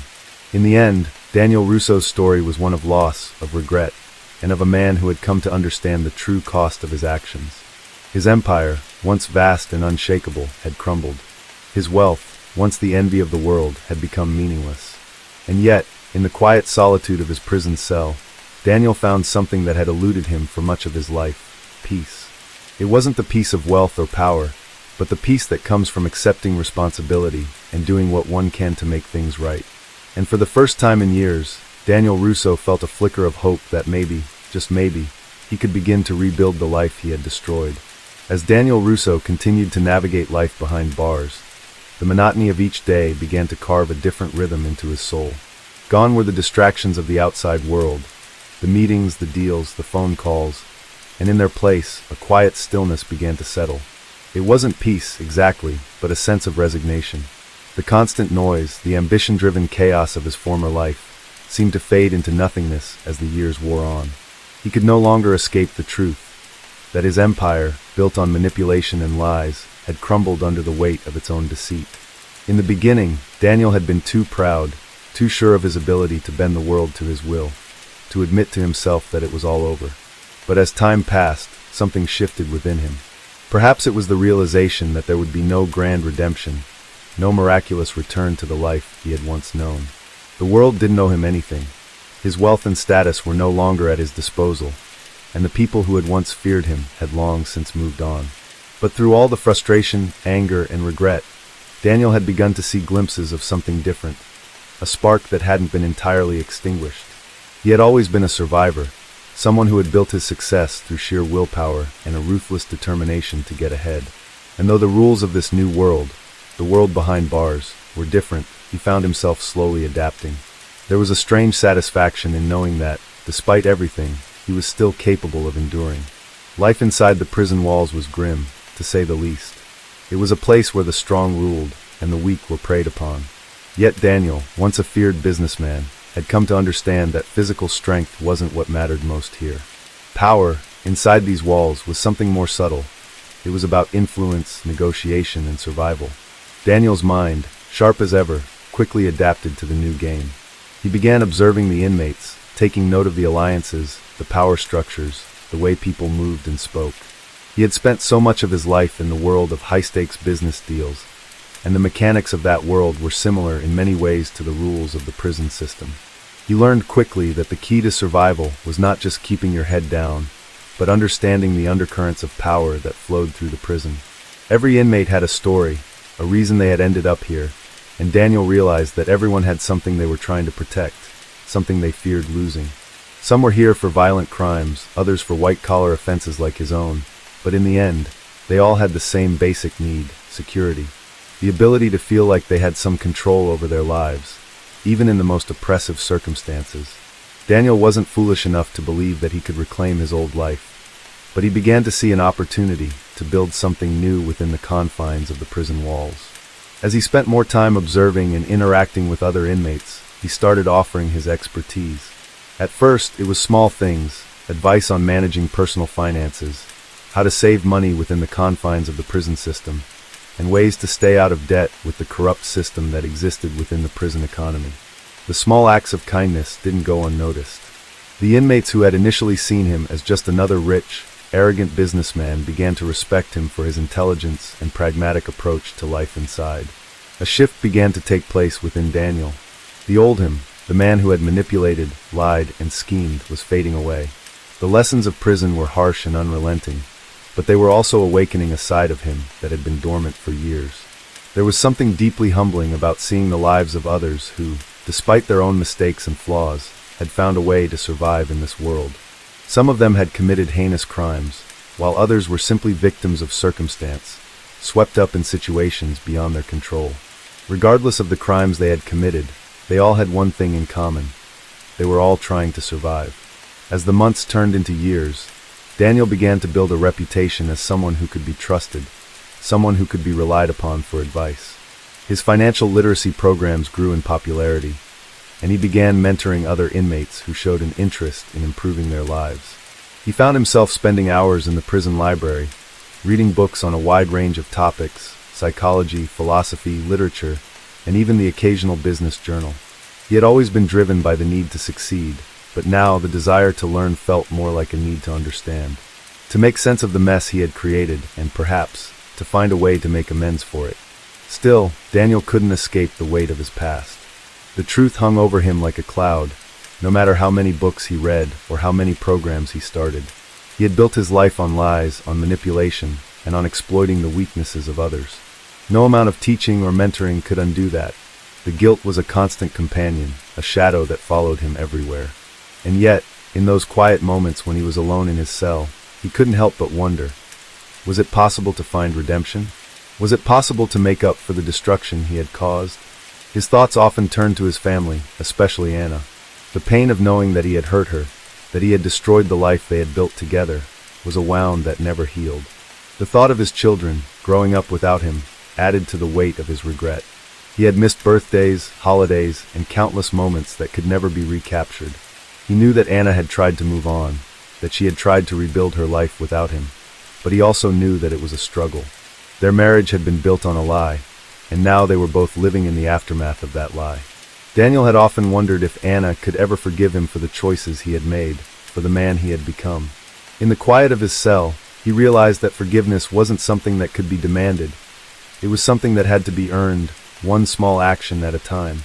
In the end, Daniel Russo's story was one of loss, of regret, and of a man who had come to understand the true cost of his actions. His empire, once vast and unshakable, had crumbled. His wealth, once the envy of the world, had become meaningless. And yet, in the quiet solitude of his prison cell, Daniel found something that had eluded him for much of his life: peace. It wasn't the peace of wealth or power, but the peace that comes from accepting responsibility and doing what one can to make things right. And for the first time in years, Daniel Russo felt a flicker of hope that maybe, just maybe, he could begin to rebuild the life he had destroyed. As Daniel Russo continued to navigate life behind bars, the monotony of each day began to carve a different rhythm into his soul. Gone were the distractions of the outside world, the meetings, the deals, the phone calls, and in their place, a quiet stillness began to settle. It wasn't peace, exactly, but a sense of resignation. The constant noise, the ambition-driven chaos of his former life, seemed to fade into nothingness as the years wore on. He could no longer escape the truth that his empire, built on manipulation and lies, had crumbled under the weight of its own deceit. In the beginning, Daniel had been too proud, too sure of his ability to bend the world to his will, to admit to himself that it was all over. But as time passed, something shifted within him. Perhaps it was the realization that there would be no grand redemption, no miraculous return to the life he had once known. The world didn't owe him anything. His wealth and status were no longer at his disposal, and the people who had once feared him had long since moved on. But through all the frustration, anger, and regret, Daniel had begun to see glimpses of something different, a spark that hadn't been entirely extinguished. He had always been a survivor, someone who had built his success through sheer willpower and a ruthless determination to get ahead. And though the rules of this new world, the world behind bars, were different, he found himself slowly adapting. There was a strange satisfaction in knowing that, despite everything, he was still capable of enduring. Life inside the prison walls was grim, to say the least. It was a place where the strong ruled and the weak were preyed upon. Yet Daniel, once a feared businessman, had come to understand that physical strength wasn't what mattered most here. Power, inside these walls, was something more subtle. It was about influence, negotiation, and survival. Daniel's mind, sharp as ever, quickly adapted to the new game. He began observing the inmates, taking note of the alliances, the power structures, the way people moved and spoke. He had spent so much of his life in the world of high-stakes business deals, and the mechanics of that world were similar in many ways to the rules of the prison system. He learned quickly that the key to survival was not just keeping your head down, but understanding the undercurrents of power that flowed through the prison. Every inmate had a story, a reason they had ended up here, and Daniel realized that everyone had something they were trying to protect, something they feared losing. Some were here for violent crimes, others for white-collar offenses like his own, but in the end, they all had the same basic need: security. The ability to feel like they had some control over their lives, even in the most oppressive circumstances. Daniel wasn't foolish enough to believe that he could reclaim his old life, but he began to see an opportunity to build something new within the confines of the prison walls. As he spent more time observing and interacting with other inmates, he started offering his expertise. At first, it was small things: advice on managing personal finances, how to save money within the confines of the prison system, and ways to stay out of debt with the corrupt system that existed within the prison economy. The small acts of kindness didn't go unnoticed. The inmates who had initially seen him as just another rich, arrogant businessman began to respect him for his intelligence and pragmatic approach to life inside. A shift began to take place within Daniel. The old him, the man who had manipulated, lied, and schemed, was fading away. The lessons of prison were harsh and unrelenting, but they were also awakening a side of him that had been dormant for years. There was something deeply humbling about seeing the lives of others who, despite their own mistakes and flaws, had found a way to survive in this world. Some of them had committed heinous crimes, while others were simply victims of circumstance, swept up in situations beyond their control. Regardless of the crimes they had committed, they all had one thing in common: they were all trying to survive. As the months turned into years, Daniel began to build a reputation as someone who could be trusted, someone who could be relied upon for advice. His financial literacy programs grew in popularity, and he began mentoring other inmates who showed an interest in improving their lives. He found himself spending hours in the prison library, reading books on a wide range of topics: psychology, philosophy, literature, and even the occasional business journal. He had always been driven by the need to succeed, but now the desire to learn felt more like a need to understand, to make sense of the mess he had created, and perhaps, to find a way to make amends for it. Still, Daniel couldn't escape the weight of his past. The truth hung over him like a cloud, no matter how many books he read or how many programs he started. He had built his life on lies, on manipulation, and on exploiting the weaknesses of others. No amount of teaching or mentoring could undo that. The guilt was a constant companion, a shadow that followed him everywhere. And yet, in those quiet moments when he was alone in his cell, he couldn't help but wonder: was it possible to find redemption? Was it possible to make up for the destruction he had caused? His thoughts often turned to his family, especially Anna. The pain of knowing that he had hurt her, that he had destroyed the life they had built together, was a wound that never healed. The thought of his children, growing up without him, added to the weight of his regret. He had missed birthdays, holidays, and countless moments that could never be recaptured. He knew that Anna had tried to move on, that she had tried to rebuild her life without him, but he also knew that it was a struggle. Their marriage had been built on a lie, and now they were both living in the aftermath of that lie. Daniel had often wondered if Anna could ever forgive him for the choices he had made, for the man he had become. In the quiet of his cell, he realized that forgiveness wasn't something that could be demanded. It was something that had to be earned, one small action at a time.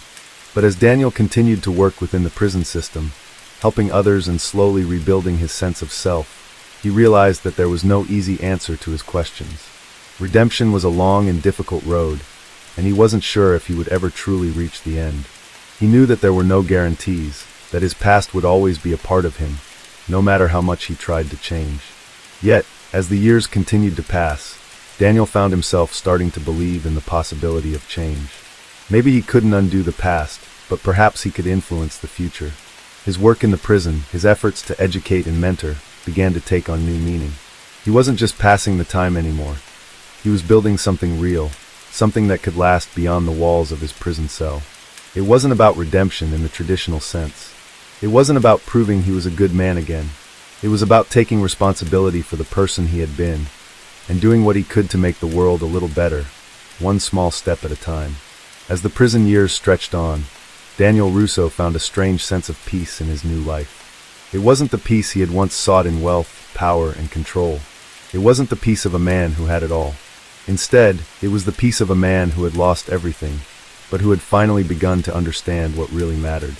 But as Daniel continued to work within the prison system, helping others and slowly rebuilding his sense of self, he realized that there was no easy answer to his questions. Redemption was a long and difficult road, and he wasn't sure if he would ever truly reach the end. He knew that there were no guarantees, that his past would always be a part of him, no matter how much he tried to change. Yet, as the years continued to pass, Daniel found himself starting to believe in the possibility of change. Maybe he couldn't undo the past, but perhaps he could influence the future. His work in the prison, his efforts to educate and mentor, began to take on new meaning. He wasn't just passing the time anymore. He was building something real, something that could last beyond the walls of his prison cell. It wasn't about redemption in the traditional sense. It wasn't about proving he was a good man again. It was about taking responsibility for the person he had been, and doing what he could to make the world a little better, one small step at a time. As the prison years stretched on, Daniel Russo found a strange sense of peace in his new life. It wasn't the peace he had once sought in wealth, power, and control. It wasn't the peace of a man who had it all. Instead, it was the peace of a man who had lost everything, but who had finally begun to understand what really mattered.